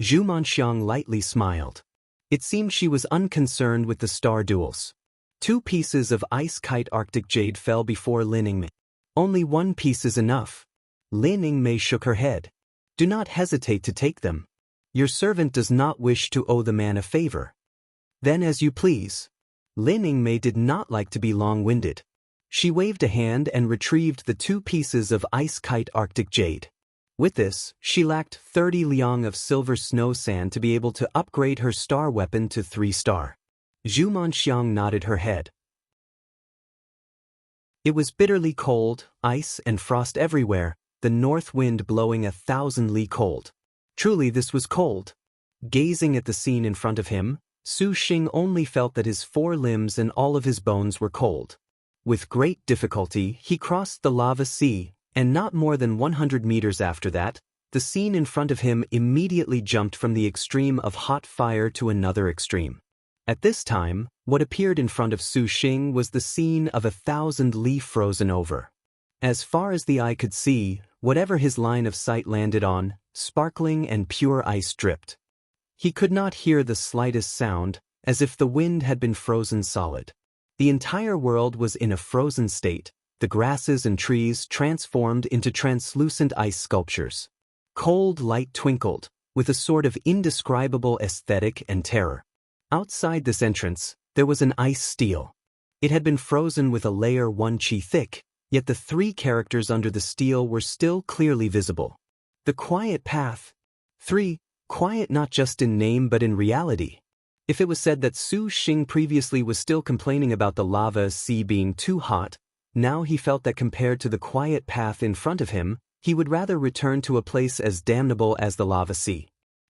Zhu Manxiang lightly smiled. It seemed she was unconcerned with the star duels. 2 pieces of Ice Kite Arctic Jade fell before Lin Yingmei. "Only 1 piece is enough." Lin Yingmei shook her head. "Do not hesitate to take them. Your servant does not wish to owe the man a favor." "Then as you please." Lin Yingmei did not like to be long-winded. She waved a hand and retrieved the 2 pieces of Ice Kite Arctic Jade. With this, she lacked 30 liang of silver snow sand to be able to upgrade her star weapon to 3-star. Zhu Manxiang nodded her head. It was bitterly cold, ice and frost everywhere, the north wind blowing 1,000 li cold. Truly this was cold. Gazing at the scene in front of him, Su Xing only felt that his 4 limbs and all of his bones were cold. With great difficulty, he crossed the lava sea, and not more than 100 meters after that, the scene in front of him immediately jumped from the extreme of hot fire to another extreme. At this time, what appeared in front of Su Xing was the scene of 1,000 li frozen over. As far as the eye could see, whatever his line of sight landed on, sparkling and pure ice dripped. He could not hear the slightest sound, as if the wind had been frozen solid. The entire world was in a frozen state, the grasses and trees transformed into translucent ice sculptures. Cold light twinkled, with a sort of indescribable aesthetic and terror. Outside this entrance, there was an ice steel. It had been frozen with a layer 1 chi thick, yet the 3 characters under the steel were still clearly visible. The quiet path. 3. Quiet not just in name but in reality. If it was said that Su Xing previously was still complaining about the lava sea being too hot, now he felt that compared to the quiet path in front of him, he would rather return to a place as damnable as the lava sea.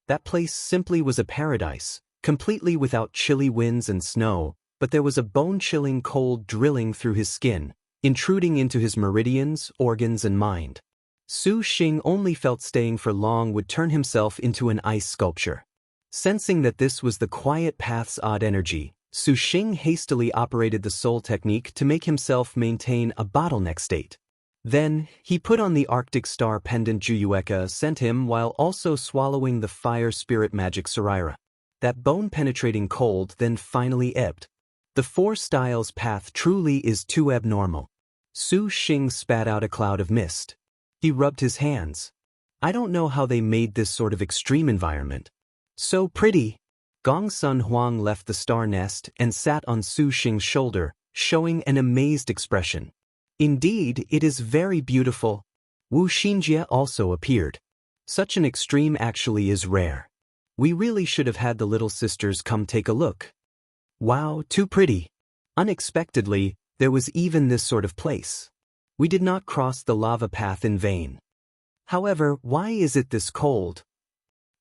That place simply was a paradise, completely without chilly winds and snow, but there was a bone-chilling cold drilling through his skin, intruding into his meridians, organs, and mind. Su Xing only felt staying for long would turn himself into an ice sculpture. Sensing that this was the quiet path's odd energy, Su Xing hastily operated the soul technique to make himself maintain a bottleneck state. Then, he put on the Arctic Star pendant Juyueka sent him while also swallowing the fire spirit magic Saraira. That bone-penetrating cold then finally ebbed. The Four Styles path truly is too abnormal. Su Xing spat out a cloud of mist. He rubbed his hands. I don't know how they made this sort of extreme environment so pretty. Gong Sun Huang left the star nest and sat on Su Xing's shoulder, showing an amazed expression. Indeed, it is very beautiful. Wu Xinjie also appeared. Such an extreme actually is rare. We really should have had the little sisters come take a look. Wow, too pretty. Unexpectedly, there was even this sort of place. We did not cross the lava path in vain. However, why is it this cold?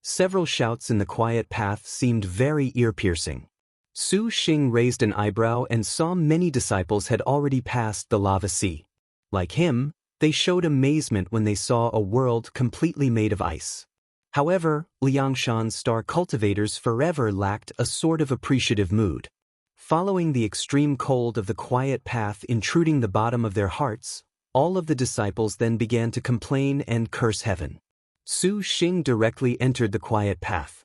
Several shouts in the quiet path seemed very ear-piercing. Su Xing raised an eyebrow and saw many disciples had already passed the lava sea. Like him, they showed amazement when they saw a world completely made of ice. However, Liangshan's star cultivators forever lacked a sort of appreciative mood. Following the extreme cold of the quiet path intruding the bottom of their hearts, all of the disciples then began to complain and curse heaven. Su Xing directly entered the quiet path.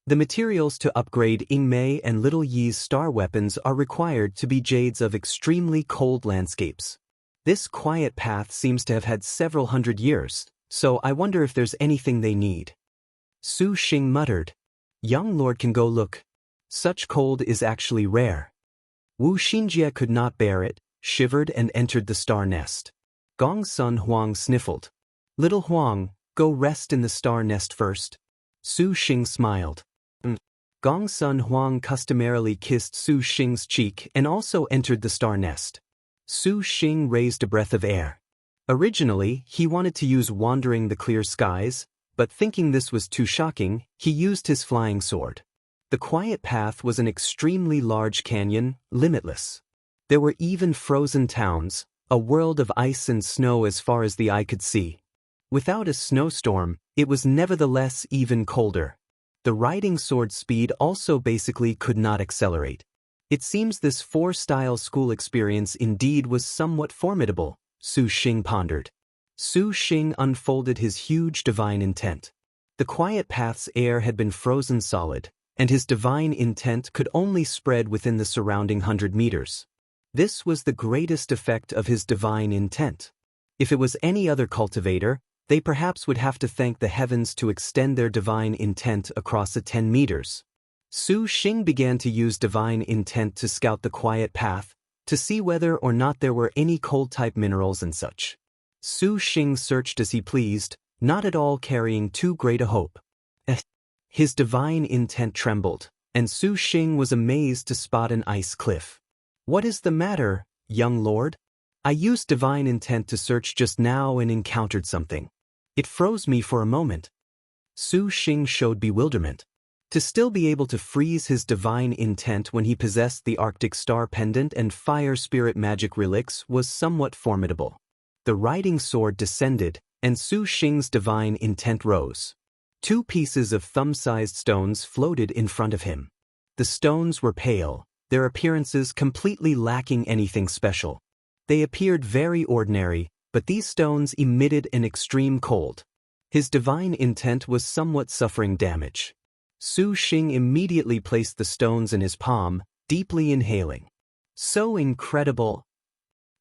The materials to upgrade Yingmei and Little Yi's star weapons are required to be jades of extremely cold landscapes. This quiet path seems to have had several hundred years, so I wonder if there's anything they need. Su Xing muttered. Young Lord can go look. Such cold is actually rare. Wu Xinjie could not bear it, shivered and entered the star nest. Gong Sun Huang sniffled. Little Huang, go rest in the star nest first. Su Xing smiled. Gong Sun Huang customarily kissed Su Xing's cheek and also entered the star nest. Su Xing raised a breath of air. Originally, he wanted to use Wandering the Clear Skies, but thinking this was too shocking, he used his flying sword. The quiet path was an extremely large canyon, limitless. There were even frozen towns, a world of ice and snow as far as the eye could see. Without a snowstorm, it was nevertheless even colder. The riding sword speed also basically could not accelerate. It seems this four-style school experience indeed was somewhat formidable, Su Xing pondered. Su Xing unfolded his huge divine intent. The quiet path's air had been frozen solid, and his divine intent could only spread within the surrounding 100 meters. This was the greatest effect of his divine intent. If it was any other cultivator, they perhaps would have to thank the heavens to extend their divine intent across the 10 meters. Su Xing began to use divine intent to scout the quiet path, to see whether or not there were any cold-type minerals and such. Su Xing searched as he pleased, not at all carrying too great a hope. His divine intent trembled, and Su Xing was amazed to spot an ice cliff. What is the matter, young lord? I used divine intent to search just now and encountered something. It froze me for a moment. Su Xing showed bewilderment. To still be able to freeze his divine intent when he possessed the Arctic Star Pendant and Fire Spirit Magic relics was somewhat formidable. The riding sword descended, and Su Xing's divine intent rose. 2 pieces of thumb-sized stones floated in front of him. The stones were pale, their appearances completely lacking anything special. They appeared very ordinary, but these stones emitted an extreme cold. His divine intent was somewhat suffering damage. Su Xing immediately placed the stones in his palm, deeply inhaling. So incredible!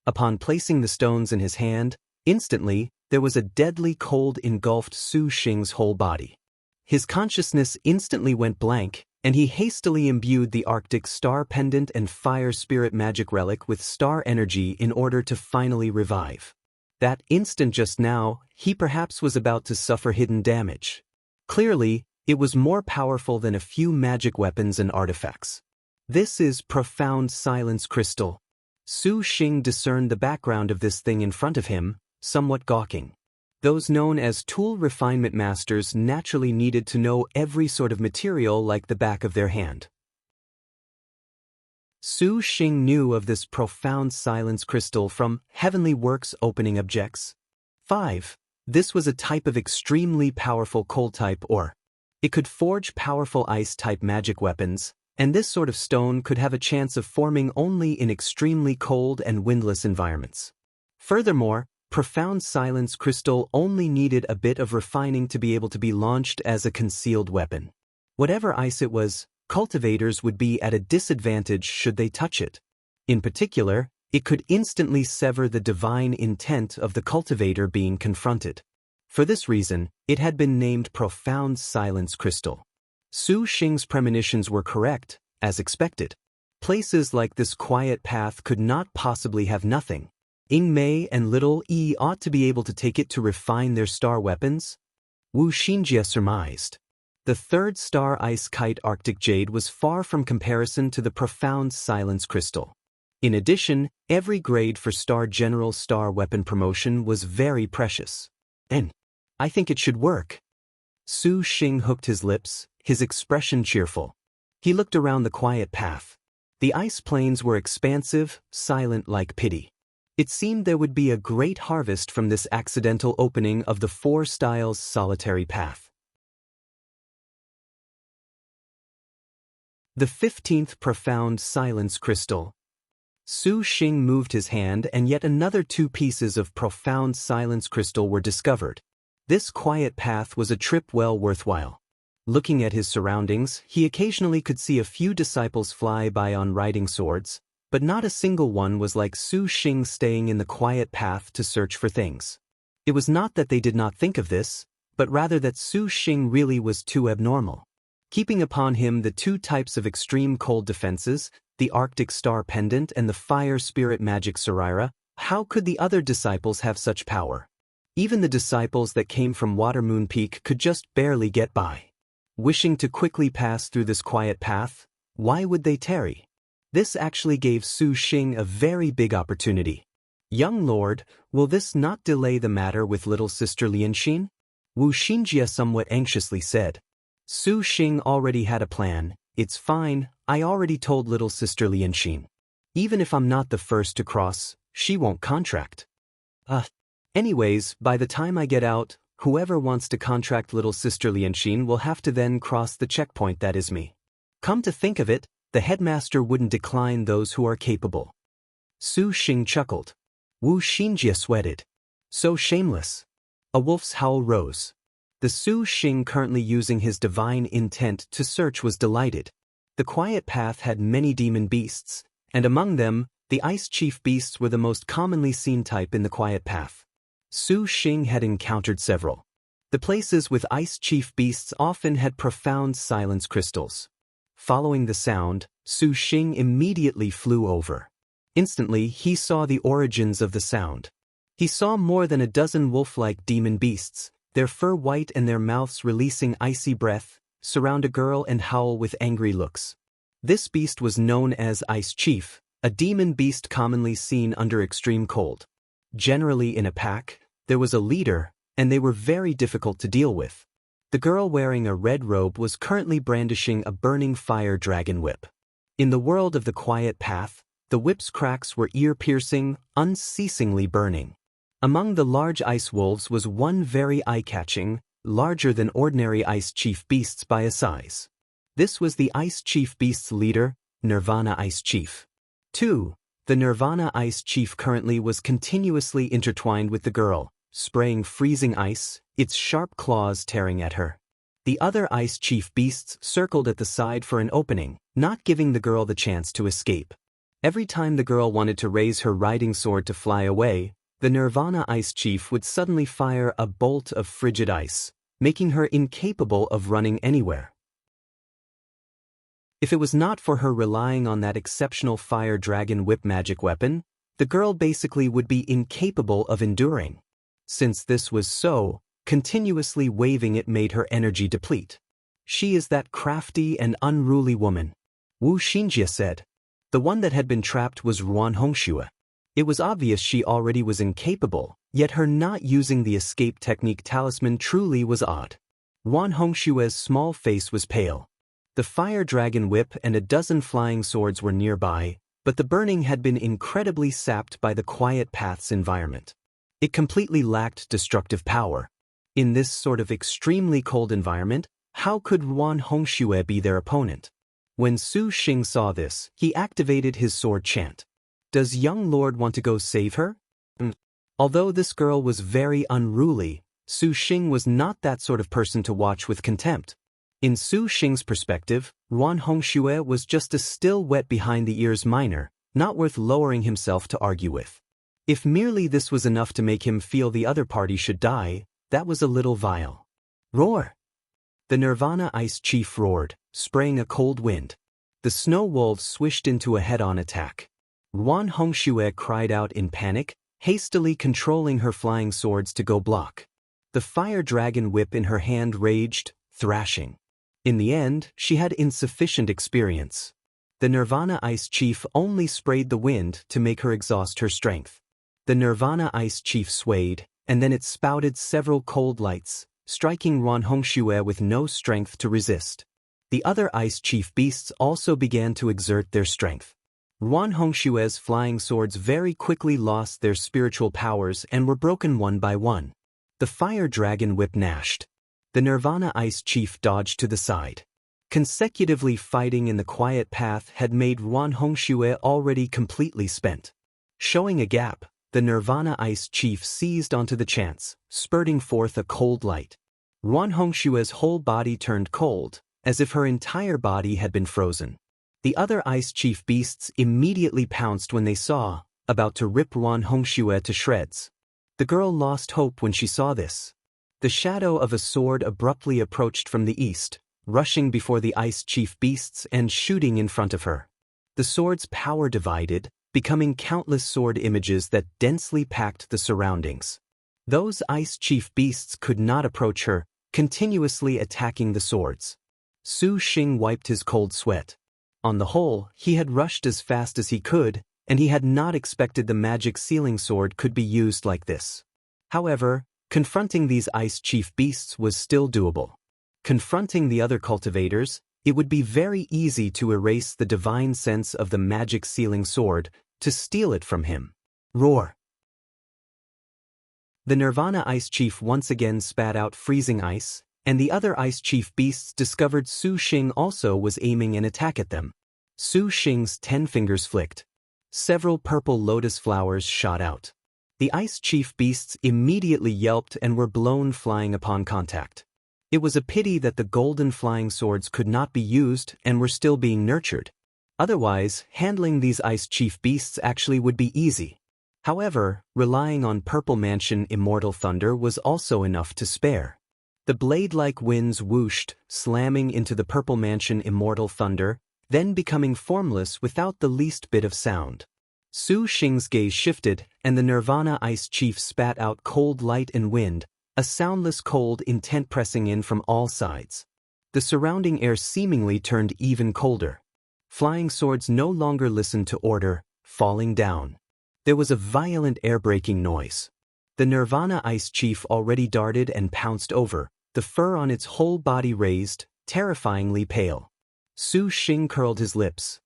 Upon placing the stones in his hand, instantly, there was a deadly cold engulfed Su Xing's whole body. His consciousness instantly went blank, and he hastily imbued the Arctic Star Pendant and Fire Spirit Magic Relic with star energy in order to finally revive. That instant just now, he perhaps was about to suffer hidden damage. Clearly, it was more powerful than a few magic weapons and artifacts. This is profound silence crystal. Su Xing discerned the background of this thing in front of him, somewhat gawking. Those known as tool refinement masters naturally needed to know every sort of material like the back of their hand. Su Xing knew of this profound silence crystal from Heavenly Works opening objects. 5. This was a type of extremely powerful cold type or it could forge powerful ice-type magic weapons, and this sort of stone could have a chance of forming only in extremely cold and windless environments. Furthermore, profound silence crystal only needed a bit of refining to be able to be launched as a concealed weapon. Whatever ice it was, cultivators would be at a disadvantage should they touch it. In particular, it could instantly sever the divine intent of the cultivator being confronted. For this reason, it had been named Profound Silence Crystal. Su Xing's premonitions were correct, as expected. Places like this quiet path could not possibly have nothing. Ying Mei and Little Yi ought to be able to take it to refine their star weapons. Wu Xinjie surmised. The third star ice kite Arctic Jade was far from comparison to the Profound Silence Crystal. In addition, every grade for Star General star weapon promotion was very precious. And I think it should work. Su Xing hooked his lips, his expression cheerful. He looked around the quiet path. The ice plains were expansive, silent like pity. It seemed there would be a great harvest from this accidental opening of the Four Styles solitary path. The 15th Profound Silence Crystal. Su Xing moved his hand and yet another 2 pieces of Profound Silence Crystal were discovered. This quiet path was a trip well worthwhile. Looking at his surroundings, he occasionally could see a few disciples fly by on riding swords, but not a single one was like Su Xing staying in the quiet path to search for things. It was not that they did not think of this, but rather that Su Xing really was too abnormal. Keeping upon him the 2 types of extreme cold defenses, the Arctic Star Pendant and the Fire Spirit Magic Sarira, how could the other disciples have such power? Even the disciples that came from Watermoon Peak could just barely get by. Wishing to quickly pass through this quiet path, why would they tarry? This actually gave Su Xing a very big opportunity. Young Lord, will this not delay the matter with little sister Lianxin? Wu Xinjie somewhat anxiously said. Su Xing already had a plan. It's fine, I already told little sister Lianxin. Even if I'm not the first to cross, she won't contract. Anyways, by the time I get out, whoever wants to contract little sister Lianxin will have to then cross the checkpoint, that is me. Come to think of it, the headmaster wouldn't decline those who are capable. Su Xing chuckled. Wu Xinjie sweated. So shameless. A wolf's howl rose. The Su Xing currently using his divine intent to search was delighted. The quiet path had many demon beasts, and among them, the ice chief beasts were the most commonly seen type in the quiet path. Su Xing had encountered several. The places with ice chief beasts often had profound silence crystals. Following the sound, Su Xing immediately flew over. Instantly, he saw the origins of the sound. He saw more than a dozen wolf-like demon beasts, their fur white and their mouths releasing icy breath, surround a girl and howl with angry looks. This beast was known as Ice Chief, a demon beast commonly seen under extreme cold. Generally in a pack, there was a leader, and they were very difficult to deal with. The girl wearing a red robe was currently brandishing a burning fire dragon whip. In the world of the quiet path, the whip's cracks were ear-piercing, unceasingly burning. Among the large ice wolves was one very eye-catching, larger than ordinary ice chief beasts by a size. This was the ice chief beast's leader, Nirvana Ice Chief. 2. The Nirvana Ice Chief currently was continuously intertwined with the girl, spraying freezing ice, its sharp claws tearing at her. The other Ice Chief beasts circled at the side for an opening, not giving the girl the chance to escape. Every time the girl wanted to raise her riding sword to fly away, the Nirvana Ice Chief would suddenly fire a bolt of frigid ice, making her incapable of running anywhere. If it was not for her relying on that exceptional fire dragon whip magic weapon, the girl basically would be incapable of enduring. Since this was so, continuously waving it made her energy deplete. She is that crafty and unruly woman. Wu Xinjie said. The one that had been trapped was Ruan Hongxue. It was obvious she already was incapable, yet her not using the escape technique talisman truly was odd. Ruan Hongxue's small face was pale. The fire dragon whip and a dozen flying swords were nearby, but the burning had been incredibly sapped by the quiet path's environment. It completely lacked destructive power. In this sort of extremely cold environment, how could Ruan Hongxue be their opponent? When Su Xing saw this, he activated his sword chant. Does young lord want to go save her? Although this girl was very unruly, Su Xing was not that sort of person to watch with contempt. In Su Xing's perspective, Ruan Hongxue was just a still wet behind the ears miner, not worth lowering himself to argue with. If merely this was enough to make him feel the other party should die, that was a little vile. Roar! The Nirvana Ice Chief roared, spraying a cold wind. The snow wolves swished into a head-on attack. Ruan Hongxue cried out in panic, hastily controlling her flying swords to go block. The fire dragon whip in her hand raged, thrashing. In the end, she had insufficient experience. The Nirvana Ice Chief only sprayed the wind to make her exhaust her strength. The Nirvana Ice Chief swayed, and then it spouted several cold lights, striking Ruan Hongxue with no strength to resist. The other Ice Chief beasts also began to exert their strength. Ruan Hongxue's flying swords very quickly lost their spiritual powers and were broken one by one. The fire dragon whip gnashed. The Nirvana Ice Chief dodged to the side. Consecutively fighting in the quiet path had made Ruan Hongxue already completely spent. Showing a gap, the Nirvana Ice Chief seized onto the chance, spurting forth a cold light. Ruan Hongxue's whole body turned cold, as if her entire body had been frozen. The other Ice Chief beasts immediately pounced when they saw, about to rip Ruan Hongxue to shreds. The girl lost hope when she saw this. The shadow of a sword abruptly approached from the east, rushing before the Ice Chief beasts and shooting in front of her. The sword's power divided, becoming countless sword images that densely packed the surroundings. Those Ice Chief beasts could not approach her, continuously attacking the swords. Su Xing wiped his cold sweat. On the whole, he had rushed as fast as he could, and he had not expected the magic sealing sword could be used like this. However, confronting these Ice Chief beasts was still doable. Confronting the other cultivators, it would be very easy to erase the divine sense of the magic sealing sword, to steal it from him. Roar! The Nirvana Ice Chief once again spat out freezing ice, and the other Ice Chief beasts discovered Su Xing also was aiming an attack at them. Su Xing's 10 fingers flicked. Several purple lotus flowers shot out. The Ice Chief beasts immediately yelped and were blown flying upon contact. It was a pity that the golden flying swords could not be used and were still being nurtured. Otherwise, handling these Ice Chief beasts actually would be easy. However, relying on Purple Mansion Immortal Thunder was also enough to spare. The blade-like winds whooshed, slamming into the Purple Mansion Immortal Thunder, then becoming formless without the least bit of sound. Su Xing's gaze shifted, and the Nirvana Ice Chief spat out cold light and wind, a soundless cold intent pressing in from all sides. The surrounding air seemingly turned even colder. Flying swords no longer listened to order, falling down. There was a violent air-breaking noise. The Nirvana Ice Chief already darted and pounced over, the fur on its whole body raised, terrifyingly pale. Su Xing curled his lips.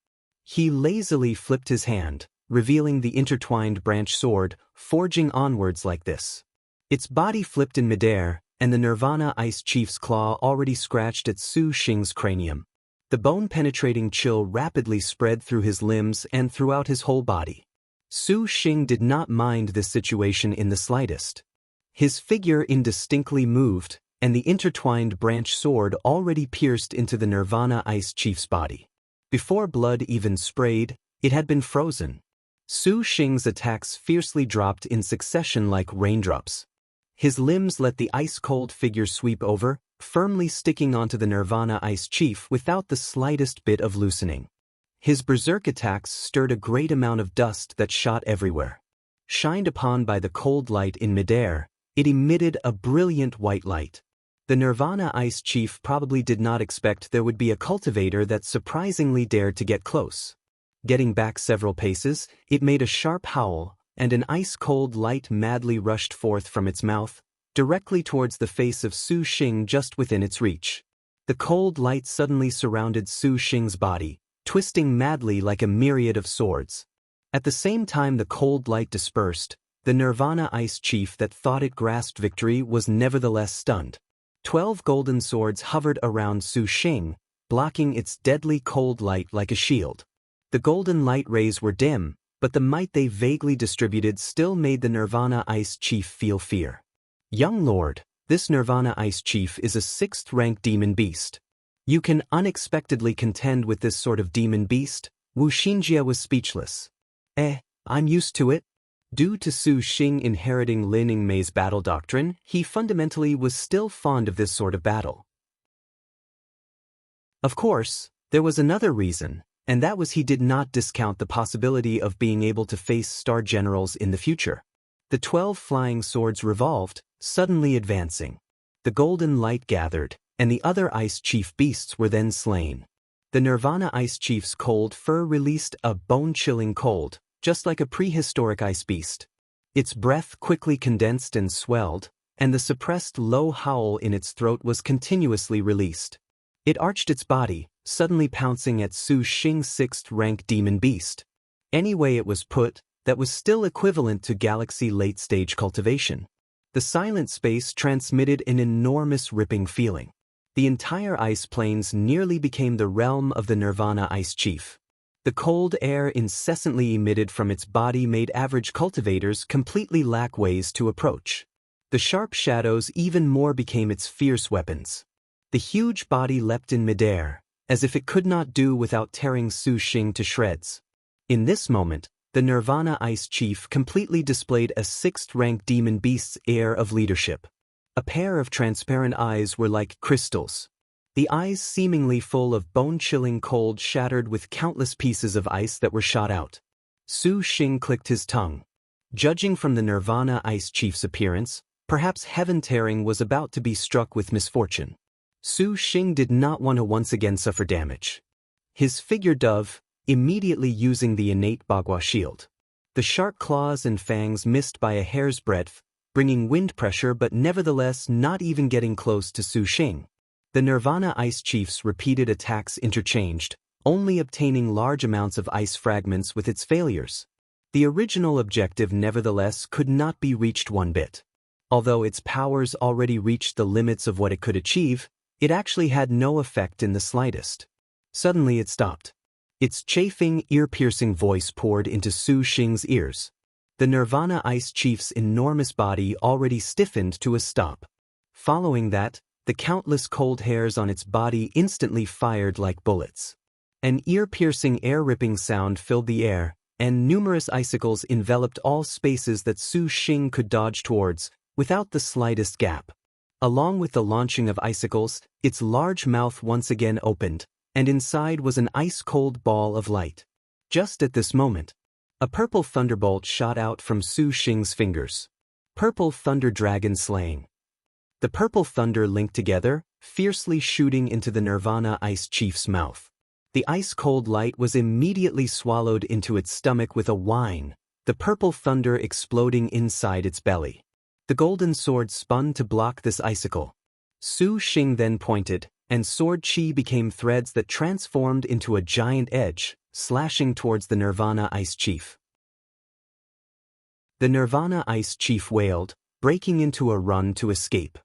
He lazily flipped his hand, revealing the intertwined branch sword, forging onwards like this. Its body flipped in midair, and the Nirvana Ice Chief's claw already scratched at Su Xing's cranium. The bone-penetrating chill rapidly spread through his limbs and throughout his whole body. Su Xing did not mind this situation in the slightest. His figure indistinctly moved, and the intertwined branch sword already pierced into the Nirvana Ice Chief's body. Before blood even sprayed, it had been frozen. Su Xing's attacks fiercely dropped in succession like raindrops. His limbs let the ice-cold figure sweep over, firmly sticking onto the Nirvana Ice Chief without the slightest bit of loosening. His berserk attacks stirred a great amount of dust that shot everywhere. Shined upon by the cold light in midair, it emitted a brilliant white light. The Nirvana Ice Chief probably did not expect there would be a cultivator that surprisingly dared to get close. Getting back several paces, it made a sharp howl, and an ice-cold light madly rushed forth from its mouth, directly towards the face of Su Xing just within its reach. The cold light suddenly surrounded Su Xing's body, twisting madly like a myriad of swords. At the same time the cold light dispersed, the Nirvana Ice Chief that thought it grasped victory was nevertheless stunned. 12 golden swords hovered around Su Xing, blocking its deadly cold light like a shield. The golden light rays were dim, but the might they vaguely distributed still made the Nirvana Ice Chief feel fear. Young Lord, this Nirvana Ice Chief is a 6th-rank demon beast. You can unexpectedly contend with this sort of demon beast? Wu Xinjie was speechless. I'm used to it. Due to Su Xing inheriting Lin Yingmei's battle doctrine, he fundamentally was still fond of this sort of battle. Of course, there was another reason, and that was he did not discount the possibility of being able to face star generals in the future. The 12 flying swords revolved, suddenly advancing. The golden light gathered, and the other Ice Chief beasts were then slain. The Nirvana Ice Chief's cold fur released a bone-chilling cold, just like a prehistoric ice beast. Its breath quickly condensed and swelled, and the suppressed low howl in its throat was continuously released. It arched its body, suddenly pouncing at Su Xing's 6th-rank demon beast. Any way it was put, that was still equivalent to galaxy late-stage cultivation. The silent space transmitted an enormous ripping feeling. The entire ice plains nearly became the realm of the Nirvana Ice Chief. The cold air incessantly emitted from its body made average cultivators completely lack ways to approach. The sharp shadows even more became its fierce weapons. The huge body leapt in midair, as if it could not do without tearing Su Xing to shreds. In this moment, the Nirvana Ice Chief completely displayed a 6th-rank demon beast's air of leadership. A pair of transparent eyes were like crystals. The eyes seemingly full of bone-chilling cold shattered with countless pieces of ice that were shot out. Su Xing clicked his tongue. Judging from the Nirvana Ice Chief's appearance, perhaps Heaven Tearing was about to be struck with misfortune. Su Xing did not want to once again suffer damage. His figure dove, immediately using the innate Bagua shield. The sharp claws and fangs missed by a hair's breadth, bringing wind pressure but nevertheless not even getting close to Su Xing. The Nirvana Ice Chief's repeated attacks interchanged, only obtaining large amounts of ice fragments with its failures. The original objective nevertheless could not be reached one bit. Although its powers already reached the limits of what it could achieve, it actually had no effect in the slightest. Suddenly it stopped. Its chafing, ear-piercing voice poured into Su Xing's ears. The Nirvana Ice Chief's enormous body already stiffened to a stop. Following that, the countless cold hairs on its body instantly fired like bullets. An ear-piercing air-ripping sound filled the air, and numerous icicles enveloped all spaces that Su Xing could dodge towards, without the slightest gap. Along with the launching of icicles, its large mouth once again opened, and inside was an ice-cold ball of light. Just at this moment, a purple thunderbolt shot out from Su Xing's fingers. Purple Thunder Dragon Slaying. The purple thunder linked together, fiercely shooting into the Nirvana Ice Chief's mouth. The ice-cold light was immediately swallowed into its stomach with a whine, the purple thunder exploding inside its belly. The golden sword spun to block this icicle. Su Xing then pointed, and sword chi became threads that transformed into a giant edge, slashing towards the Nirvana Ice Chief. The Nirvana Ice Chief wailed, breaking into a run to escape.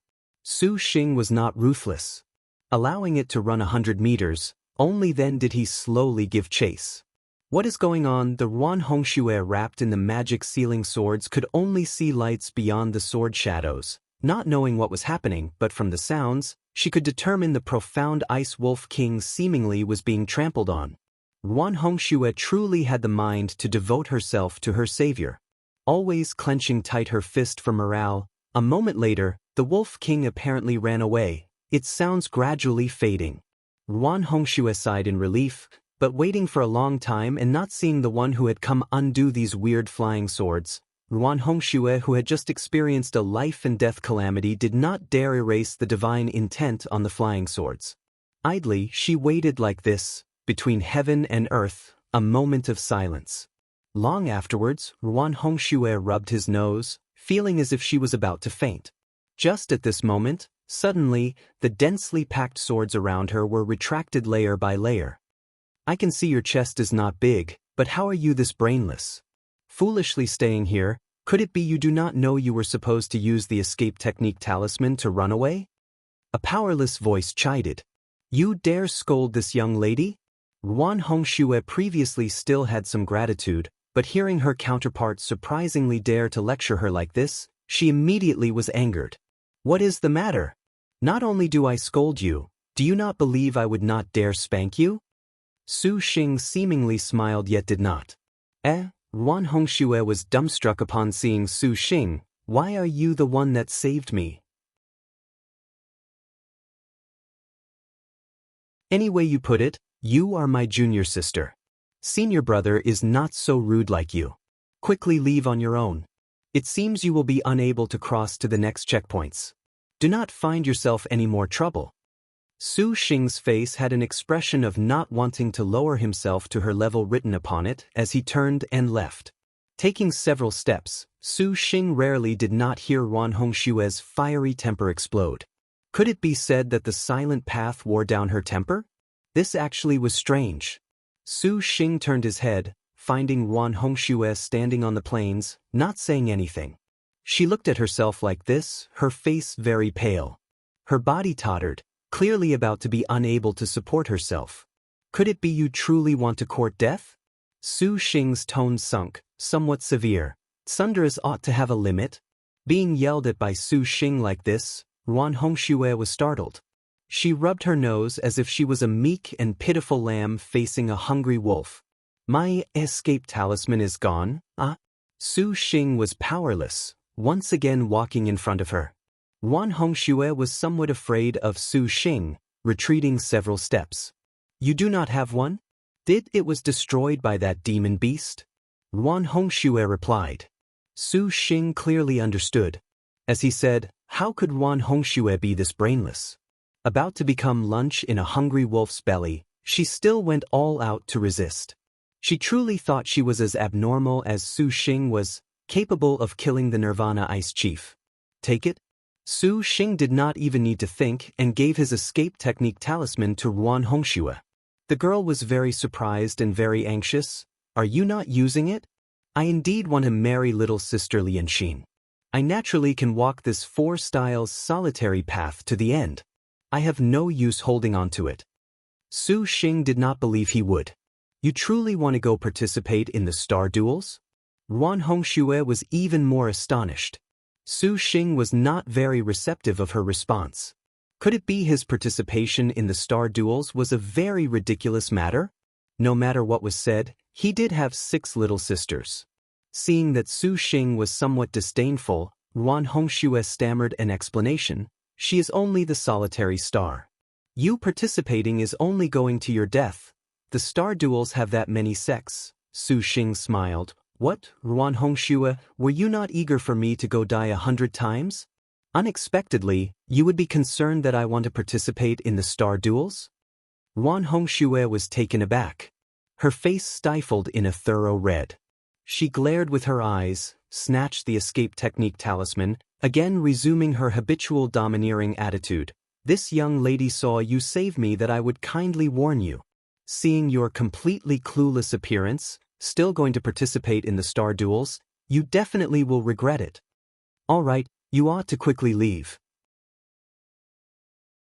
Su Xing was not ruthless. Allowing it to run 100 meters, only then did he slowly give chase. What is going on? The Ruan Hongxue wrapped in the magic sealing swords could only see lights beyond the sword shadows, not knowing what was happening, but from the sounds, she could determine the profound Ice Wolf King seemingly was being trampled on. Ruan Hongxue truly had the mind to devote herself to her savior. Always clenching tight her fist for morale, a moment later, the Wolf King apparently ran away, its sounds gradually fading. Ruan Hongxue sighed in relief, but waiting for a long time and not seeing the one who had come undo these weird flying swords, Ruan Hongxue, who had just experienced a life-and-death calamity, did not dare erase the divine intent on the flying swords. Idly, she waited like this, between heaven and earth, a moment of silence. Long afterwards, Ruan Hongxue rubbed his nose, feeling as if she was about to faint. Just at this moment, Suddenly, the densely packed swords around her were retracted layer by layer. I can see your chest is not big, but how are you this brainless? Foolishly staying here, could it be you do not know you were supposed to use the escape technique talisman to run away? A powerless voice chided. You dare scold this young lady? Ruan Hongxue previously still had some gratitude, but hearing her counterpart surprisingly dare to lecture her like this, she immediately was angered. What is the matter? Not only do I scold you, do you not believe I would not dare spank you? Su Xing seemingly smiled yet did not. Ruan Hongxue was dumbstruck upon seeing Su Xing. Why are you the one that saved me? Any way you put it, you are my junior sister. Senior brother is not so rude like you. Quickly leave on your own. It seems you will be unable to cross to the next checkpoints. Do not find yourself any more trouble. Su Xing's face had an expression of not wanting to lower himself to her level written upon it as he turned and left. Taking several steps, Su Xing rarely did not hear Ruan Hongxue's fiery temper explode. Could it be said that the silent path wore down her temper? This actually was strange. Su Xing turned his head, finding Ruan Hongxue standing on the plains, not saying anything. She looked at herself like this, her face very pale. Her body tottered, clearly about to be unable to support herself. Could it be you truly want to court death? Su Xing's tone sunk, somewhat severe. Tsundras ought to have a limit. Being yelled at by Su Xing like this, Ruan Hongxue was startled. She rubbed her nose as if she was a meek and pitiful lamb facing a hungry wolf. My escape talisman is gone, Su Xing was powerless, once again walking in front of her. Ruan Hongxue was somewhat afraid of Su Xing, retreating several steps. You do not have one? It was destroyed by that demon beast? Ruan Hongxue replied. Su Xing clearly understood. As he said, how could Ruan Hongxue be this brainless? About to become lunch in a hungry wolf's belly, she still went all out to resist. She truly thought she was as abnormal as Su Xing was, capable of killing the Nirvana Ice Chief. Take it? Su Xing did not even need to think and gave his escape technique talisman to Ruan Hongxue. The girl was very surprised and very anxious. Are you not using it? I indeed want to marry little sister Lianxin. I naturally can walk this 4 styles solitary path to the end. I have no use holding on to it. Su Xing did not believe he would. You truly want to go participate in the star duels? Ruan Hongxue was even more astonished. Su Xing was not very receptive of her response. Could it be his participation in the star duels was a very ridiculous matter? No matter what was said, he did have 6 little sisters. Seeing that Su Xing was somewhat disdainful, Ruan Hongxue stammered an explanation. She is only the solitary star. You participating is only going to your death. The star duels have that many sects. Su Xing smiled. What, Ruan Hongxue, were you not eager for me to go die 100 times? Unexpectedly, you would be concerned that I want to participate in the star duels? Ruan Hongxue was taken aback. Her face stifled in a thorough red. She glared with her eyes, snatched the escape technique talisman, again resuming her habitual domineering attitude. This young lady saw you save me that I would kindly warn you. Seeing your completely clueless appearance, still going to participate in the star duels, you definitely will regret it. All right, you ought to quickly leave.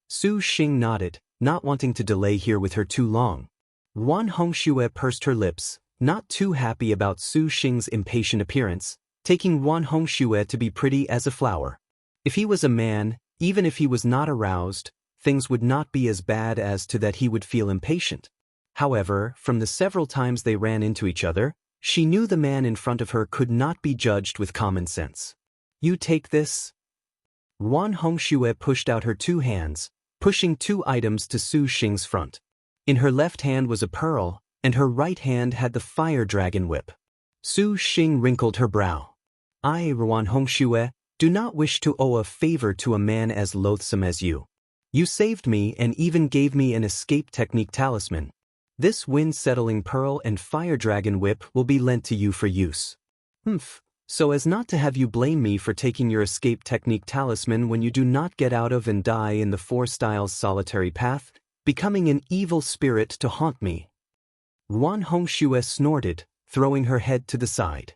Su Xing nodded, not wanting to delay here with her too long. Ruan Hongxue pursed her lips, not too happy about Su Xing's impatient appearance, taking Ruan Hongxue to be pretty as a flower. If he was a man, even if he was not aroused, things would not be as bad as to that he would feel impatient. However, from the several times they ran into each other, she knew the man in front of her could not be judged with common sense. You take this? Ruan Hongxue pushed out her 2 hands, pushing 2 items to Su Xing's front. In her left hand was a pearl, and her right hand had the fire dragon whip. Su Xing wrinkled her brow. I, Ruan Hongxue, do not wish to owe a favor to a man as loathsome as you. You saved me and even gave me an escape technique talisman. This wind-settling pearl and fire dragon whip will be lent to you for use. so as not to have you blame me for taking your escape technique talisman when you do not get out of and die in the Four Styles solitary path, becoming an evil spirit to haunt me. Ruan Hongxue snorted, throwing her head to the side.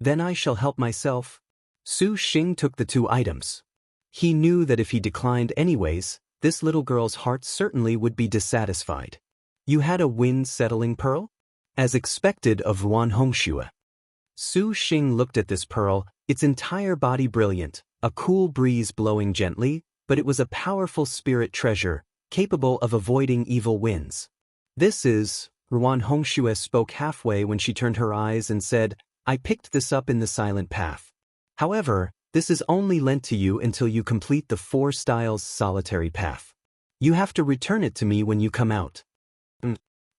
Then I shall help myself. Su Xing took the 2 items. He knew that if he declined anyways, this little girl's heart certainly would be dissatisfied. You had a wind-settling pearl? As expected of Ruan Hongxue. Su Xing looked at this pearl, its entire body brilliant, a cool breeze blowing gently, but it was a powerful spirit treasure, capable of avoiding evil winds. This is, Ruan Hongxue spoke halfway when she turned her eyes and said, I picked this up in the silent path. However, this is only lent to you until you complete the Four Styles solitary path. You have to return it to me when you come out.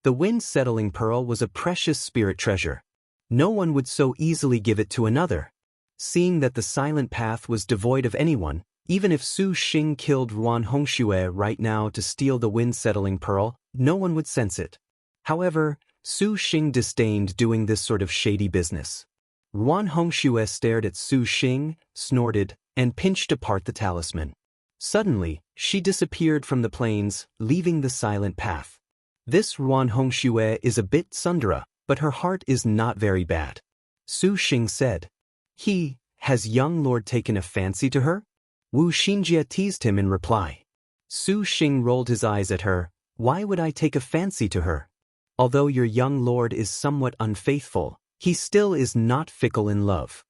The wind-settling pearl was a precious spirit treasure. No one would so easily give it to another. Seeing that the silent path was devoid of anyone, even if Su Xing killed Ruan Hongxue right now to steal the wind-settling pearl, no one would sense it. However, Su Xing disdained doing this sort of shady business. Ruan Hongxue stared at Su Xing, snorted, and pinched apart the talisman. Suddenly, she disappeared from the plains, leaving the silent path. This Ruan Hongxue is a bit tsundere, but her heart is not very bad. Su Xing said. Has young lord taken a fancy to her? Wu Xinjie teased him in reply. Su Xing rolled his eyes at her. Why would I take a fancy to her? Although your young lord is somewhat unfaithful, he still is not fickle in love.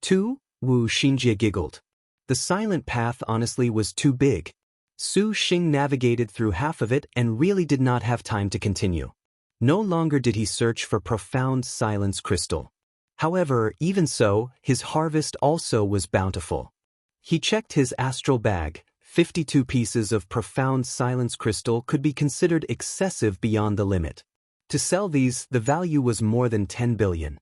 Wu Xinjie giggled. The silent path honestly was too big. Su Xing navigated through half of it and really did not have time to continue. No longer did he search for profound silence crystal. However, even so, his harvest also was bountiful. He checked his astral bag. 52 pieces of profound silence crystal could be considered excessive beyond the limit. To sell these, the value was more than 10 billion.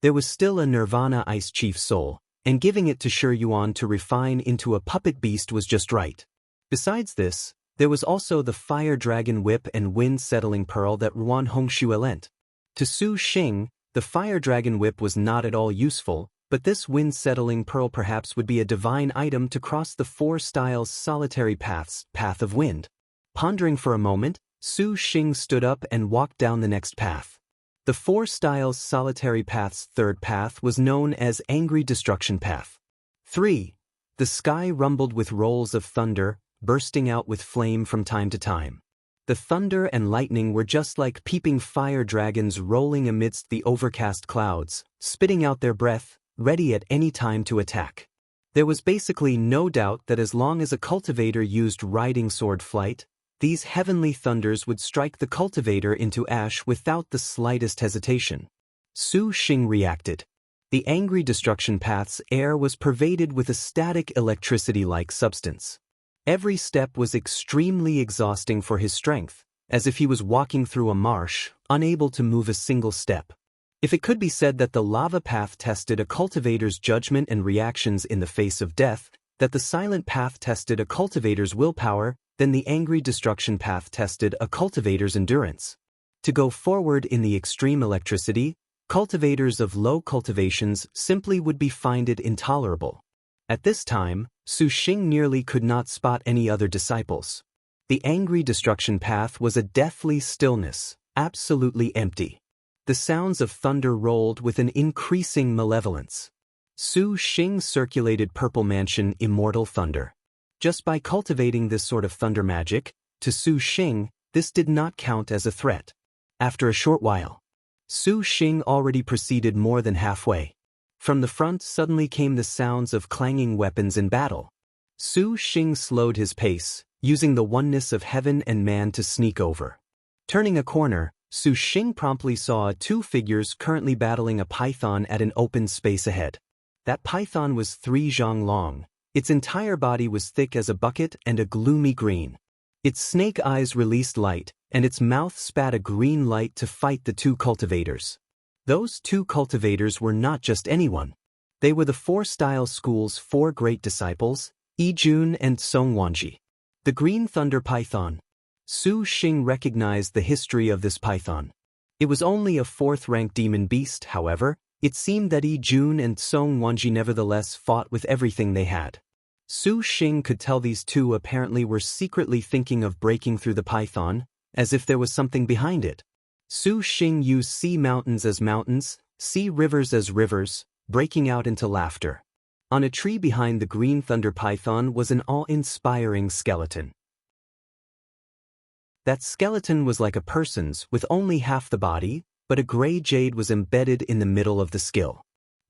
There was still a Nirvana Ice Chief soul, and giving it to Shi Yuan to refine into a puppet beast was just right. Besides this, there was also the Fire Dragon Whip and Wind-Settling Pearl that Ruan Hongxue lent. To Su Xing, the Fire Dragon Whip was not at all useful, but this Wind-Settling Pearl perhaps would be a divine item to cross the Four Styles solitary paths, Path of Wind. Pondering for a moment, Su Xing stood up and walked down the next path. The Four Styles solitary path's third path was known as Angry Destruction Path. 3. The sky rumbled with rolls of thunder, bursting out with flame from time to time. The thunder and lightning were just like peeping fire dragons rolling amidst the overcast clouds, spitting out their breath, ready at any time to attack. There was basically no doubt that as long as a cultivator used riding sword flight, these heavenly thunders would strike the cultivator into ash without the slightest hesitation. Su Xing reacted. The Angry Destruction Path's air was pervaded with a static electricity-like substance. Every step was extremely exhausting for his strength, as if he was walking through a marsh, unable to move a single step. If it could be said that the lava path tested a cultivator's judgment and reactions in the face of death, that the silent path tested a cultivator's willpower, then the Angry Destruction Path tested a cultivator's endurance. To go forward in the extreme electricity, cultivators of low cultivations simply would find it intolerable. At this time, Su Xing nearly could not spot any other disciples. The Angry Destruction Path was a deathly stillness, absolutely empty. The sounds of thunder rolled with an increasing malevolence. Su Xing circulated Purple Mansion Immortal Thunder. Just by cultivating this sort of thunder magic, to Su Xing, this did not count as a threat. After a short while, Su Xing already proceeded more than halfway. From the front suddenly came the sounds of clanging weapons in battle. Su Xing slowed his pace, using the oneness of heaven and man to sneak over. Turning a corner, Su Xing promptly saw 2 figures currently battling a python at an open space ahead. That python was 3 zhang long. Its entire body was thick as a bucket and a gloomy green. Its snake eyes released light, and its mouth spat a green light to fight the 2 cultivators. Those 2 cultivators were not just anyone. They were the Four Styles School's 4 great disciples, Yi Jun and Song Wanji. The Green Thunder Python. Su Xing recognized the history of this python. It was only a 4th-rank demon beast, however, It seemed that Jun and Song Wanji nevertheless fought with everything they had. Su Xing could tell these two apparently were secretly thinking of breaking through the python, as if there was something behind it. Su Xing used sea mountains as mountains, sea rivers as rivers, breaking out into laughter. On a tree behind the green thunder python was an awe-inspiring skeleton. That skeleton was like a person's, with only half the body, but a gray jade was embedded in the middle of the skill.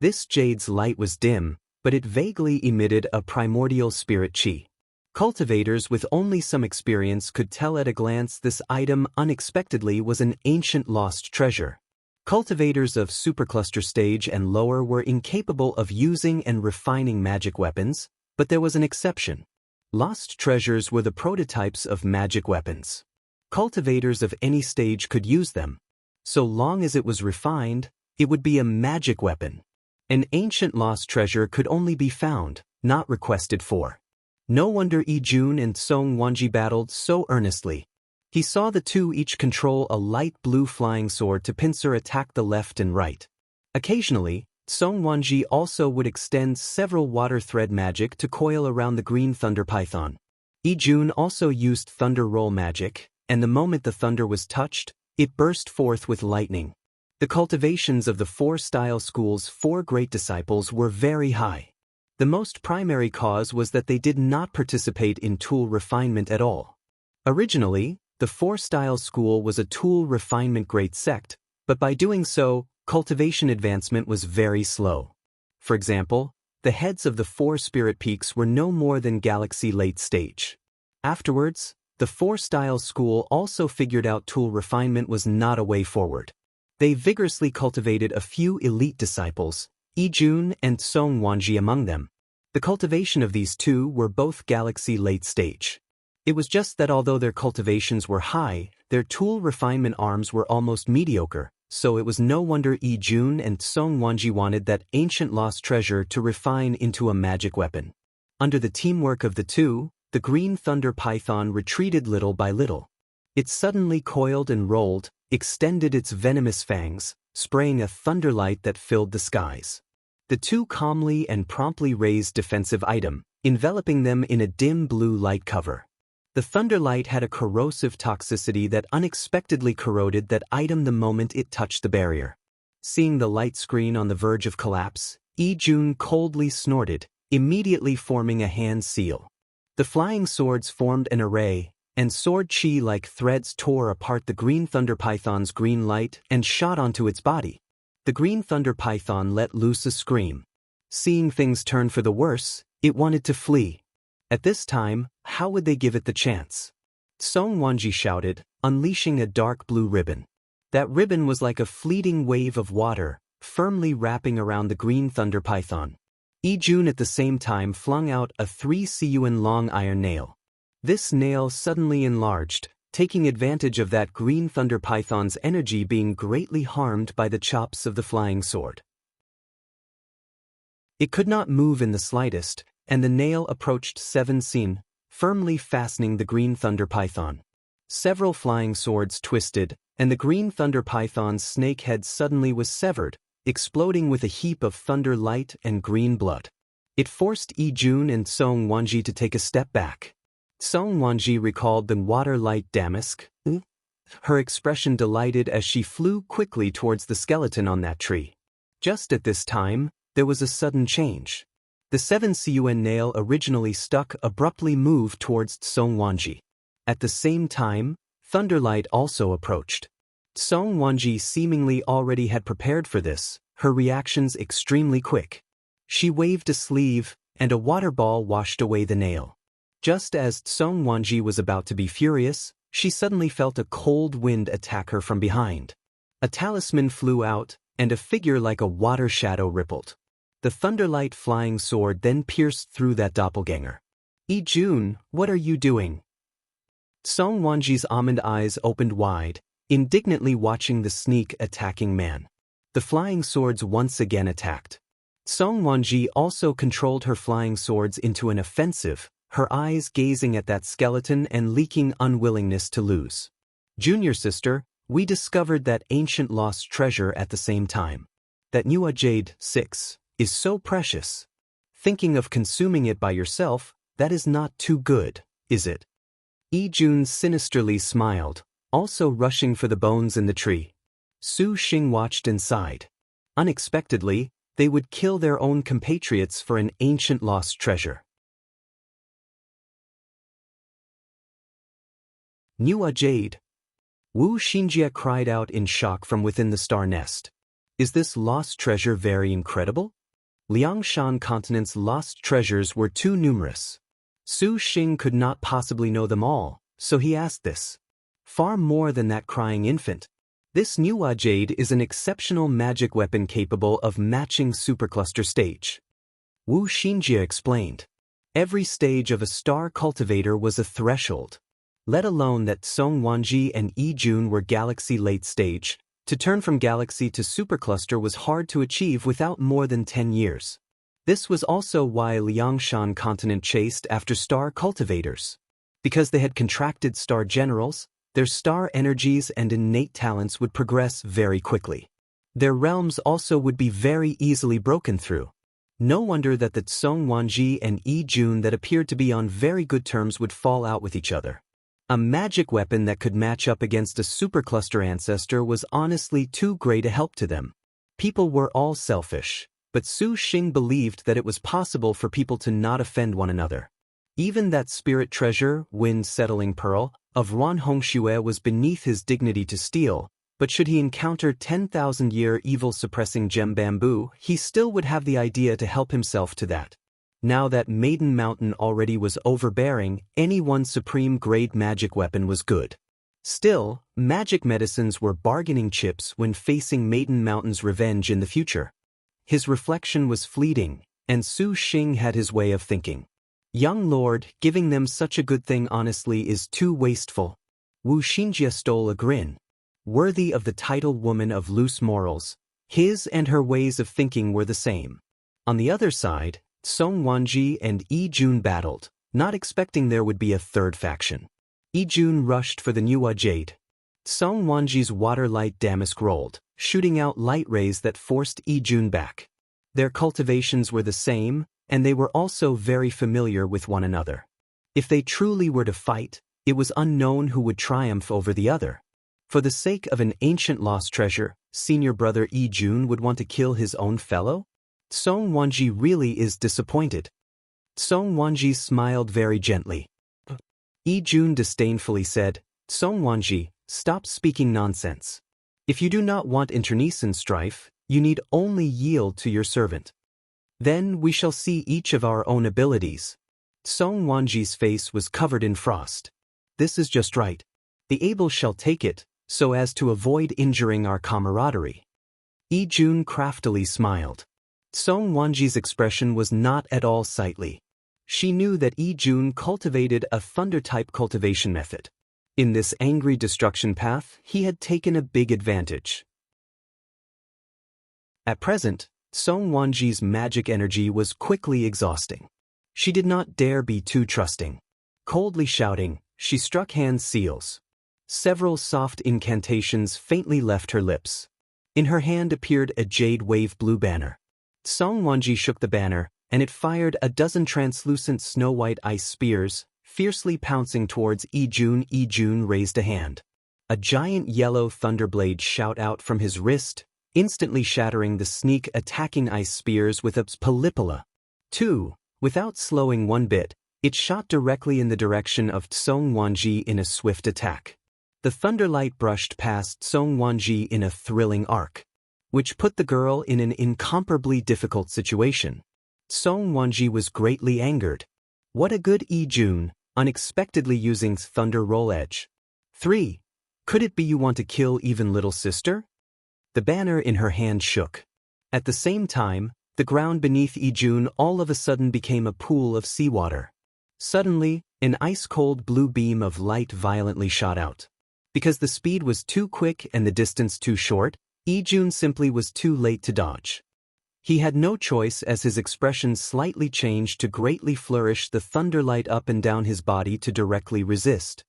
This jade's light was dim, but it vaguely emitted a primordial spirit chi. Cultivators with only some experience could tell at a glance this item unexpectedly was an ancient lost treasure. Cultivators of supercluster stage and lower were incapable of using and refining magic weapons, but there was an exception. Lost treasures were the prototypes of magic weapons. Cultivators of any stage could use them. So long as it was refined, it would be a magic weapon. An ancient lost treasure could only be found, not requested for. No wonder Jun and Song Wanji battled so earnestly. He saw the two each control a light blue flying sword to pincer attack the left and right. Occasionally, Song Wanji also would extend several water thread magic to coil around the green thunder python. Jun also used thunder roll magic, and the moment the thunder was touched, it burst forth with lightning. The cultivations of the four style school's four great disciples were very high. The most primary cause was that they did not participate in tool refinement at all. Originally, the four style school was a tool refinement great sect, but by doing so, cultivation advancement was very slow. For example, the heads of the four spirit peaks were no more than galaxy late stage. Afterwards, the four-style school also figured out tool refinement was not a way forward. They vigorously cultivated a few elite disciples, Jun and Song Wanji among them. The cultivation of these two were both galaxy late stage. It was just that although their cultivations were high, their tool refinement arms were almost mediocre, so it was no wonder Jun and Song Wanji wanted that ancient lost treasure to refine into a magic weapon. Under the teamwork of the two, the green thunder python retreated little by little. It suddenly coiled and rolled, extended its venomous fangs, spraying a thunderlight that filled the skies. The two calmly and promptly raised defensive item, enveloping them in a dim blue light cover. The thunderlight had a corrosive toxicity that unexpectedly corroded that item the moment it touched the barrier. Seeing the light screen on the verge of collapse, Jun coldly snorted, immediately forming a hand seal. The flying swords formed an array, and sword chi like threads tore apart the green thunder python's green light and shot onto its body. The green thunder python let loose a scream. Seeing things turn for the worse, it wanted to flee. At this time, how would they give it the chance? Song Wanji shouted, unleashing a dark blue ribbon. That ribbon was like a fleeting wave of water, firmly wrapping around the green thunder python. Jun at the same time flung out a 3 cun long iron nail. This nail suddenly enlarged, taking advantage of that green thunder python's energy being greatly harmed by the chops of the flying sword. It could not move in the slightest, and the nail approached 7 cun, firmly fastening the green thunder python. Several flying swords twisted, and the green thunder python's snake head suddenly was severed, exploding with a heap of thunder light and green blood. It forced Jun and Song Wanji to take a step back. Song Wanji recalled the water light damask. Her expression delighted as she flew quickly towards the skeleton on that tree. Just at this time, there was a sudden change. The 7 cun nail originally stuck abruptly moved towards Song Wanji. At the same time, Thunderlight also approached. Song Wanji seemingly already had prepared for this, her reactions extremely quick. She waved a sleeve, and a water ball washed away the nail. Just as Song Wanji was about to be furious, she suddenly felt a cold wind attack her from behind. A talisman flew out, and a figure like a water shadow rippled. The Thunderlight flying sword then pierced through that doppelganger. Jun, what are you doing? Song Wanji's almond eyes opened wide, indignantly watching the sneak attacking man. The flying swords once again attacked. Song Wanji also controlled her flying swords into an offensive, her eyes gazing at that skeleton and leaking unwillingness to lose. Junior sister, we discovered that ancient lost treasure at the same time. That Nuwa Jade 6 is so precious. Thinking of consuming it by yourself, that is not too good, is it? Jun sinisterly smiled, also rushing for the bones in the tree. Su Xing watched and sighed. Unexpectedly, they would kill their own compatriots for an ancient lost treasure. Nuwa Jade. Wu Xinjie cried out in shock from within the star nest. Is this lost treasure very incredible? Liangshan continent's lost treasures were too numerous. Su Xing could not possibly know them all, so he asked this. Far more than that crying infant. This Nuwa Jade is an exceptional magic weapon capable of matching supercluster stage. Wu Xinjie explained. Every stage of a star cultivator was a threshold. Let alone that Song Wanji and Jun were galaxy late stage, to turn from galaxy to supercluster was hard to achieve without more than 10 years. This was also why Liangshan continent chased after star cultivators. Because they had contracted star generals, their star energies and innate talents would progress very quickly. Their realms also would be very easily broken through. No wonder that the Song Wanji and Jun that appeared to be on very good terms would fall out with each other. A magic weapon that could match up against a supercluster ancestor was honestly too great a help to them. People were all selfish, but Su Xing believed that it was possible for people to not offend one another. Even that spirit treasure, wind-settling pearl, of Ran Hongxue was beneath his dignity to steal, but should he encounter 10,000-year evil-suppressing gem bamboo, he still would have the idea to help himself to that. Now that Maiden Mountain already was overbearing, any one supreme-grade magic weapon was good. Still, magic medicines were bargaining chips when facing Maiden Mountain's revenge in the future. His reflection was fleeting, and Su Xing had his way of thinking. Young lord, giving them such a good thing honestly is too wasteful. Wu Xinjie stole a grin. Worthy of the titled woman of loose morals, his and her ways of thinking were the same. On the other side, Song Wanji and Jun battled, not expecting there would be a third faction. Jun rushed for the Nuwa Jade. Song Wanji's water-light damask rolled, shooting out light rays that forced Jun back. Their cultivations were the same, and they were also very familiar with one another. If they truly were to fight, it was unknown who would triumph over the other. For the sake of an ancient lost treasure, senior brother Jun would want to kill his own fellow? Song Wanji really is disappointed. Song Wanji smiled very gently. Jun disdainfully said, Song Wanji, stop speaking nonsense. If you do not want internecine strife, you need only yield to your servant. Then we shall see each of our own abilities. Song Wanji's face was covered in frost. This is just right. The able shall take it, so as to avoid injuring our camaraderie. Jun craftily smiled. Song Wanji's expression was not at all sightly. She knew that Jun cultivated a thunder-type cultivation method. In this angry destruction path, he had taken a big advantage. At present, Song Wanji's magic energy was quickly exhausting. She did not dare be too trusting. Coldly shouting, she struck hand seals. Several soft incantations faintly left her lips. In her hand appeared a jade wave blue banner. Song Wanji shook the banner, and it fired a dozen translucent snow-white ice spears, fiercely pouncing towards Jun. Jun raised a hand. A giant yellow thunderblade shot out from his wrist, instantly shattering the sneak-attacking ice spears with its Palipala. 2. Without slowing one bit, it shot directly in the direction of Song Wanji in a swift attack. The thunderlight brushed past Song Wanji in a thrilling arc, which put the girl in an incomparably difficult situation. Song Wanji was greatly angered. What a good Jun, unexpectedly using thunder roll edge. 3. Could it be you want to kill even little sister? The banner in her hand shook. At the same time, the ground beneath Jun all of a sudden became a pool of seawater. Suddenly, an ice-cold blue beam of light violently shot out. Because the speed was too quick and the distance too short, Jun simply was too late to dodge. He had no choice as his expression slightly changed to greatly flourish the thunderlight up and down his body to directly resist.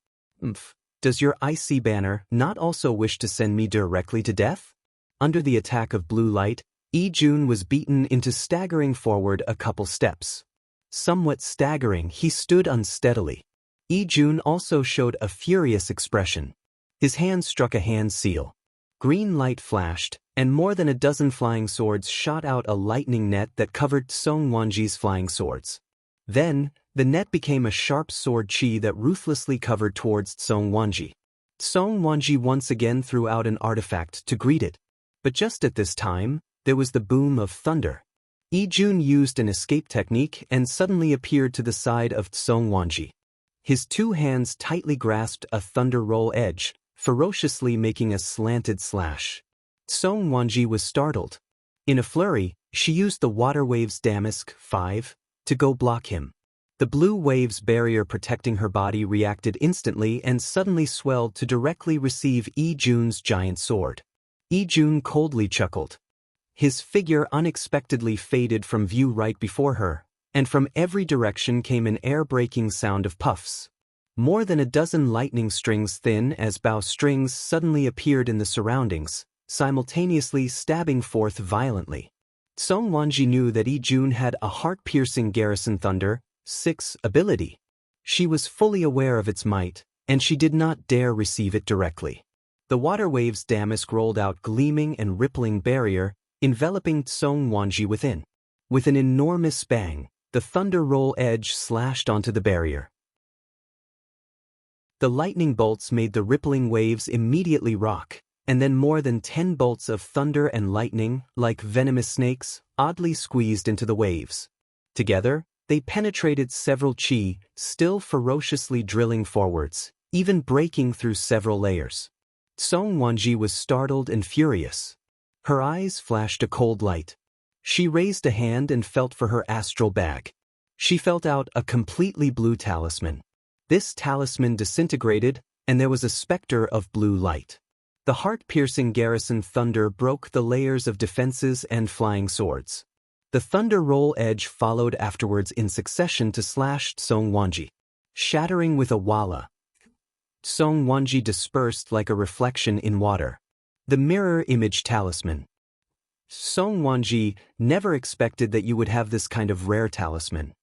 Does your icy banner not also wish to send me directly to death? Under the attack of blue light, Jun was beaten into staggering forward a couple steps. Somewhat staggering, he stood unsteadily. Jun also showed a furious expression. His hand struck a hand seal. Green light flashed, and more than a dozen flying swords shot out a lightning net that covered Song Wanji's flying swords. Then, the net became a sharp sword chi that ruthlessly covered towards Song Wanji. Song Wanji once again threw out an artifact to greet it. But just at this time, there was the boom of thunder. Jun used an escape technique and suddenly appeared to the side of Song Wanji. His two hands tightly grasped a thunder roll edge, ferociously making a slanted slash. Song Wanji was startled. In a flurry, she used the water waves Damask 5 to go block him. The blue waves barrier protecting her body reacted instantly and suddenly swelled to directly receive Jun's giant sword. Jun coldly chuckled. His figure unexpectedly faded from view right before her, and from every direction came an air-breaking sound of puffs. More than a dozen lightning strings thin as bow strings suddenly appeared in the surroundings, simultaneously stabbing forth violently. Song Wanji knew that Jun had a heart-piercing Garrison Thunder 6 ability. She was fully aware of its might, and she did not dare receive it directly. The water waves Damask rolled out gleaming and rippling barrier, enveloping Song Wanji within. With an enormous bang, the thunder roll edge slashed onto the barrier. The lightning bolts made the rippling waves immediately rock, and then more than 10 bolts of thunder and lightning, like venomous snakes, oddly squeezed into the waves. Together, they penetrated several chi, still ferociously drilling forwards, even breaking through several layers. Song Wanji was startled and furious. Her eyes flashed a cold light. She raised a hand and felt for her astral bag. She felt out a completely blue talisman. This talisman disintegrated, and there was a specter of blue light. The heart-piercing Garrison Thunder broke the layers of defenses and flying swords. The thunder roll edge followed afterwards in succession to slash Song Wanji. Shattering with a walla, Song Wanji dispersed like a reflection in water. The mirror image talisman. Song Wanji, never expected that you would have this kind of rare talisman.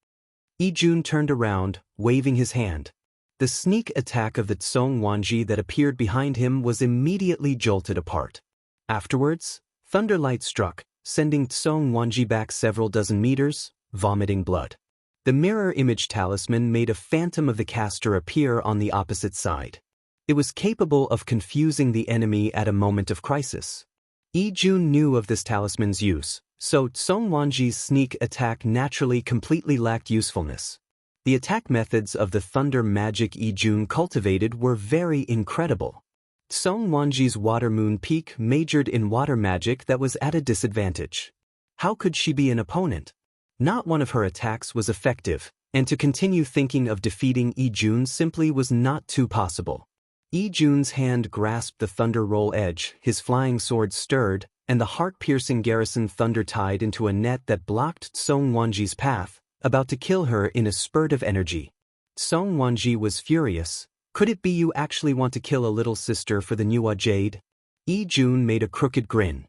Jun turned around, waving his hand. The sneak attack of the Song Wanji that appeared behind him was immediately jolted apart. Afterwards, thunderlight struck, sending Song Wanji back several dozen meters, vomiting blood. The mirror image talisman made a phantom of the caster appear on the opposite side. It was capable of confusing the enemy at a moment of crisis. Jun knew of this talisman's use, so Song Wanji's sneak attack naturally completely lacked usefulness. The attack methods of the thunder magic Jun cultivated were very incredible. Song Wanji's water moon peak majored in water magic that was at a disadvantage. How could she be an opponent? Not one of her attacks was effective, and to continue thinking of defeating Jun simply was not too possible. Jun's hand grasped the thunder roll edge, his flying sword stirred, and the heart-piercing Garrison Thunder tied into a net that blocked Song Wanji's path, about to kill her in a spurt of energy. Song Wanji was furious. Could it be you actually want to kill a little sister for the Nuwa Jade? Jun made a crooked grin.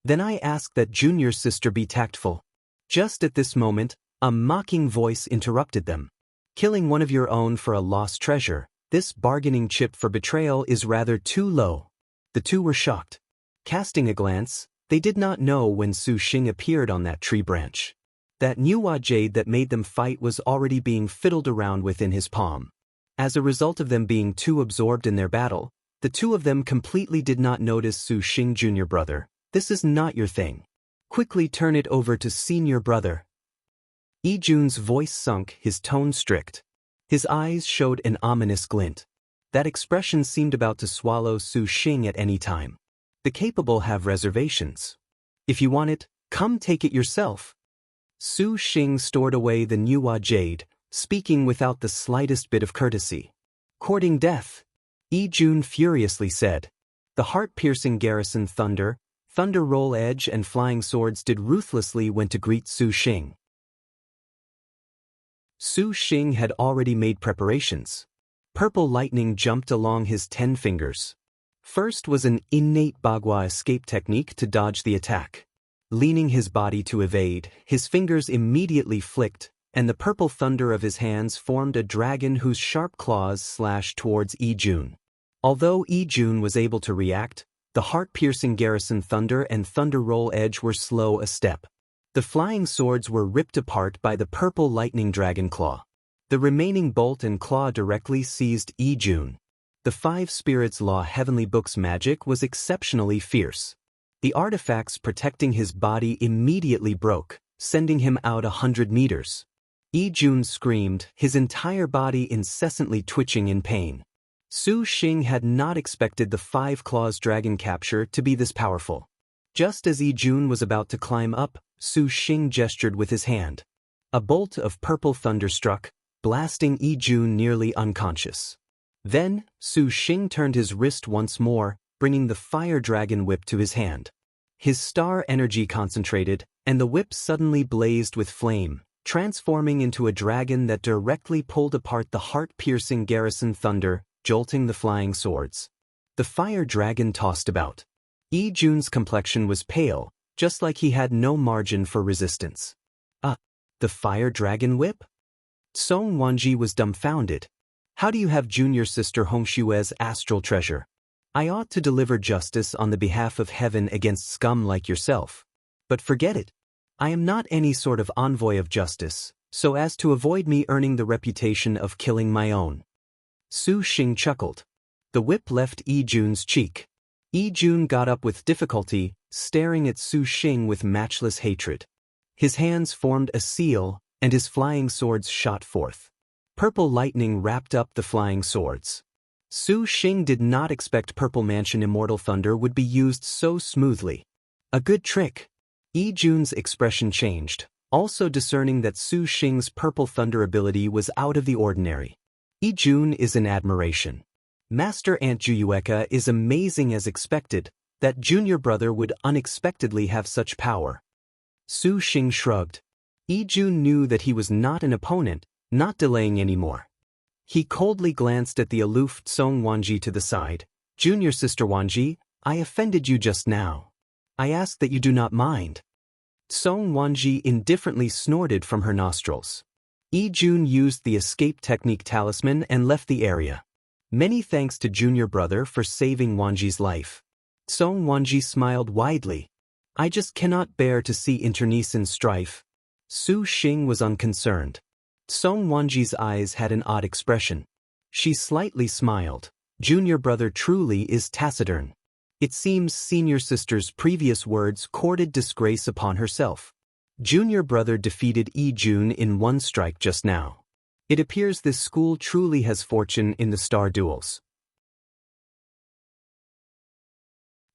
Then I ask that junior sister be tactful. Just at this moment, a mocking voice interrupted them. Killing one of your own for a lost treasure, this bargaining chip for betrayal is rather too low. The two were shocked. Casting a glance, they did not know when Su Xing appeared on that tree branch. That Nuwa Jade that made them fight was already being fiddled around with in his palm. As a result of them being too absorbed in their battle, the two of them completely did not notice Su Xing junior brother. This is not your thing. Quickly turn it over to senior brother. Jun's voice sunk, his tone strict. His eyes showed an ominous glint. That expression seemed about to swallow Su Xing at any time. The capable have reservations. If you want it, come take it yourself. Su Xing stored away the Nuwa Jade, speaking without the slightest bit of courtesy. Courting death, Jun furiously said. The heart-piercing Garrison Thunder, Thunder Roll Edge and Flying Swords did ruthlessly went to greet Su Xing. Su Xing had already made preparations. Purple lightning jumped along his 10 fingers. First was an innate Bagua escape technique to dodge the attack. Leaning his body to evade, his fingers immediately flicked, and the purple thunder of his hands formed a dragon whose sharp claws slashed towards Yi-jun. Although Yi-jun was able to react, the heart-piercing garrison thunder and thunder roll edge were slow a step. The flying swords were ripped apart by the purple lightning dragon claw. The remaining bolt and claw directly seized Yi-jun. The Five Spirits Law Heavenly Book's magic was exceptionally fierce. The artifacts protecting his body immediately broke, sending him out 100 meters. Yi-jun screamed, his entire body incessantly twitching in pain. Su Xing had not expected the Five Claws dragon capture to be this powerful. Just as Yi-jun was about to climb up, Su Xing gestured with his hand. A bolt of purple thunder struck, blasting Yi-jun nearly unconscious. Then, Su Xing turned his wrist once more, bringing the fire dragon whip to his hand. His star energy concentrated, and the whip suddenly blazed with flame, transforming into a dragon that directly pulled apart the heart-piercing garrison thunder, jolting the flying swords. The fire dragon tossed about. Yi-jun's complexion was pale, just like he had no margin for resistance. The fire dragon whip? Song Wanji was dumbfounded. How do you have junior sister Hongshue's astral treasure? I ought to deliver justice on the behalf of heaven against scum like yourself. But forget it. I am not any sort of envoy of justice, so as to avoid me earning the reputation of killing my own. Su Xing chuckled. The whip left Yi-jun's cheek. Yi-jun got up with difficulty, staring at Su Xing with matchless hatred. His hands formed a seal, and his flying swords shot forth. Purple lightning wrapped up the flying swords. Su Xing did not expect Purple Mansion Immortal Thunder would be used so smoothly. A good trick. Yi-jun's expression changed, also discerning that Su Xing's Purple Thunder ability was out of the ordinary. Yi-jun is in admiration. Master Aunt Juyueka is amazing as expected, that junior brother would unexpectedly have such power. Su Xing shrugged. Yi-jun knew that he was not an opponent, not delaying anymore. He coldly glanced at the aloof Song Wanji to the side. Junior sister Wanji, I offended you just now. I ask that you do not mind. Song Wanji indifferently snorted from her nostrils. Yi-jun used the escape technique talisman and left the area. Many thanks to junior brother for saving Wanji's life. Song Wanji smiled widely. I just cannot bear to see internecine strife. Su Xing was unconcerned. Song Wanji's eyes had an odd expression. She slightly smiled. Junior brother truly is taciturn. It seems senior sister's previous words courted disgrace upon herself. Junior brother defeated Yi-jun in one strike just now. It appears this school truly has fortune in the star duels.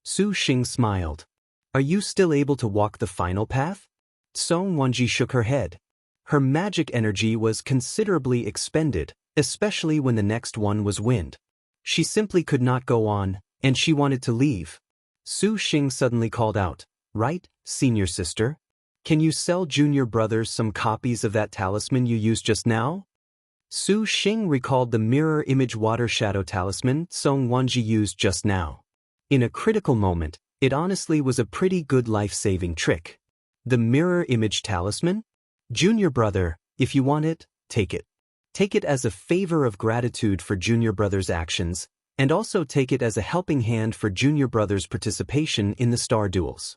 Su Xing smiled. Are you still able to walk the final path? Song Wanji shook her head. Her magic energy was considerably expended, especially when the next one was wind. She simply could not go on, and she wanted to leave. Su Xing suddenly called out, Right, senior sister? Can you sell junior brothers some copies of that talisman you used just now? Su Xing recalled the mirror image water shadow talisman Song Wanji used just now. In a critical moment, it honestly was a pretty good life-saving trick. The mirror image talisman? Junior brother, if you want it, take it. Take it as a favor of gratitude for junior brother's actions, and also take it as a helping hand for junior brother's participation in the star duels.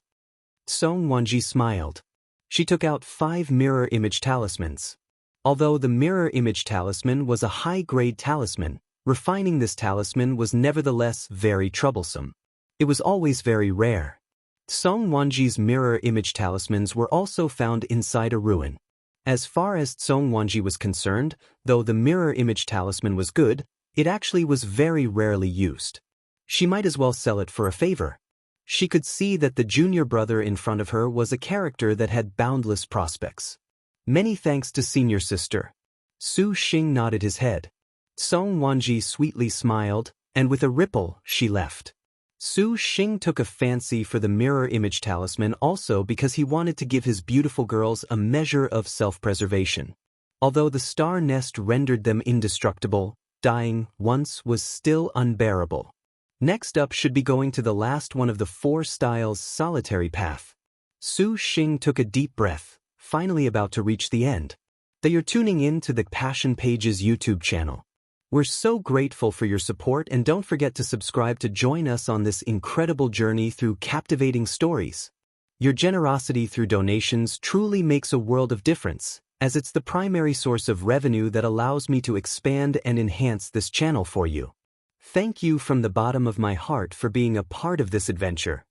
Song Wanji smiled. She took out 5 mirror image talismans. Although the mirror image talisman was a high-grade talisman, refining this talisman was nevertheless very troublesome. It was always very rare. Song Wanji's mirror image talismans were also found inside a ruin. As far as Song Wanji was concerned, though the mirror image talisman was good, it actually was very rarely used. She might as well sell it for a favor. She could see that the junior brother in front of her was a character that had boundless prospects. Many thanks to senior sister. Su Xing nodded his head. Song Wanji sweetly smiled, and with a ripple, she left. Su Xing took a fancy for the mirror image talisman also because he wanted to give his beautiful girls a measure of self-preservation. Although the star nest rendered them indestructible, dying once was still unbearable. Next up should be going to the last one of the 4 styles solitary path. Su Xing took a deep breath, finally about to reach the end. That you're tuning in to the Passion Pages YouTube channel. We're so grateful for your support, and don't forget to subscribe to join us on this incredible journey through captivating stories. Your generosity through donations truly makes a world of difference, as it's the primary source of revenue that allows me to expand and enhance this channel for you. Thank you from the bottom of my heart for being a part of this adventure.